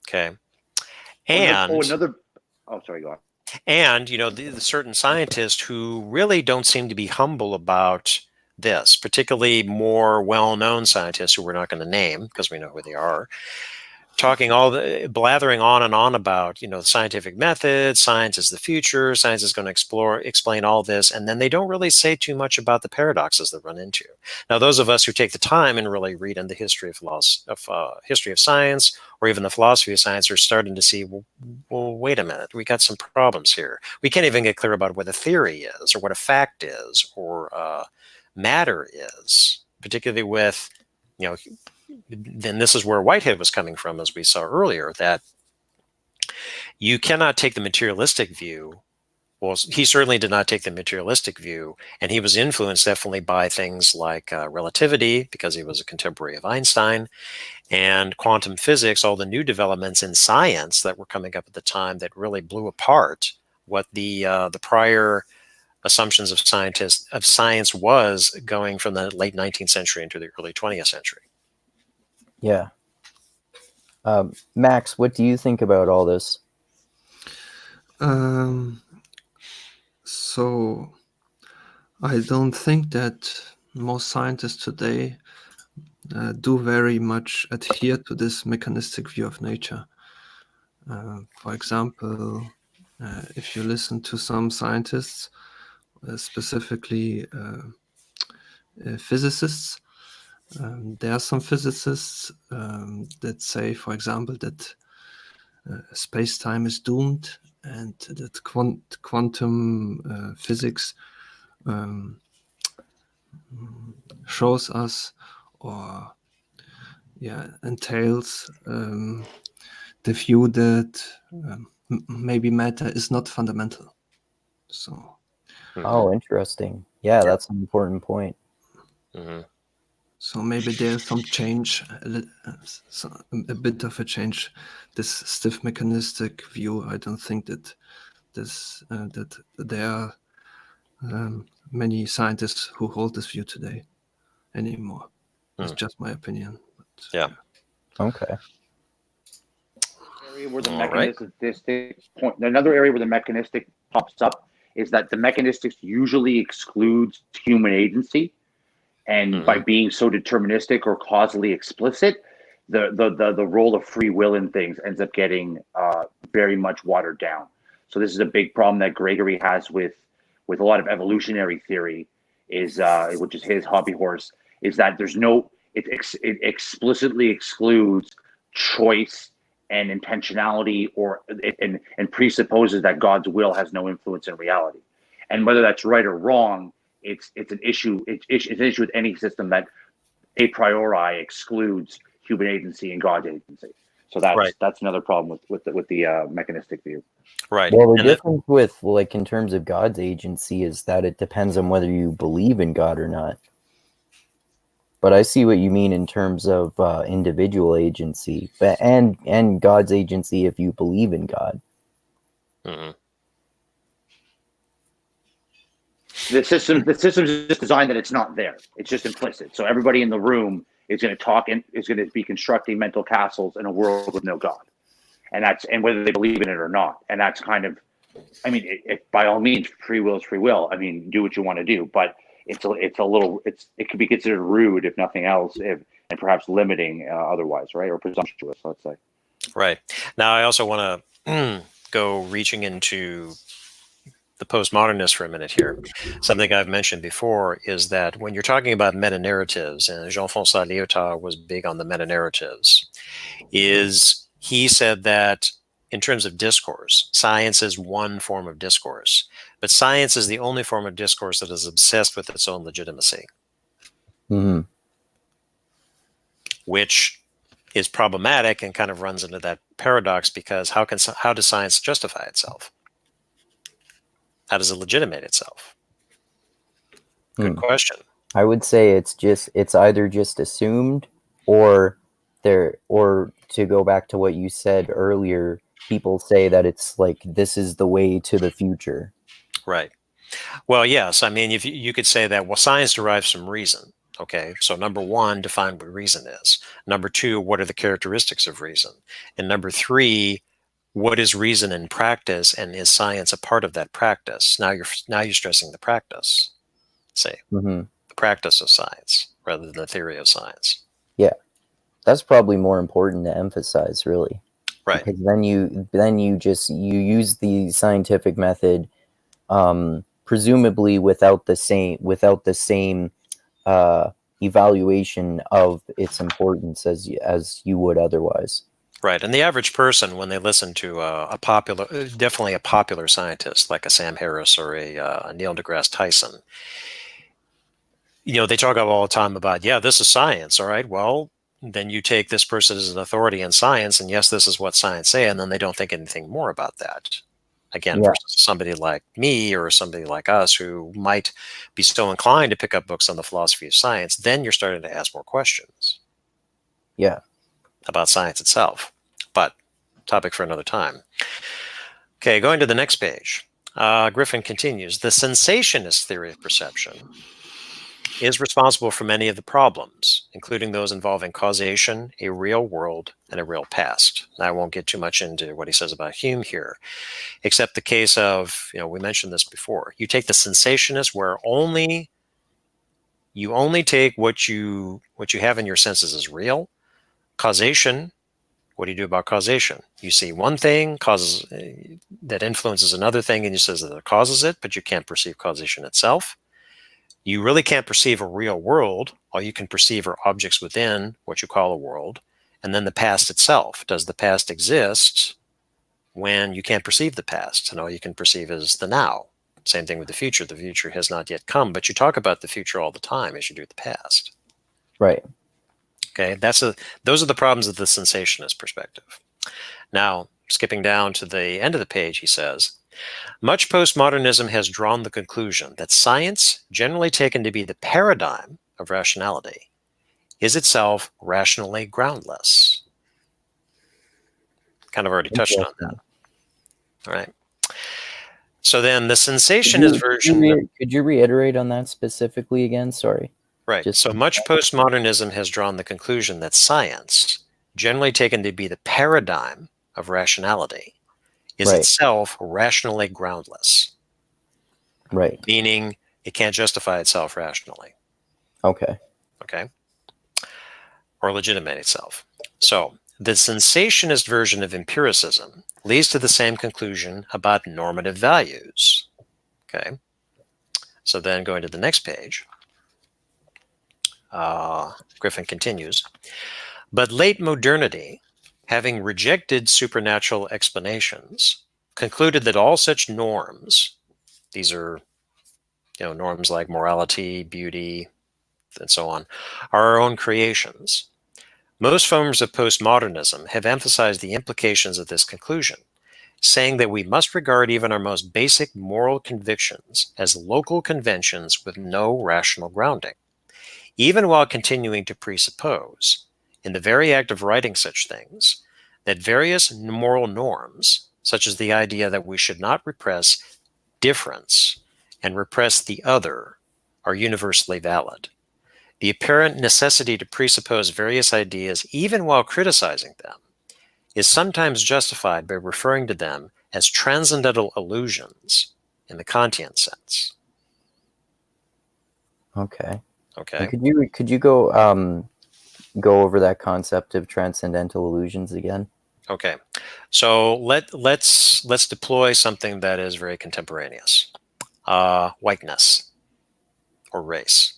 Okay. Sorry, go on. And, the certain scientists who really don't seem to be humble about this, particularly more well-known scientists who we're not going to name because we know who they are, blathering on and on about, the scientific method, science is the future, science is going to explain all this, and then they don't really say too much about the paradoxes they run into. Now, those of us who take the time and really read in the history of science, or even the philosophy of science, are starting to see, well, wait a minute, we got some problems here. We can't even get clear about what a theory is, or what a fact is, or matter is, particularly with, then this is where Whitehead was coming from, as we saw earlier, that you cannot take the materialistic view. Well, he certainly did not take the materialistic view, and he was influenced definitely by things like relativity, because he was a contemporary of Einstein, and quantum physics, all the new developments in science that were coming up at the time that really blew apart what the prior assumptions of science was going from the late 19th century into the early 20th century. Yeah. Max, what do you think about all this? So I don't think that most scientists today do very much adhere to this mechanistic view of nature. For example, if you listen to some scientists, specifically physicists, there are some physicists that say, for example, that space-time is doomed and that quantum physics shows us or entails the view that maybe matter is not fundamental. So. Oh, interesting. Yeah, that's an important point. Mm-hmm. So maybe there's some change, a bit of a change. This stiff mechanistic view, I don't think that that there are many scientists who hold this view today anymore. It's just my opinion. But, Yeah. Okay. Area where the All right. mechanistic point, another area where the mechanistic pops up is that the mechanistic usually excludes human agency, and by being so deterministic or causally explicit, the role of free will in things ends up getting very much watered down. So this is a big problem that Gregory has with a lot of evolutionary theory, is which is his hobby horse, is that there's no, it explicitly excludes choice and intentionality, or and presupposes that God's will has no influence in reality. And whether that's right or wrong, it's an issue. It's an issue with any system that a priori excludes human agency and God's agency. So that's another problem with the mechanistic view. Right. Well, the difference with, like, in terms of God's agency is that it depends on whether you believe in God or not. But I see what you mean in terms of individual agency, but and God's agency if you believe in God. Mm-hmm. The system's just designed that it's not there. It's just implicit. So everybody in the room is going to talk and is going to be constructing mental castles in a world with no God, and whether they believe in it or not. And that's kind of, I mean, by all means, free will is free will. I mean, do what you want to do, but it could be considered rude if nothing else, and perhaps limiting otherwise, right, or presumptuous, let's say. Right. Now, I also want to go reaching into the postmodernists for a minute here. Something I've mentioned before is that when you're talking about meta-narratives, and Jean-François Lyotard was big on the meta-narratives, is he said that in terms of discourse, science is one form of discourse, but science is the only form of discourse that is obsessed with its own legitimacy. Mm-hmm. Which is problematic and kind of runs into that paradox, because how does science justify itself? How does it legitimate itself? Good question. I would say it's either just assumed, or to go back to what you said earlier, people say that it's like this is the way to the future. Right. Well, yes. I mean, if you could say that, well, science derives from reason. Okay, so number one, define what reason is. Number two, what are the characteristics of reason? And number three, what is reason in practice, and is science a part of that practice? Now you're stressing the practice, say, the practice of science rather than the theory of science. Yeah, that's probably more important to emphasize, really. Right. Because then you use the scientific method, presumably without the same evaluation of its importance as you would otherwise. Right, and the average person, when they listen to definitely a popular scientist like a Sam Harris or a Neil deGrasse Tyson, they talk all the time about, yeah, this is science. All right, well, then you take this person as an authority in science, and yes, this is what science say, and then they don't think anything more about that. Again, versus somebody like me or somebody like us who might be so inclined to pick up books on the philosophy of science, then you're starting to ask more questions. Yeah. About science itself. But topic for another time. Okay, going to the next page. Griffin continues. The sensationist theory of perception is responsible for many of the problems, including those involving causation, a real world, and a real past. And I won't get too much into what he says about Hume here, except the case of, we mentioned this before. You take the sensationist, where you only take what you have in your senses as real. Causation, what do you do about causation? You see one thing causes that influences another thing, and you says that it causes it, but you can't perceive causation itself. You really can't perceive a real world. All you can perceive are objects within what you call a world. And then the past itself. Does the past exist when you can't perceive the past? And all you can perceive is the now. Same thing with the future. The future has not yet come, but you talk about the future all the time as you do the past. Right. Okay, those are the problems of the sensationist perspective. Now, skipping down to the end of the page, he says, much postmodernism has drawn the conclusion that science, generally taken to be the paradigm of rationality, is itself rationally groundless. Kind of already touched on that. All right. So then the sensationist version... Could you reiterate on that specifically again? Sorry. Right. So much postmodernism has drawn the conclusion that science, generally taken to be the paradigm of rationality, is itself rationally groundless. Right. Meaning it can't justify itself rationally. Okay. Okay. Or legitimate itself. So the sensationist version of empiricism leads to the same conclusion about normative values. Okay. So then going to the next page, Griffin continues, but late modernity, having rejected supernatural explanations, concluded that all such norms, these are norms like morality, beauty, and so on, are our own creations. Most forms of postmodernism have emphasized the implications of this conclusion, saying that we must regard even our most basic moral convictions as local conventions with no rational grounding, even while continuing to presuppose, in the very act of writing such things, that various moral norms, such as the idea that we should not repress difference and repress the other, are universally valid. The apparent necessity to presuppose various ideas, even while criticizing them, is sometimes justified by referring to them as transcendental illusions in the Kantian sense. Okay. Okay. And could you go over that concept of transcendental illusions again? Okay. So let's deploy something that is very contemporaneous. Whiteness or race.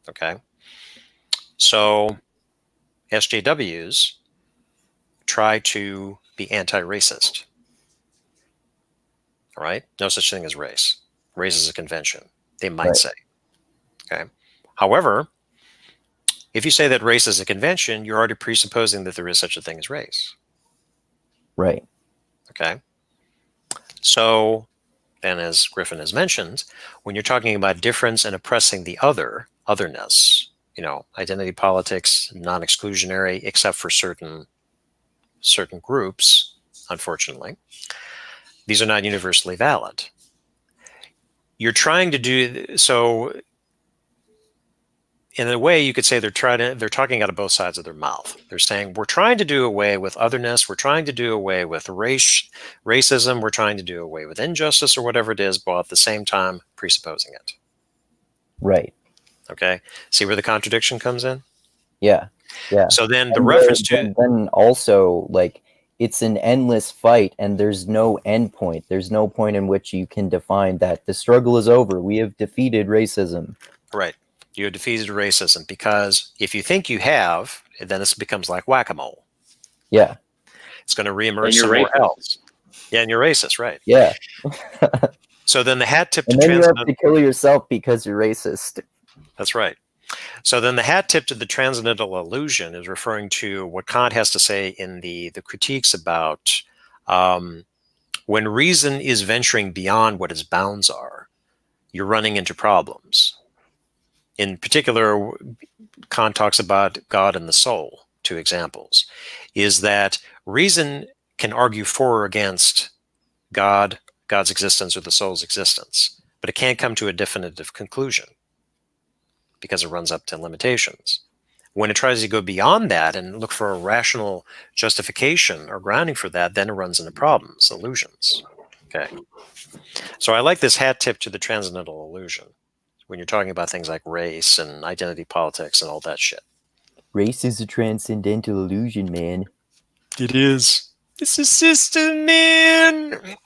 Okay. So SJWs try to be anti-racist. All right? No such thing as race. Race is a convention, they might say. Okay. However, if you say that race is a convention, you're already presupposing that there is such a thing as race. Right. Okay. So then, as Griffin has mentioned, when you're talking about difference and oppressing the otherness, identity politics, non-exclusionary, except for certain groups, unfortunately, these are not universally valid. You're trying to do so. In a way, you could say they're talking out of both sides of their mouth. They're saying, we're trying to do away with otherness, we're trying to do away with racism, we're trying to do away with injustice or whatever it is, while at the same time presupposing it. Right. Okay? See where the contradiction comes in? Yeah. Yeah. So then the reference to... Then also, it's an endless fight, and there's no end point. There's no point in which you can define that the struggle is over. We have defeated racism. Right. You have defeated racism, because if you think you have, then this becomes like whack-a-mole. Yeah. It's going to reemerge somewhere else. Yeah, and you're racist, right? Yeah. So then the hat tip to and then you have to kill yourself because you're racist. That's right. So then the hat tip to the transcendental illusion is referring to what Kant has to say in the critiques about when reason is venturing beyond what its bounds are, you're running into problems. In particular, Kant talks about God and the soul, two examples, is that reason can argue for or against God's existence or the soul's existence, but it can't come to a definitive conclusion. because it runs up to limitations. When it tries to go beyond that and look for a rational justification or grounding for that, then it runs into problems, illusions. Okay. So I like this hat tip to the transcendental illusion when you're talking about things like race and identity politics and all that shit. Race is a transcendental illusion, man. It is. It's a system, man.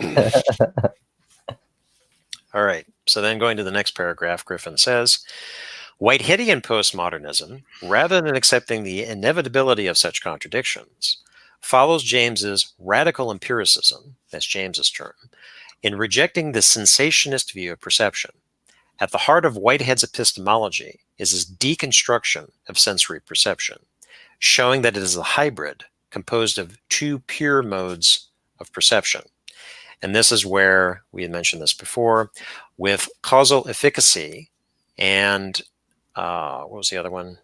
All right. So then going to the next paragraph, Griffin says, Whiteheadian postmodernism, rather than accepting the inevitability of such contradictions, follows James's radical empiricism, that's James's term, in rejecting the sensationist view of perception. At the heart of Whitehead's epistemology is his deconstruction of sensory perception, showing that it is a hybrid composed of two pure modes of perception. And this is where we had mentioned this before, with causal efficacy and what was the other one?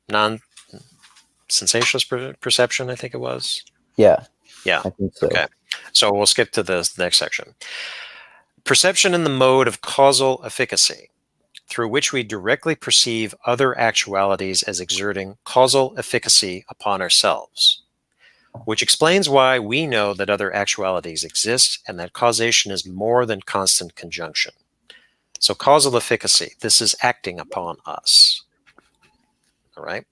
Non-sensationalist perception, I think it was. Yeah. Yeah. I think so. Okay. So we'll skip to the next section. Perception in the mode of causal efficacy, through which we directly perceive other actualities as exerting causal efficacy upon ourselves, which explains why we know that other actualities exist and that causation is more than constant conjunction. So causal efficacy, this is acting upon us. All right.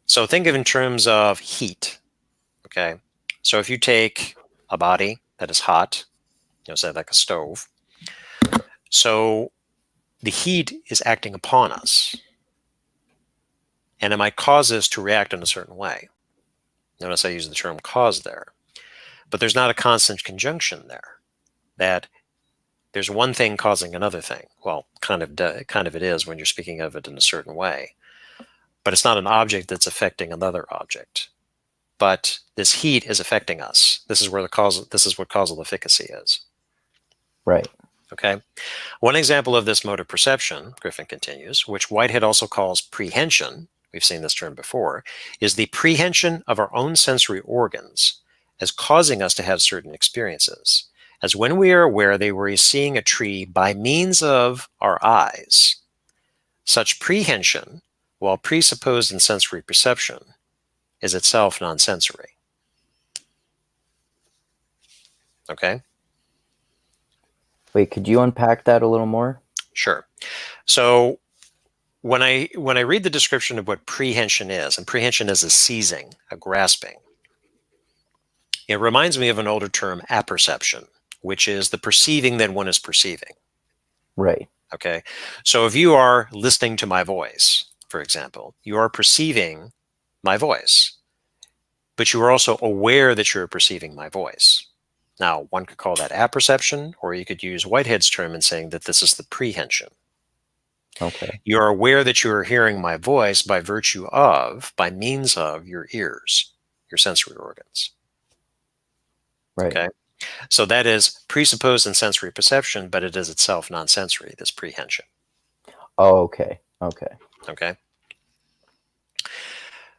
So think of it in terms of heat. Okay. So if you take a body that is hot, say like a stove. So the heat is acting upon us. And it might cause us to react in a certain way. Notice I use the term cause there. But there's not a constant conjunction there. That there's one thing causing another thing. Well, kind of it is when you're speaking of it in a certain way. But it's not an object that's affecting another object. But this heat is affecting us. This is what causal efficacy is. Right. Okay. One example of this mode of perception, Griffin continues, which Whitehead also calls prehension, we've seen this term before, is the prehension of our own sensory organs as causing us to have certain experiences. As when we are aware that we are seeing a tree by means of our eyes. Such prehension, while presupposed in sensory perception, is itself non-sensory. Okay? Wait, could you unpack that a little more? Sure. So when I read the description of what prehension is, and prehension is a seizing, a grasping, it reminds me of an older term, apperception, which is the perceiving that one is perceiving. Right. Okay. So if you are listening to my voice, for example, you are perceiving my voice, but you are also aware that you're perceiving my voice. Now, one could call that apperception, or you could use Whitehead's term in saying that this is the prehension. Okay. You're aware that you are hearing my voice by virtue of, by means of your ears, your sensory organs. Right. Okay. So that is presupposed in sensory perception, but it is itself non-sensory, this prehension. Oh, okay. Okay. Okay.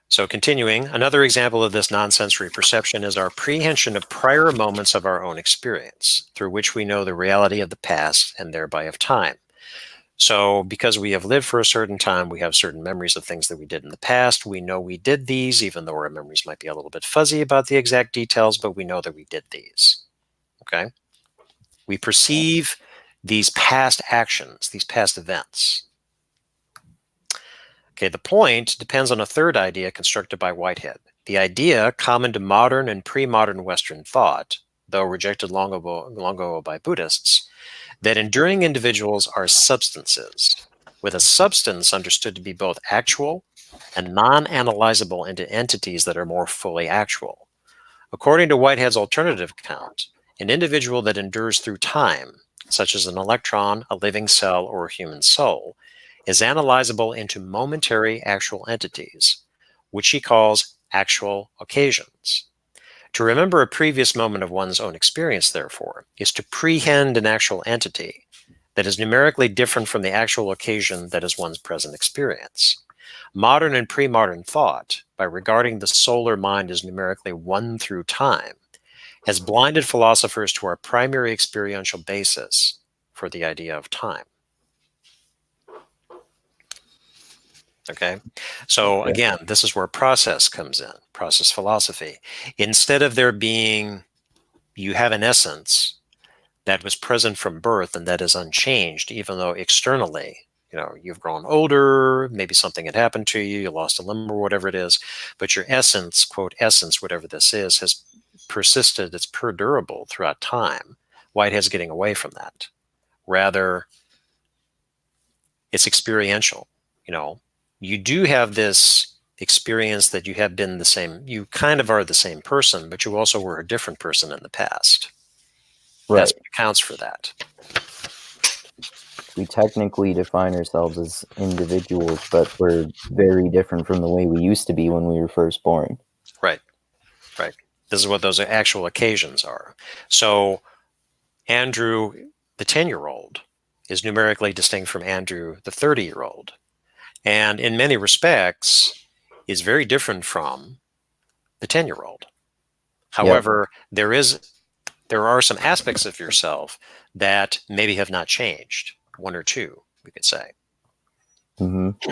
So continuing, another example of this non-sensory perception is our prehension of prior moments of our own experience, through which we know the reality of the past and thereby of time. So because we have lived for a certain time, we have certain memories of things that we did in the past. We know we did these, even though our memories might be a little bit fuzzy about the exact details, but we know that we did these. Okay? We perceive these past actions, these past events. Okay, the point depends on a third idea constructed by Whitehead. The idea, common to modern and pre-modern Western thought, though rejected long ago by Buddhists, that enduring individuals are substances, with a substance understood to be both actual and non-analyzable into entities that are more fully actual. According to Whitehead's alternative account, an individual that endures through time, such as an electron, a living cell, or a human soul, is analyzable into momentary actual entities, which he calls actual occasions. To remember a previous moment of one's own experience, therefore, is to prehend an actual entity that is numerically different from the actual occasion that is one's present experience. Modern and pre-modern thought, by regarding the soul or mind as numerically one through time, has blinded philosophers to our primary experiential basis for the idea of time. Okay, so Okay. again, this is where process comes in, process philosophy. Instead of there being, you have an essence that was present from birth and that is unchanged, even though externally, you've grown older, maybe something had happened to you, you lost a limb or whatever it is, but your essence, quote, essence, whatever this is, has persisted, it's perdurable throughout time. Whitehead's getting away from that. Rather, it's experiential. You do have this experience that you have been the same, you kind of are the same person, but you also were a different person in the past. Right. That's what accounts for that. We technically define ourselves as individuals, but we're very different from the way we used to be when we were first born. Right. This is what those actual occasions are. So Andrew, the 10-year-old, is numerically distinct from Andrew, the 30-year-old. And in many respects, is very different from the 10-year-old. However, there are some aspects of yourself that maybe have not changed. One or two, we could say. Mm-hmm.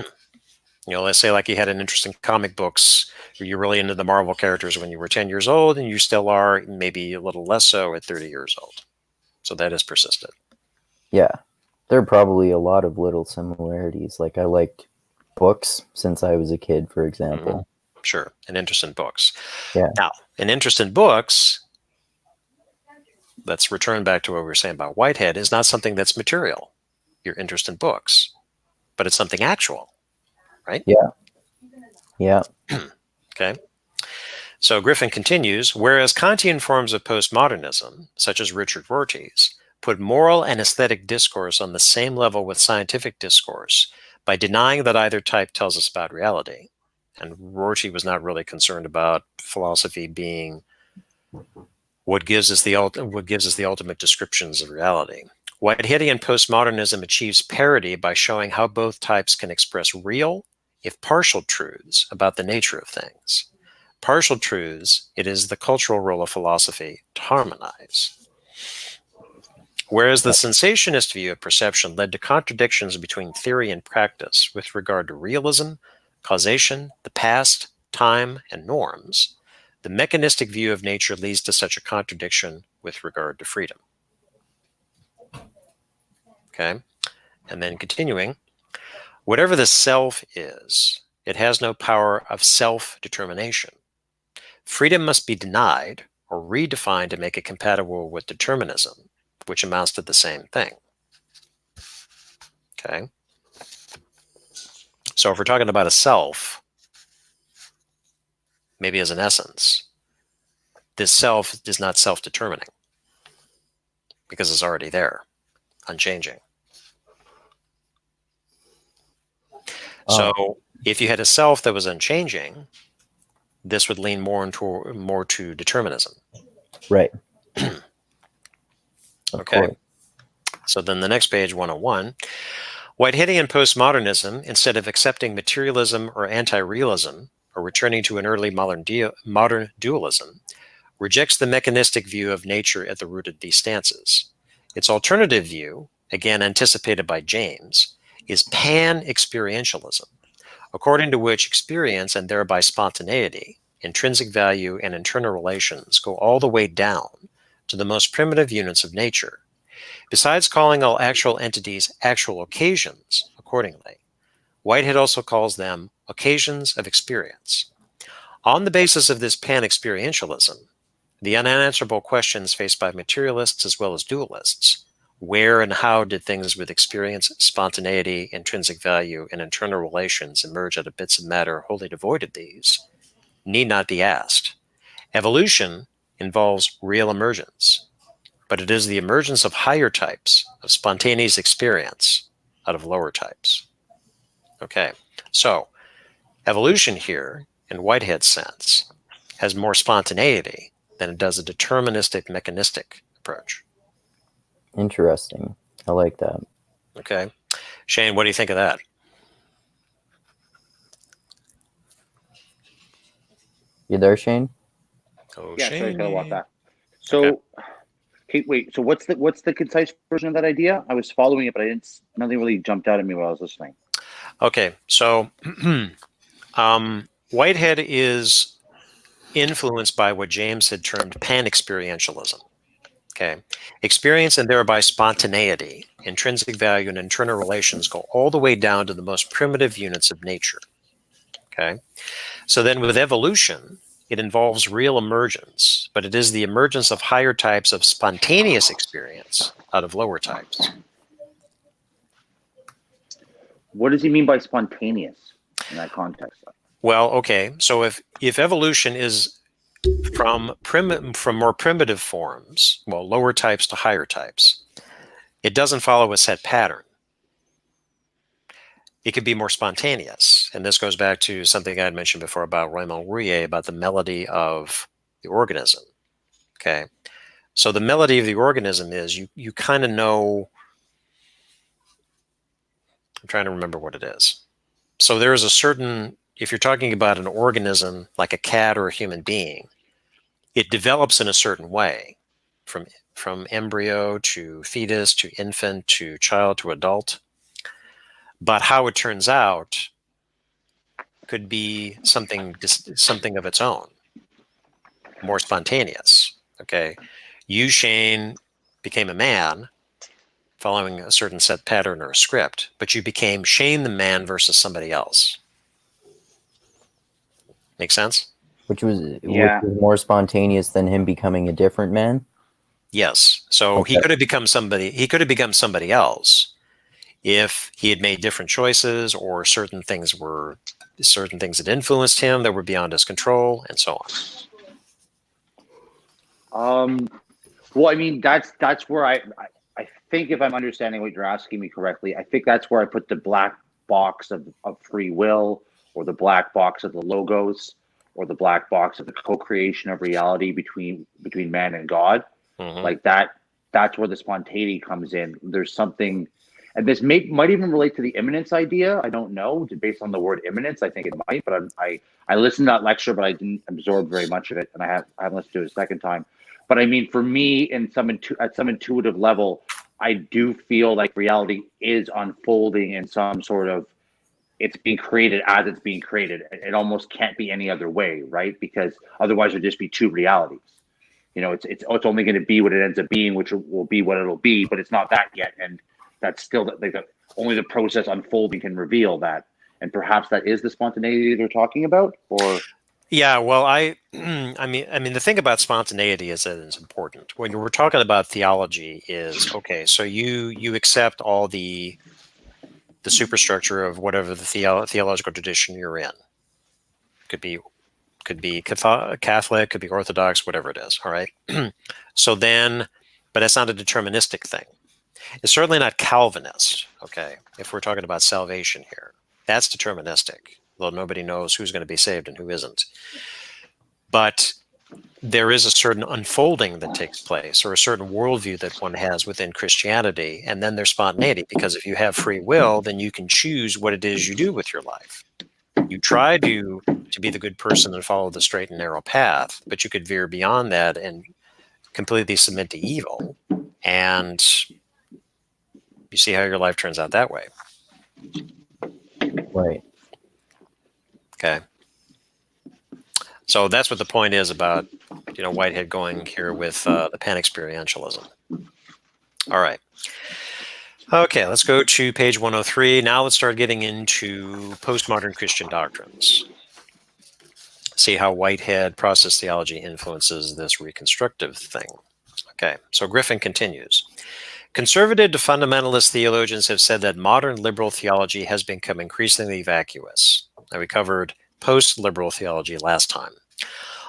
Let's say like you had an interest in comic books, or you're really into the Marvel characters when you were 10 years old, and you still are, maybe a little less so at 30 years old. So that has persisted. Yeah. There are probably a lot of little similarities. Like I liked books since I was a kid, for example. Mm-hmm. Sure. An interest in books. Yeah. Now, an interest in books, let's return back to what we were saying about Whitehead, is not something that's material, your interest in books, but it's something actual, right? Yeah. Okay. So Griffin continues, whereas Kantian forms of postmodernism, such as Richard Rorty's, put moral and aesthetic discourse on the same level with scientific discourse by denying that either type tells us about reality. And Rorty was not really concerned about philosophy being what gives us the ultimate descriptions of reality. Whiteheadian postmodernism achieves parity by showing how both types can express real, if partial, truths about the nature of things. Partial truths, it is the cultural role of philosophy to harmonize. Whereas the sensationist view of perception led to contradictions between theory and practice with regard to realism, causation, the past, time, and norms, the mechanistic view of nature leads to such a contradiction with regard to freedom. Okay, and then continuing, whatever the self is, it has no power of self-determination. Freedom must be denied or redefined to make it compatible with determinism, which amounts to the same thing. Okay. So if we're talking about a self, maybe as an essence, this self is not self-determining because it's already there, unchanging. So if you had a self that was unchanging, this would lean more to determinism. Right. Okay. So then the next page, 101. Whiteheadian postmodernism, instead of accepting materialism or anti-realism, or returning to an early modern dualism, rejects the mechanistic view of nature at the root of these stances. Its alternative view, again anticipated by James, is pan-experientialism, according to which experience and thereby spontaneity, intrinsic value, and internal relations go all the way down to the most primitive units of nature. Besides calling all actual entities actual occasions, accordingly, Whitehead also calls them occasions of experience. On the basis of this pan-experientialism, the unanswerable questions faced by materialists as well as dualists, where and how did things with experience, spontaneity, intrinsic value, and internal relations emerge out of bits of matter wholly devoid of these, need not be asked. Evolution involves real emergence, but it is the emergence of higher types of spontaneous experience out of lower types. Okay, so evolution here, in Whitehead's sense, has more spontaneity than it does a deterministic, mechanistic approach. Interesting. I like that. Okay. Shane, what do you think of that? You there, Shane? Oh, Yeah, sorry, I gotta walk Shane. back. So, okay, wait. So what's the concise version of that idea? I was following it, but nothing really jumped out at me while I was listening. Okay, so Whitehead is influenced by what James had termed pan-experientialism. Okay, experience and thereby spontaneity, intrinsic value, and internal relations go all the way down to the most primitive units of nature. Okay, so then with evolution, it involves real emergence, but it is the emergence of higher types of spontaneous experience out of lower types. What does he mean by spontaneous in that context? Well, okay, so if evolution is from more primitive forms, well, lower types to higher types, it doesn't follow a set pattern. It could be more spontaneous. And this goes back to something I had mentioned before about Raymond Rouillet, about the melody of the organism. Okay. So the melody of the organism is you kind of know, I'm trying to remember what it is. So there is a certain, if you're talking about an organism like a cat or a human being, it develops in a certain way from embryo to fetus to infant to child to adult. But how it turns out could be something of its own, more spontaneous. Okay, you, Shane, became a man following a certain set pattern or a script, but you became Shane the man versus somebody else. Make sense? Which was more spontaneous than him becoming a different man? Yes. So Okay. he could have become somebody else if he had made different choices, or certain things that influenced him that were beyond his control, and so on. Well, I mean, that's where I think, if I'm understanding what you're asking me correctly, I think that's where I put the black box of free will, or the black box of the logos, or the black box of the co-creation of reality between man and God. Mm-hmm. Like that's where the spontaneity comes in. There's something, and this might even relate to the immanence idea. I don't know, based on the word immanence. I think it might, but I listened to that lecture, but I didn't absorb very much of it, and I haven't listened to it a second time. But I mean, for me, at some intuitive level, I do feel like reality is unfolding in some sort of, it's being created as it's being created. It almost can't be any other way, right? Because otherwise there'd just be two realities. You know, it's only going to be what it ends up being, which will be what it'll be, but it's not that yet. And that's still only the process unfolding can reveal that. And perhaps that is the spontaneity they're talking about, or... Yeah, well, I mean, the thing about spontaneity is that it's important. When we're talking about theology, is okay. So you accept all the superstructure of whatever the theological tradition you're in. Could be Catholic, could be Orthodox, whatever it is. All right. So then, but that's not a deterministic thing. It's certainly not Calvinist. Okay, if we're talking about salvation here, that's deterministic. Though nobody knows who's going to be saved and who isn't. But there is a certain unfolding that takes place, or a certain worldview that one has within Christianity, and then there's spontaneity, because if you have free will, then you can choose what it is you do with your life. You try to be the good person and follow the straight and narrow path, but you could veer beyond that and completely submit to evil, and you see how your life turns out that way. Right. Okay. So that's what the point is about, Whitehead going here with the pan-experientialism. All right. Okay, let's go to page 103. Now let's start getting into postmodern Christian doctrines. See how Whitehead process theology influences this reconstructive thing. Okay, so Griffin continues. Conservative to fundamentalist theologians have said that modern liberal theology has become increasingly vacuous. Now, we covered post-liberal theology last time.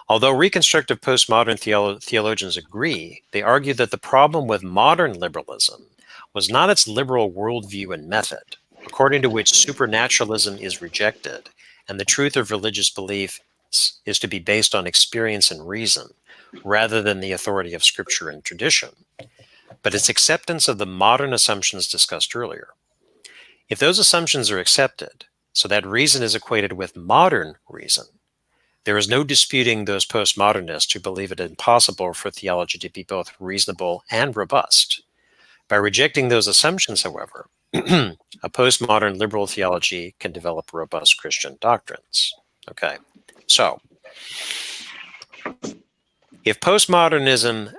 Although reconstructive postmodern theologians agree, they argue that the problem with modern liberalism was not its liberal worldview and method, according to which supernaturalism is rejected, and the truth of religious belief is to be based on experience and reason, rather than the authority of scripture and tradition, but its acceptance of the modern assumptions discussed earlier. If those assumptions are accepted, so that reason is equated with modern reason, there is no disputing those postmodernists who believe it impossible for theology to be both reasonable and robust. By rejecting those assumptions, however, A postmodern liberal theology can develop robust Christian doctrines. Okay, so if postmodernism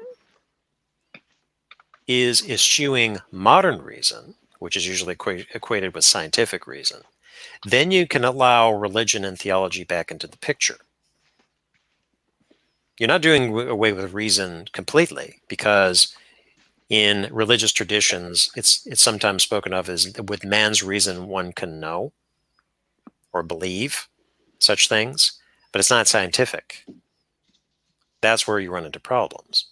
is eschewing modern reason, which is usually equated with scientific reason, then you can allow religion and theology back into the picture. You're not doing away with reason completely, because in religious traditions, it's sometimes spoken of as with man's reason one can know or believe such things, but it's not scientific. That's where you run into problems.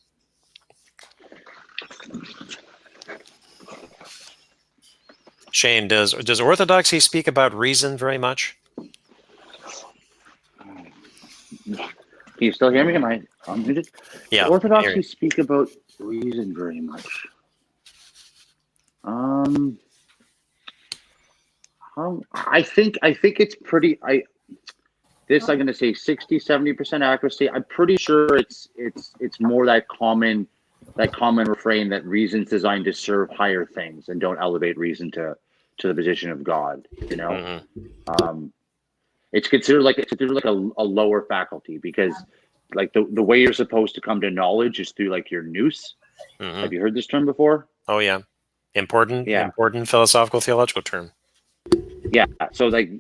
Shane, does Orthodoxy speak about reason very much? Can you still hear me? Am I unmuted? Yeah. Orthodoxy speak about reason very much. I think it's pretty. I'm going to say 60-70% accuracy. I'm pretty sure it's more that common refrain that reason's designed to serve higher things and don't elevate reason to the position of God. You know, it's considered like a lower faculty, because like the way you're supposed to come to knowledge is through like your nous. Have you heard this term before? Oh yeah, important philosophical theological term. Yeah. So like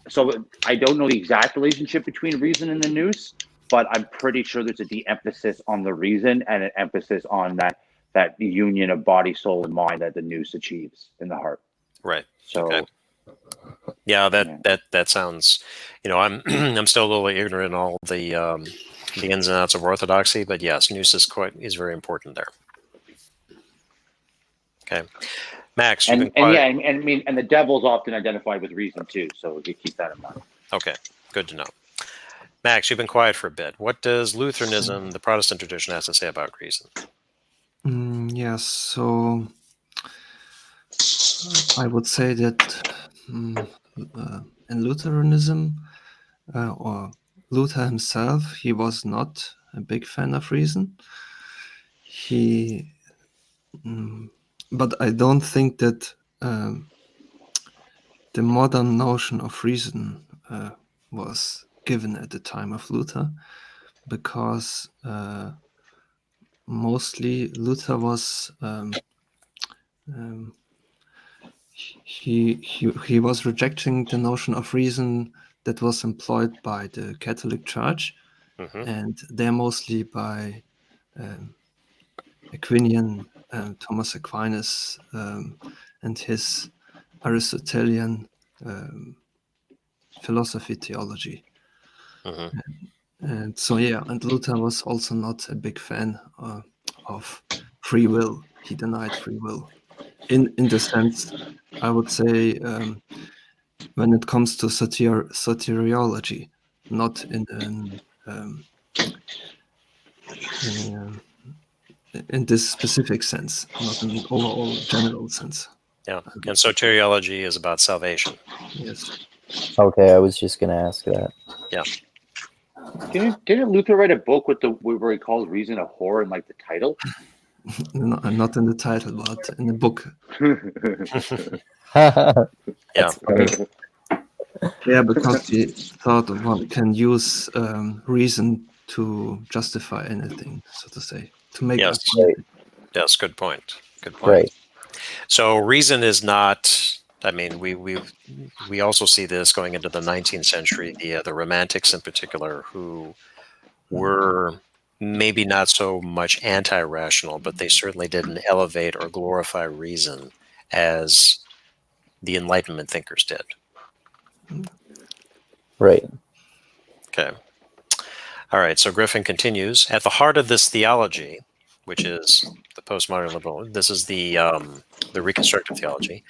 So I don't know the exact relationship between reason and the nous, but I'm pretty sure there's a de-emphasis on the reason and an emphasis on that union of body, soul, and mind that the nous achieves in the heart. Right. So. Okay. Yeah, that sounds. I'm still a little ignorant in all the ins and outs of Orthodoxy, but yes, nous is very important there. Okay, Max, and the devil's often identified with reason too, so you keep that in mind. Okay, good to know. Max, you've been quiet for a bit. What does Lutheranism, the Protestant tradition, has to say about reason? Yes, so I would say that in Lutheranism, or Luther himself, he was not a big fan of reason. But I don't think that the modern notion of reason was given at the time of Luther, because mostly Luther was he was rejecting the notion of reason that was employed by the Catholic Church, and they're mostly by Aquinian, Thomas Aquinas, and his Aristotelian philosophy theology. And so and Luther was also not a big fan of free will. He denied free will. In the sense, I would say, when it comes to soteriology, not in this specific sense, not in the overall general sense. Yeah, and soteriology is about salvation. Yes. Okay, I was just going to ask that. Yeah. Didn't Luther write a book where he calls reason a whore in like the title? No, not in the title, but in the book. That's funny. Yeah, because he thought one can use reason to justify anything, so to say, to make Yes. Right. Yes, good point. Good point. Right. So reason is not. I mean, we also see this going into the 19th century. The Romantics in particular, who were maybe not so much anti-rational, but they certainly didn't elevate or glorify reason as the Enlightenment thinkers did. Right. Okay. All right. So Griffin continues. At the heart of this theology, which is the postmodern liberal, this is the Reconstructive Theology.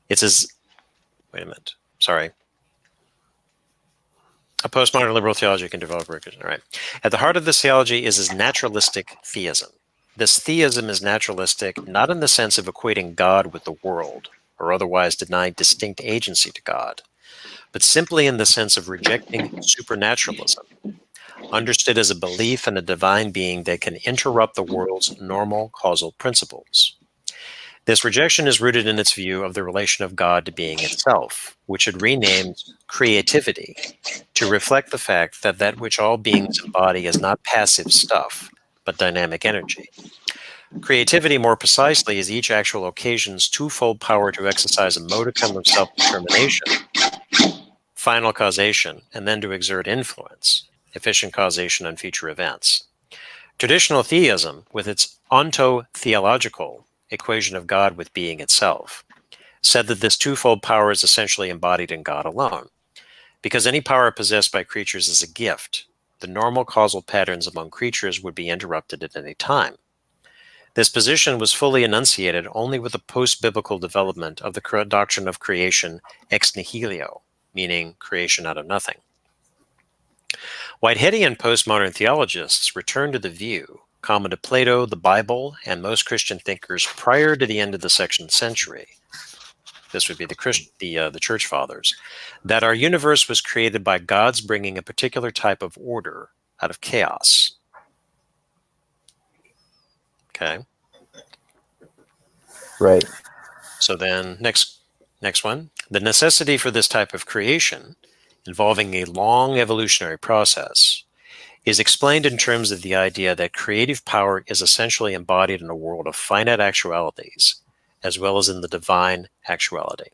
It says, wait a minute. Sorry. A postmodern liberal theology can develop. All right. At the heart of this theology is his naturalistic theism. This theism is naturalistic not in the sense of equating God with the world or otherwise denying distinct agency to God, but simply in the sense of rejecting supernaturalism, understood as a belief in a divine being that can interrupt the world's normal causal principles. This rejection is rooted in its view of the relation of God to being itself, which it renamed creativity to reflect the fact that that which all beings embody is not passive stuff, but dynamic energy. Creativity, more precisely, is each actual occasion's twofold power to exercise a modicum of self-determination, final causation, and then to exert influence, efficient causation on future events. Traditional theism, with its onto-theological equation of God with being itself, said that this twofold power is essentially embodied in God alone. Because any power possessed by creatures is a gift, the normal causal patterns among creatures would be interrupted at any time. This position was fully enunciated only with the post-biblical development of the doctrine of creation ex nihilo, meaning creation out of nothing. Whiteheadian postmodern theologians returned to the view, common to Plato, the Bible, and most Christian thinkers prior to the end of the 2nd century, this would be the Church Fathers, that our universe was created by God's bringing a particular type of order out of chaos. Okay. Right. So then, next one. The necessity for this type of creation, involving a long evolutionary process, is explained in terms of the idea that creative power is essentially embodied in a world of finite actualities, as well as in the divine actuality.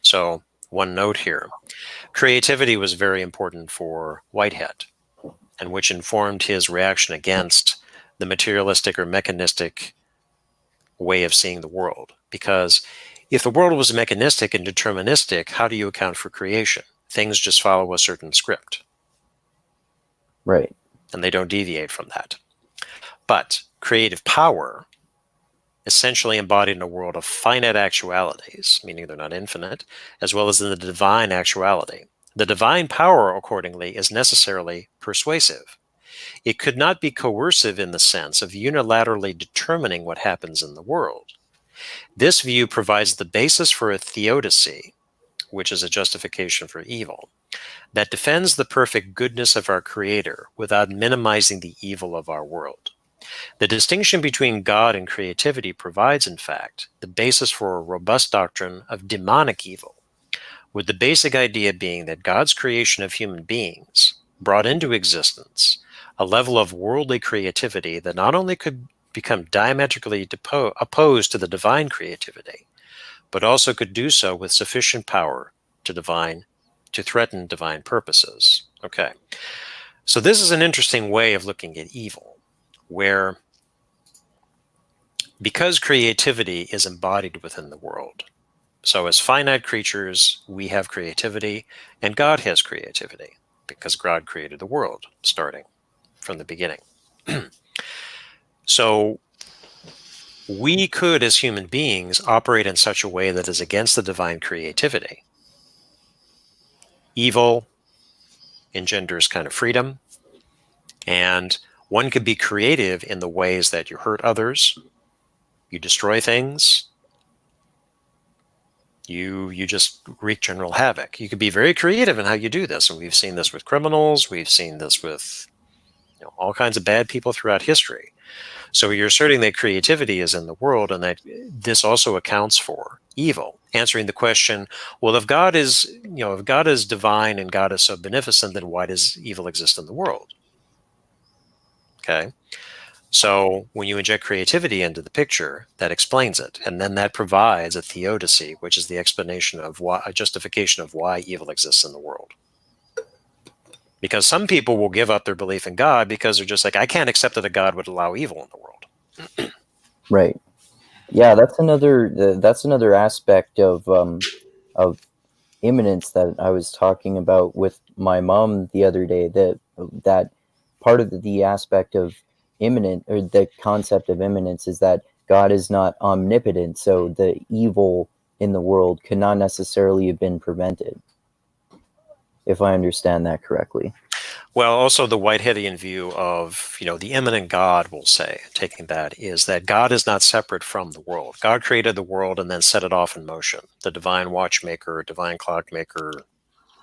So, one note here. Creativity was very important for Whitehead, and which informed his reaction against the materialistic or mechanistic way of seeing the world. Because if the world was mechanistic and deterministic, how do you account for creation? Things just follow a certain script. Right. And they don't deviate from that. But creative power, essentially embodied in a world of finite actualities, meaning they're not infinite, as well as in the divine actuality. The divine power, accordingly, is necessarily persuasive. It could not be coercive in the sense of unilaterally determining what happens in the world. This view provides the basis for a theodicy, which is a justification for evil, that defends the perfect goodness of our Creator without minimizing the evil of our world. The distinction between God and creativity provides, in fact, the basis for a robust doctrine of demonic evil, with the basic idea being that God's creation of human beings brought into existence a level of worldly creativity that not only could become diametrically opposed to the divine creativity, but also could do so with sufficient power to threaten divine purposes. Okay, so this is an interesting way of looking at evil, where because creativity is embodied within the world, so as finite creatures, we have creativity, and God has creativity, because God created the world, starting from the beginning. So we could, as human beings, operate in such a way that is against the divine creativity. Evil engenders kind of freedom, and one could be creative in the ways that you hurt others, you destroy things, you just wreak general havoc. You could be very creative in how you do this, and we've seen this with criminals, we've seen this with all kinds of bad people throughout history. So you're asserting that creativity is in the world and that this also accounts for evil, answering the question, well, if God is divine and God is so beneficent, then why does evil exist in the world? Okay. So when you inject creativity into the picture, that explains it. And then that provides a theodicy, which is the explanation of a justification of why evil exists in the world. Because some people will give up their belief in God because they're just like, I can't accept that a God would allow evil in the world. Right. Yeah, that's another aspect of immanence that I was talking about with my mom the other day. That part of the aspect of immanent, or the concept of immanence, is that God is not omnipotent, so the evil in the world could not necessarily have been prevented, if I understand that correctly. Well, also the Whiteheadian view of, the immanent God, we'll say, taking that, is that God is not separate from the world. God created the world and then set it off in motion. The divine watchmaker, divine clockmaker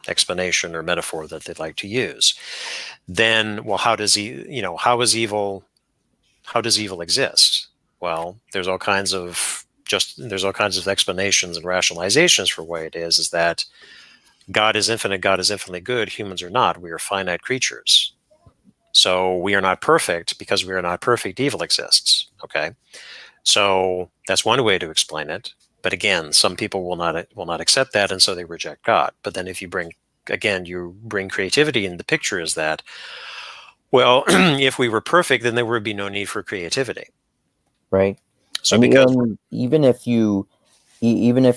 explanation or metaphor that they'd like to use. Then, well, how does evil exist? Well, there's all kinds of there's all kinds of explanations and rationalizations for why it is that God is infinite, God is infinitely good, humans are not. We are finite creatures. So we are not perfect. Because we are not perfect, evil exists. Okay? So that's one way to explain it. But again, some people will not accept that, and so they reject God. But then if you bring creativity in the picture, is that, well, if we were perfect, then there would be no need for creativity. Right. So And because even if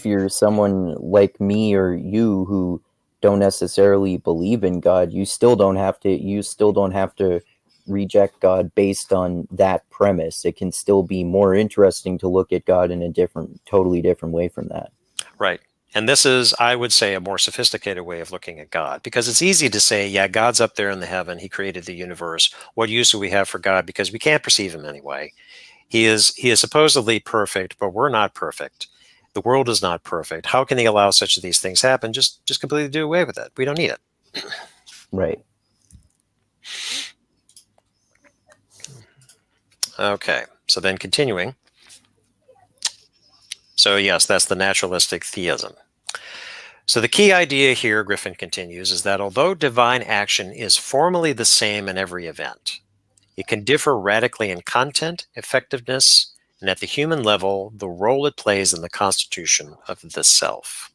you're someone like me or you who don't necessarily believe in God, you still don't have to reject God based on that premise. It can still be more interesting to look at God in a totally different way from that. Right. And this is, I would say, a more sophisticated way of looking at God, because it's easy to say, yeah, God's up there in the heaven. He created the universe. What use do we have for God? Because we can't perceive him anyway. He is supposedly perfect, but we're not perfect. The world is not perfect. How can he allow such of these things happen? Just completely do away with it. We don't need it. Right. Okay. So then continuing. So yes, that's the naturalistic theism. So the key idea here, Griffin continues, is that although divine action is formally the same in every event, it can differ radically in content, effectiveness, and at the human level, the role it plays in the constitution of the self.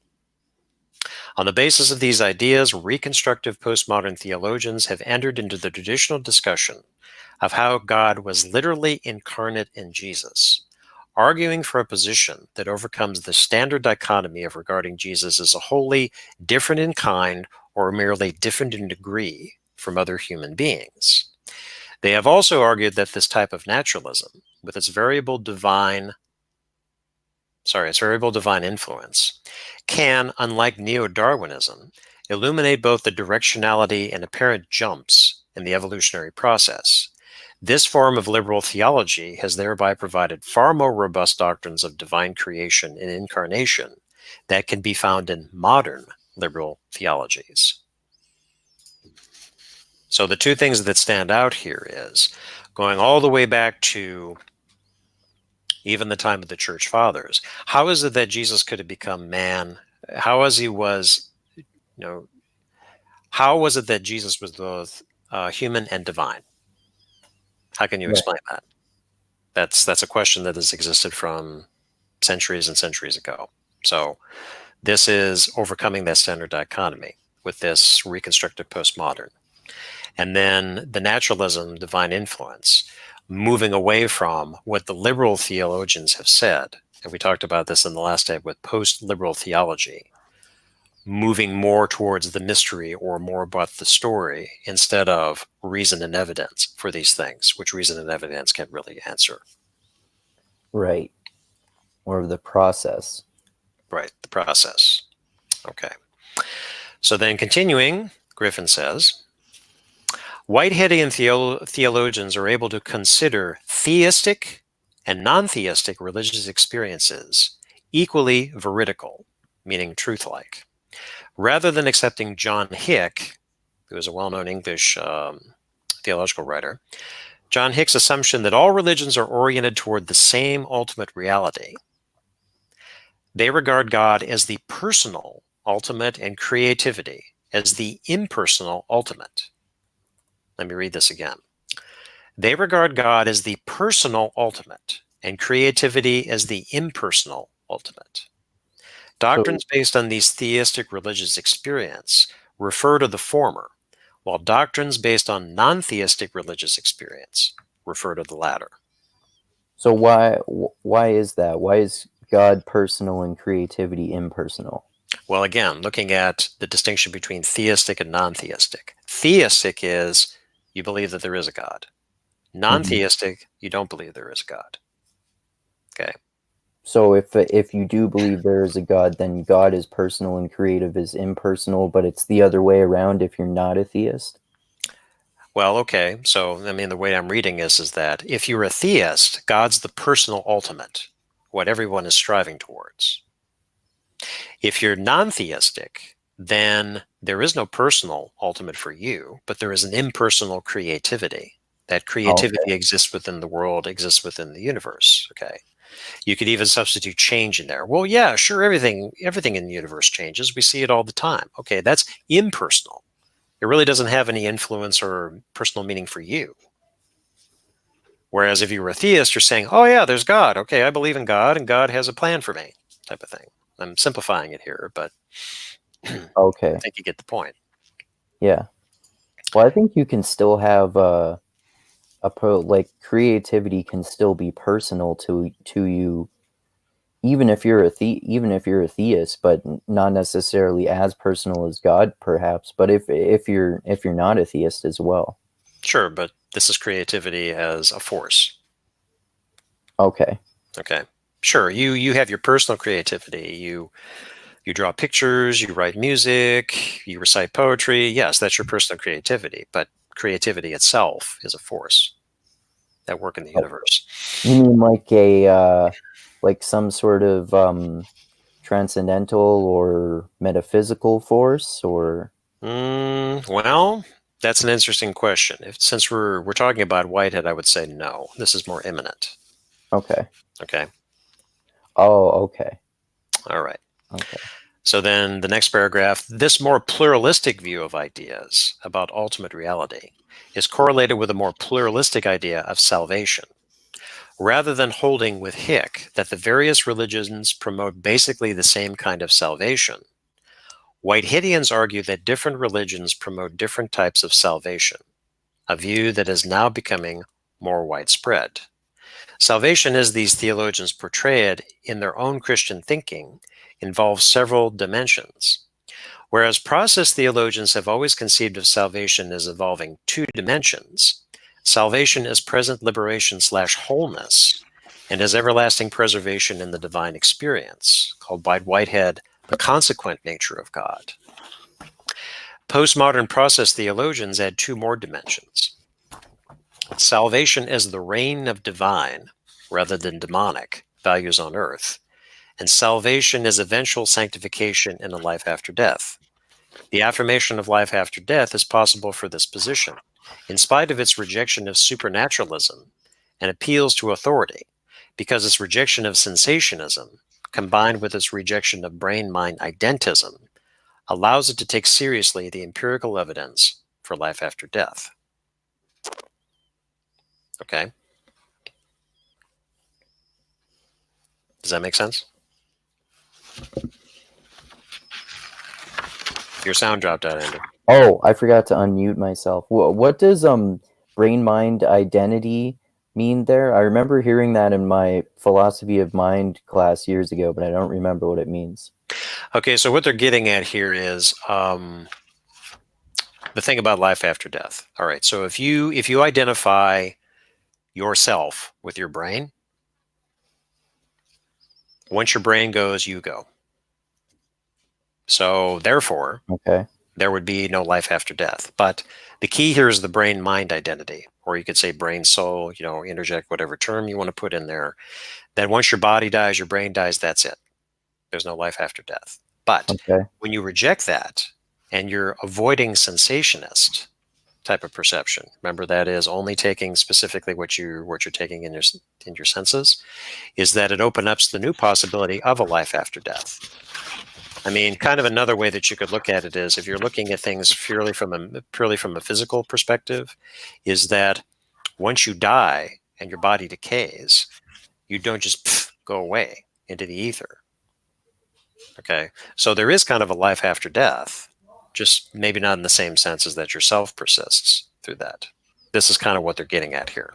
On the basis of these ideas, reconstructive postmodern theologians have entered into the traditional discussion of how God was literally incarnate in Jesus, arguing for a position that overcomes the standard dichotomy of regarding Jesus as a wholly different in kind or merely different in degree from other human beings. They have also argued that this type of naturalism, with its variable divine influence, can, unlike neo-Darwinism, illuminate both the directionality and apparent jumps in the evolutionary process. This form of liberal theology has thereby provided far more robust doctrines of divine creation and incarnation that can be found in modern liberal theologies. So the two things that stand out here is, going all the way back to even the time of the church fathers, how is it that Jesus could have become man? How was it that Jesus was both human and divine? How can you explain that? That's a question that has existed from centuries and centuries ago. So this is overcoming that standard dichotomy with this reconstructive postmodern. And then the naturalism, divine influence, moving away from what the liberal theologians have said, and we talked about this in the last step with post-liberal theology, moving more towards the mystery or more about the story instead of reason and evidence for these things, which reason and evidence can't really answer. Right. Or the process. Right, the process. Okay. So then continuing, Griffin says, Whiteheadian theologians are able to consider theistic and non-theistic religious experiences equally veridical, meaning truth-like. Rather than accepting John Hick, who is a well-known English theological writer, John Hick's assumption that all religions are oriented toward the same ultimate reality, they regard God as the personal ultimate and creativity as the impersonal ultimate. Let me read this again. They regard God as the personal ultimate and creativity as the impersonal ultimate. Doctrines based on these theistic religious experience refer to the former, while doctrines based on non-theistic religious experience refer to the latter. So why is that? Why is God personal and creativity impersonal? Well, again, looking at the distinction between theistic and non-theistic. Theistic is you believe that there is a God. Non-theistic, you don't believe there is a God. Okay. So if you do believe there is a God, then God is personal and creative is impersonal, but it's the other way around if you're not a theist? Well, okay. So, I mean, the way I'm reading is that if you're a theist, God's the personal ultimate, what everyone is striving towards. If you're non-theistic, then there is no personal ultimate for you, but there is an impersonal creativity. That creativity exists within the world, exists within the universe. Okay. You could even substitute change in there. Well, yeah, sure, everything in the universe changes. We see it all the time. Okay, that's impersonal. It really doesn't have any influence or personal meaning for you. Whereas if you were a theist, you're saying, oh yeah, there's God. Okay, I believe in God, and God has a plan for me, type of thing. I'm simplifying it here, but Okay. I think you get the point. Yeah. Well, I think you can still have like creativity can still be personal to you, even if you're a theist, but not necessarily as personal as God, perhaps. But if you're not a theist as well. Sure, but this is creativity as a force. Okay. Okay. Sure, you have your personal creativity. You draw pictures, you write music, you recite poetry. Yes, that's your personal creativity, but creativity itself is a force at work in the universe. You mean like like some sort of transcendental or metaphysical force, or? Well, that's an interesting question. Since we're talking about Whitehead, I would say no. This is more immanent. Okay. Okay. Oh, okay. All right. Okay. So then the next paragraph, this more pluralistic view of ideas about ultimate reality is correlated with a more pluralistic idea of salvation. Rather than holding with Hick that the various religions promote basically the same kind of salvation, Whiteheadians argue that different religions promote different types of salvation, a view that is now becoming more widespread. Salvation, as these theologians portray it in their own Christian thinking, involves several dimensions. Whereas process theologians have always conceived of salvation as involving two dimensions, salvation as present liberation/wholeness, and as everlasting preservation in the divine experience, called by Whitehead the consequent nature of God. Postmodern process theologians add two more dimensions. Salvation as the reign of divine, rather than demonic, values on earth, and salvation as eventual sanctification in a life after death. The affirmation of life after death is possible for this position, in spite of its rejection of supernaturalism and appeals to authority, because its rejection of sensationism, combined with its rejection of brain-mind identism, allows it to take seriously the empirical evidence for life after death. Okay? Does that make sense? Your sound dropped out, Andrew. Oh, I forgot to unmute myself. What does brain-mind identity mean there? I remember hearing that in my philosophy of mind class years ago, but I don't remember what it means. Okay, so what they're getting at here is the thing about life after death. All right, so if you identify yourself with your brain, once your brain goes, you go. So therefore, Okay. there would be no life after death. But the key here is the brain-mind identity, or you could say brain-soul, interject whatever term you want to put in there. That once your body dies, your brain dies, that's it. There's no life after death. But Okay. when you reject that and you're avoiding sensationist type of perception, remember that is only taking specifically what you're taking in your senses, is that it opens up the new possibility of a life after death. I mean, kind of another way that you could look at it is, if you're looking at things purely from a physical perspective, is that once you die and your body decays, you don't just go away into the ether. Okay, so there is kind of a life after death, just maybe not in the same sense as that your self persists through that. This is kind of what they're getting at here.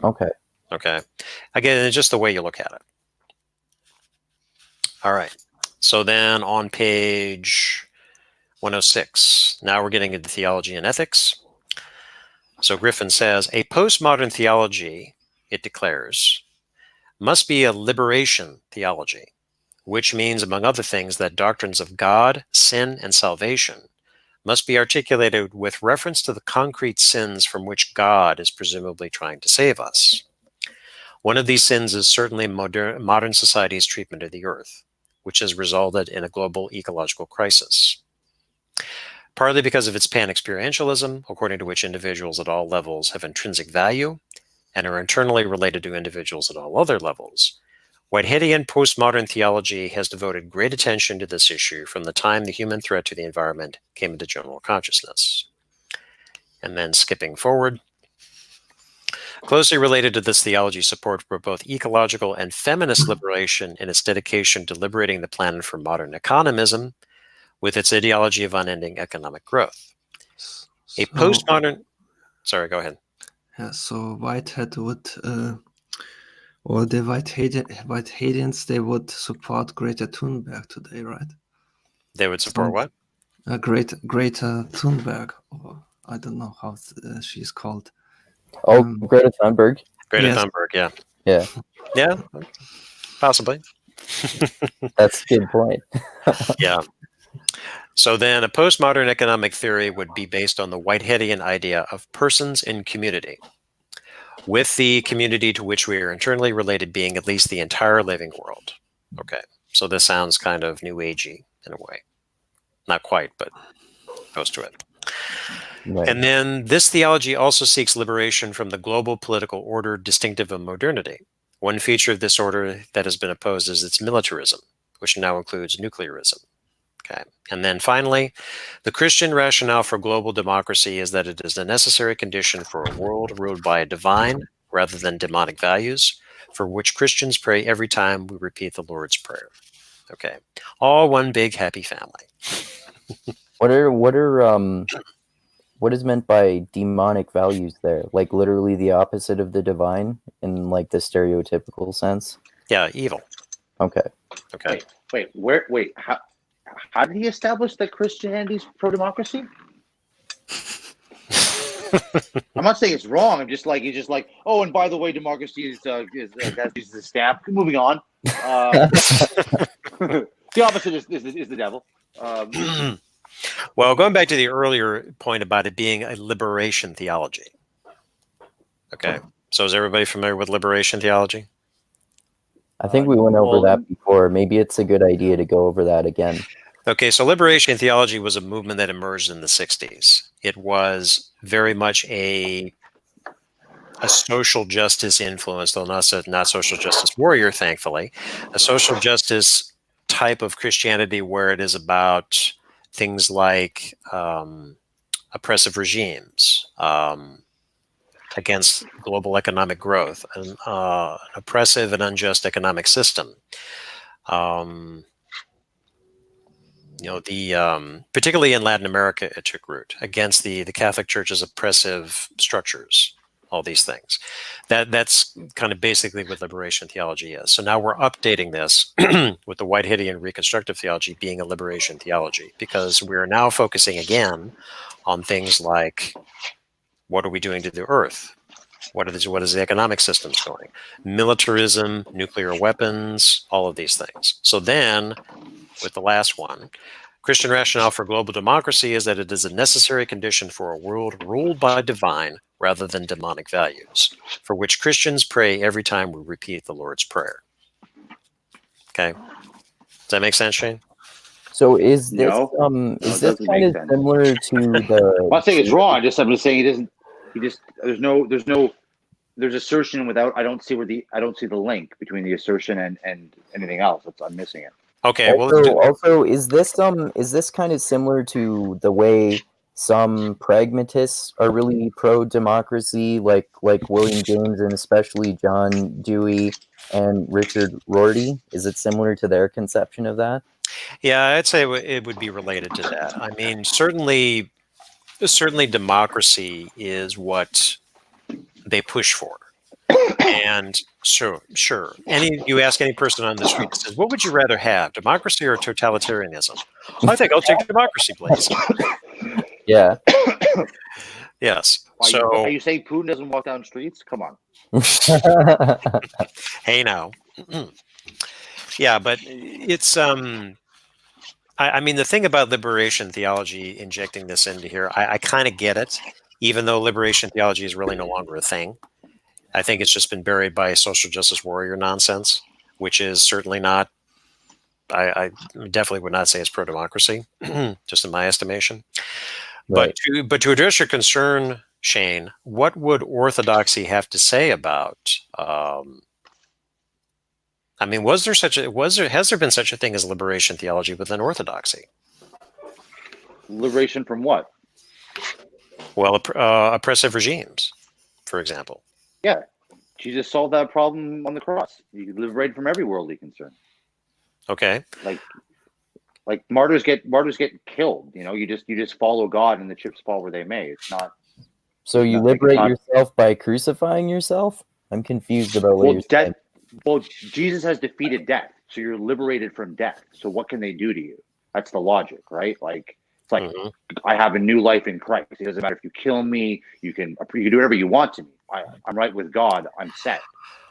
Okay. Okay, again, it's just the way you look at it. All right. So then on page 106, now we're getting into theology and ethics. So Griffin says, a postmodern theology, it declares, must be a liberation theology, which means, among other things, that doctrines of God, sin, and salvation must be articulated with reference to the concrete sins from which God is presumably trying to save us. One of these sins is certainly modern society's treatment of the earth, which has resulted in a global ecological crisis. Partly because of its pan-experientialism, according to which individuals at all levels have intrinsic value, and are internally related to individuals at all other levels. Whiteheadian postmodern theology has devoted great attention to this issue from the time the human threat to the environment came into general consciousness. And then skipping forward, closely related to this theology support for both ecological and feminist liberation in its dedication to liberating the planet from modern economism with its ideology of unending economic growth. A postmodern... Sorry, go ahead. Yeah, so Whitehead would, or the Whiteheadians, they would support Greta Thunberg today, right? They would support what? Greta Thunberg, or I don't know how she's called. Oh, Greta Thunberg. Greta Thunberg, yeah. Yeah. Yeah, possibly. That's a good point. Yeah. So then a postmodern economic theory would be based on the Whiteheadian idea of persons in community, with the community to which we are internally related being at least the entire living world. Okay, so this sounds kind of New Agey in a way. Not quite, but close to it. Right. And then this theology also seeks liberation from the global political order distinctive of modernity. One feature of this order that has been opposed is its militarism, which now includes nuclearism. Okay. And then finally, the Christian rationale for global democracy is that it is a necessary condition for a world ruled by a divine rather than demonic values, for which Christians pray every time we repeat the Lord's Prayer. Okay. All one big happy family. What is meant by demonic values there? Like literally the opposite of the divine in like the stereotypical sense? Yeah, evil. Okay. Okay. Wait, how did he establish that Christianity's pro-democracy? I'm not saying it's wrong. I'm just like, he's just like, oh, and by the way, democracy is a stamp. Moving on. The opposite is the devil. Well, going back to the earlier point about it being a liberation theology. Okay. So is everybody familiar with liberation theology? I think we went over that before. Maybe it's a good idea to go over that again. Okay, so liberation theology was a movement that emerged in the 60s. It was very much a social justice influence, though not social justice warrior, thankfully. A social justice type of Christianity where it is about things like oppressive regimes, against global economic growth, an oppressive and unjust economic system. Particularly in Latin America, it took root against the Catholic Church's oppressive structures, all these things. That's kind of basically what liberation theology is. So now we're updating this with the Whiteheadian Reconstructive Theology being a liberation theology, because we're now focusing again on things like, what are we doing to the earth? What is the economic systems going? Militarism, nuclear weapons, all of these things. So then, with the last one, Christian rationale for global democracy is that it is a necessary condition for a world ruled by divine rather than demonic values, for which Christians pray every time we repeat the Lord's Prayer. Okay? Does that make sense, Shane? So is this No, is this kind of similar to the? I'm not saying it's wrong. I'm just saying it isn't. There's assertion without. I don't see the link between the assertion and anything else. I'm missing it. Okay. Also, is this kind of similar to the way some pragmatists are really pro-democracy, like William James and especially John Dewey and Richard Rorty? Is it similar to their conception of that? Yeah, I'd say it would be related to that. I mean, certainly democracy is what they push for. And sure. You ask any person on the street, says, what would you rather have, democracy or totalitarianism? I think I'll take democracy, please. Yeah. Yes. Are you saying Putin doesn't walk down streets? Come on. Hey, now. Yeah, but it's I mean, the thing about liberation theology injecting this into here, I kind of get it, even though liberation theology is really no longer a thing. I think it's just been buried by social justice warrior nonsense, which is certainly not, I definitely would not say it's pro-democracy, just in my estimation. Right. But to address your concern, Shane, what would Orthodoxy have to say about? I mean, has there been such a thing as liberation theology within Orthodoxy? Liberation from what? Well, oppressive regimes, for example. Yeah, Jesus solved that problem on the cross. You can liberate from every worldly concern. Okay. Like martyrs get killed. You know, you just follow God, and the chips fall where they may. It's not. So you liberate yourself by crucifying yourself? I'm confused about what you're saying. Well, Jesus has defeated death, so you're liberated from death. So what can they do to you? That's the logic, right? Like it's like I have a new life in Christ. It doesn't matter if you kill me. You can do whatever you want to me. I'm right with God. I'm set.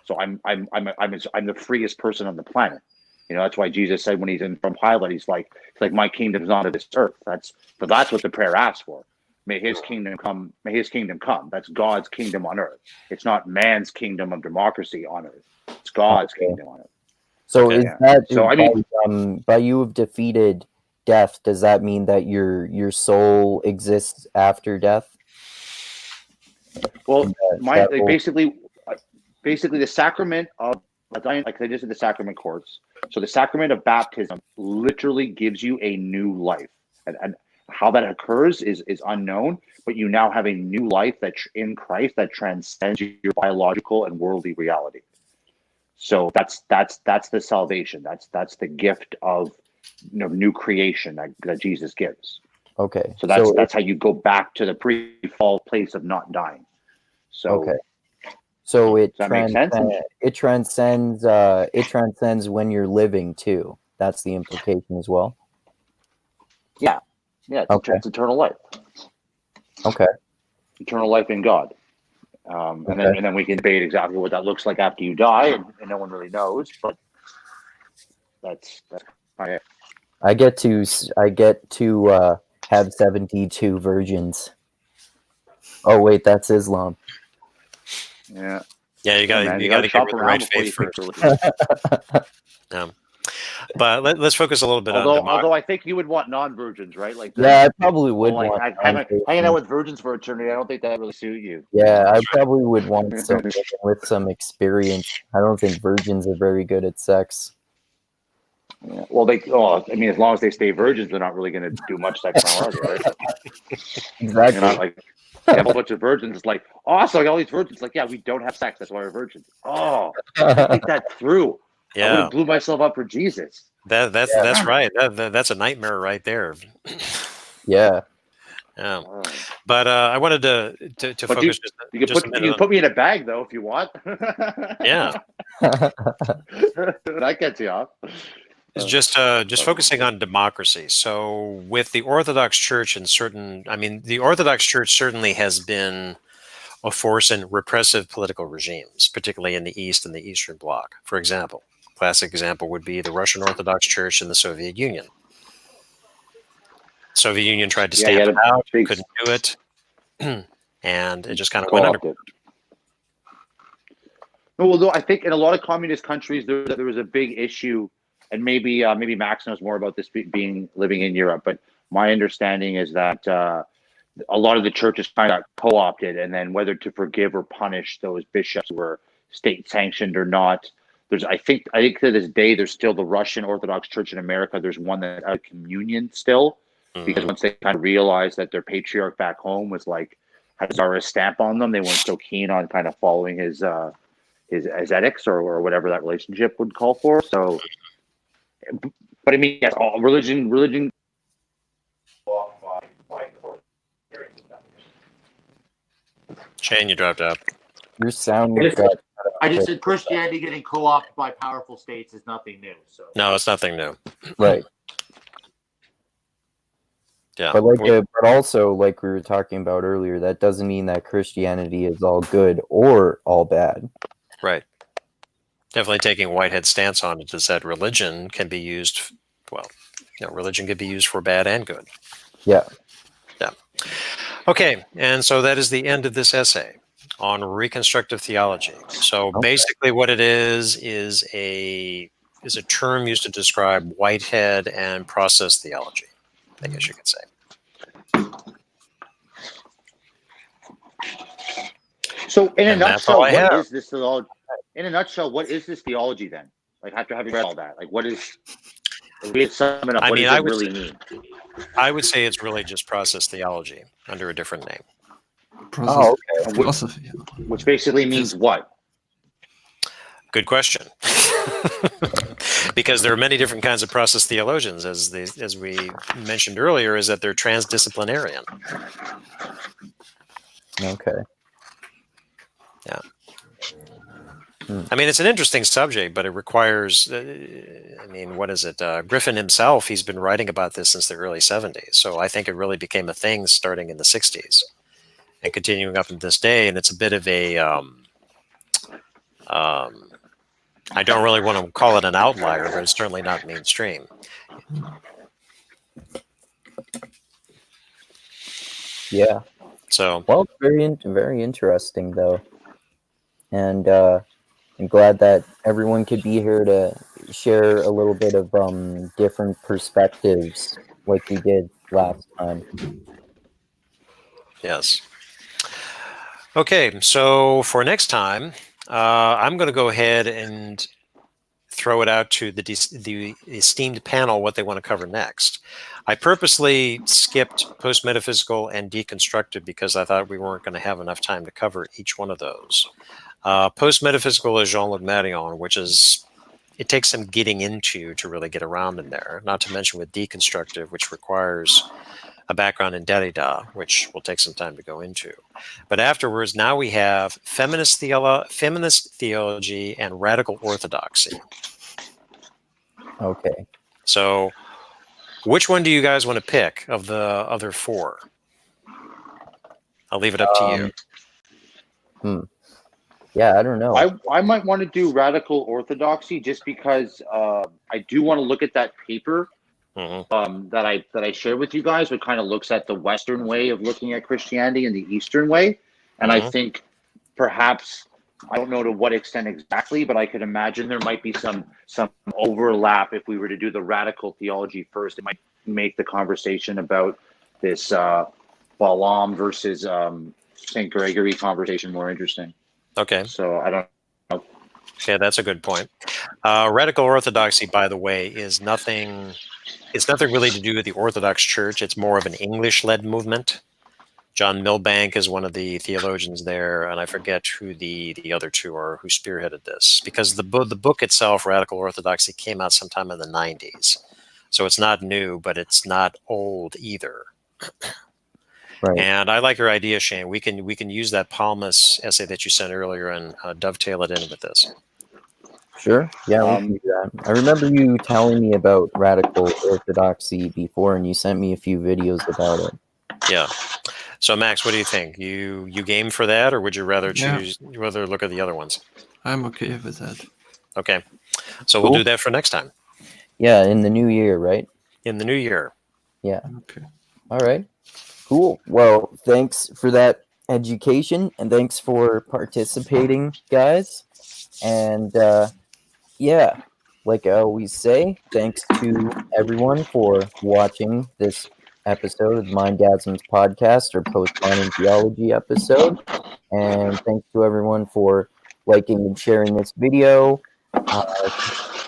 So I'm the freest person on the planet. You know, that's why Jesus said when he's from Pilate, he's like my kingdom's not of this earth. That's what the prayer asks for. May his kingdom come. May his kingdom come. That's God's kingdom on earth. It's not man's kingdom of democracy on earth. It's God's kingdom on earth. So is that so? I mean, by you have defeated death. Does that mean that your soul exists after death? Well, basically the sacrament of like they just did the sacrament course. So the sacrament of baptism literally gives you a new life, and how that occurs is unknown. But you now have a new life that's in Christ that transcends your biological and worldly reality. So that's the salvation. That's the gift of new creation that Jesus gives. Okay. So that's how you go back to the pre-fall place of not dying. So okay. So it transcends when you're living too. That's the implication as well. Yeah. It's eternal life. Okay. Eternal life in God. And then we can debate exactly what that looks like after you die, and no one really knows. But that's it. I get to have 72 virgins. Oh wait, that's Islam. Yeah. Yeah, you got to get the right faith first. Yeah. But let's focus a little bit on democracy. Although I think you would want non-virgins, right? Like I probably would want hanging out with virgins for eternity. I don't think that really suit you. Yeah, I probably would want someone with some experience. I don't think virgins are very good at sex. Yeah. Well, I mean, as long as they stay virgins, they're not really going to do much sex on Earth, right? Exactly. You're not like you have a bunch of virgins. It's like, so all these virgins. Like, yeah, we don't have sex. That's why we're virgins. Oh, I think that through. Yeah. I would have blew myself up for Jesus. That's right. That's a nightmare right there. Yeah. Yeah. But I wanted to focus. You can put me in a bag though if you want. Yeah. That gets you off. It's just focusing on democracy. So with the Orthodox Church the Orthodox Church certainly has been a force in repressive political regimes, particularly in the East and the Eastern Bloc. For example, classic example would be the Russian Orthodox Church and the Soviet Union. The Soviet Union tried to stamp it out, couldn't do it, and it just kind of went under. No, although I think in a lot of communist countries there was a big issue. And maybe Max knows more about this living in Europe, but my understanding is that a lot of the churches kind of co-opted, and then whether to forgive or punish those bishops who were state sanctioned or not. I think to this day there's still the Russian Orthodox Church in America. There's one that's out of communion still, because once they kind of realized that their patriarch back home was like had a czarist stamp on them, they weren't so keen on kind of following his edicts or whatever that relationship would call for. So. But I mean, yes, all religion. Shane, you dropped out. Your sound. I just said Christianity getting co-opted by powerful states is nothing new. So no, it's nothing new. Right. Yeah. But also, like we were talking about earlier, that doesn't mean that Christianity is all good or all bad. Right. Definitely taking Whitehead's stance on it is that religion can be used, religion can be used for bad and good. Yeah. Yeah. Okay, and so that is the end of this essay on Reconstructive Theology. So basically what it is a term used to describe Whitehead and process theology, I guess you could say. So in a And that's all nutshell, I what have. is this theology? In a nutshell, what is this theology then? Like after having read all that, like what is? If we had sum it up, I what mean, does I it would really say, mean? I would say it's really just process theology under a different name. Process Oh, okay. philosophy. Which basically means what? Good question. Because there are many different kinds of process theologians, as we mentioned earlier, is that they're transdisciplinarian. Okay. Yeah. Hmm. I mean, it's an interesting subject, but it requires, I mean, what is it? Griffin himself, he's been writing about this since the early 70s. So I think it really became a thing starting in the 60s and continuing up to this day. And it's a bit of a, I don't really want to call it an outlier, but it's certainly not mainstream. Yeah. So, Well, it's very interesting, though. And I'm glad that everyone could be here to share a little bit of different perspectives like we did last time. yes. Okay, so for next time, I'm going to go ahead and throw it out to the esteemed panel what they want to cover next. I purposely skipped post-metaphysical and deconstructive because I thought we weren't going to have enough time to cover each one of those. Post-metaphysical is Jean-Luc Marion, which is, it takes some getting into to really get around in there, not to mention with deconstructive, which requires a background in Derrida, which will take some time to go into. But afterwards, now we have feminist theology and radical orthodoxy. Okay. So which one do you guys want to pick of the other four? I'll leave it up to you. Yeah, I don't know. I might want to do radical orthodoxy just because I do want to look at that paper that I shared with you guys, which kind of looks at the Western way of looking at Christianity and the Eastern way. And I think perhaps, I don't know to what extent exactly, but I could imagine there might be some overlap if we were to do the radical theology first. It might make the conversation about this Balaam versus St. Gregory conversation more interesting. Okay. So I don't know. Okay, that's a good point. Radical orthodoxy, by the way, is nothing. It's nothing really to do with the Orthodox Church. It's more of an English-led movement. John Milbank is one of the theologians there, and I forget who the other two are who spearheaded this. Because the book itself, Radical Orthodoxy, came out sometime in the 90s. So it's not new, but it's not old either. Right. And I like your idea, Shane. We can use that Palmas essay that you sent earlier and dovetail it in with this. Sure. Yeah, we can do that. I remember you telling me about radical orthodoxy before, and you sent me a few videos about it. Yeah. So Max, what do you think? You game for that, or would you rather choose? Yeah. Rather look at the other ones? I'm okay with that. Okay. So Cool. We'll do that for next time. Yeah, in the new year, right? In the new year. Yeah. Okay. All right. Cool. Well, thanks for that education, and thanks for participating, guys. And yeah, like I always say, thanks to everyone for watching this episode of the Mindgasms podcast or Postmodern Theology episode. And thanks to everyone for liking and sharing this video,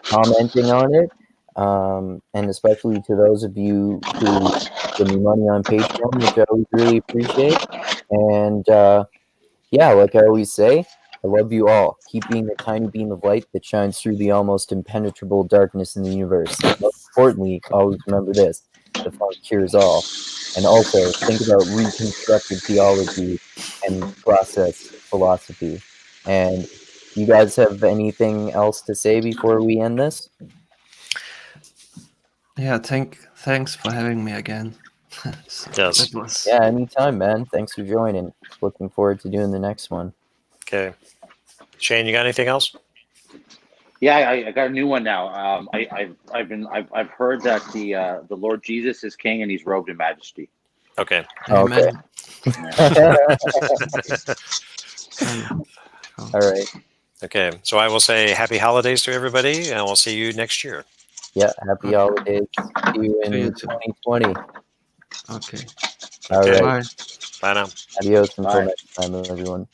commenting on it, and especially to those of you who give me money on Patreon, which I always really appreciate. And yeah, like I always say, I love you all. Keep being the tiny beam of light that shines through the almost impenetrable darkness in the universe. Most importantly, always remember this: the funk cures all. And also, think about reconstructive theology and process philosophy. And you guys have anything else to say before we end this? Yeah, thanks for having me again. So Yes. that was... Yeah, anytime, man. Thanks for joining. Looking forward to doing the next one. Okay. Shane, you got anything else? Yeah, I got a new one now. I've heard that the Lord Jesus is King and He's robed in majesty. Okay. Okay. All right. Okay. So I will say happy holidays to everybody, and we'll see you next year. Yeah, happy holidays. See you in 2020. Okay. All right. Bye. Bye now. Adios until Bye. next time, everyone.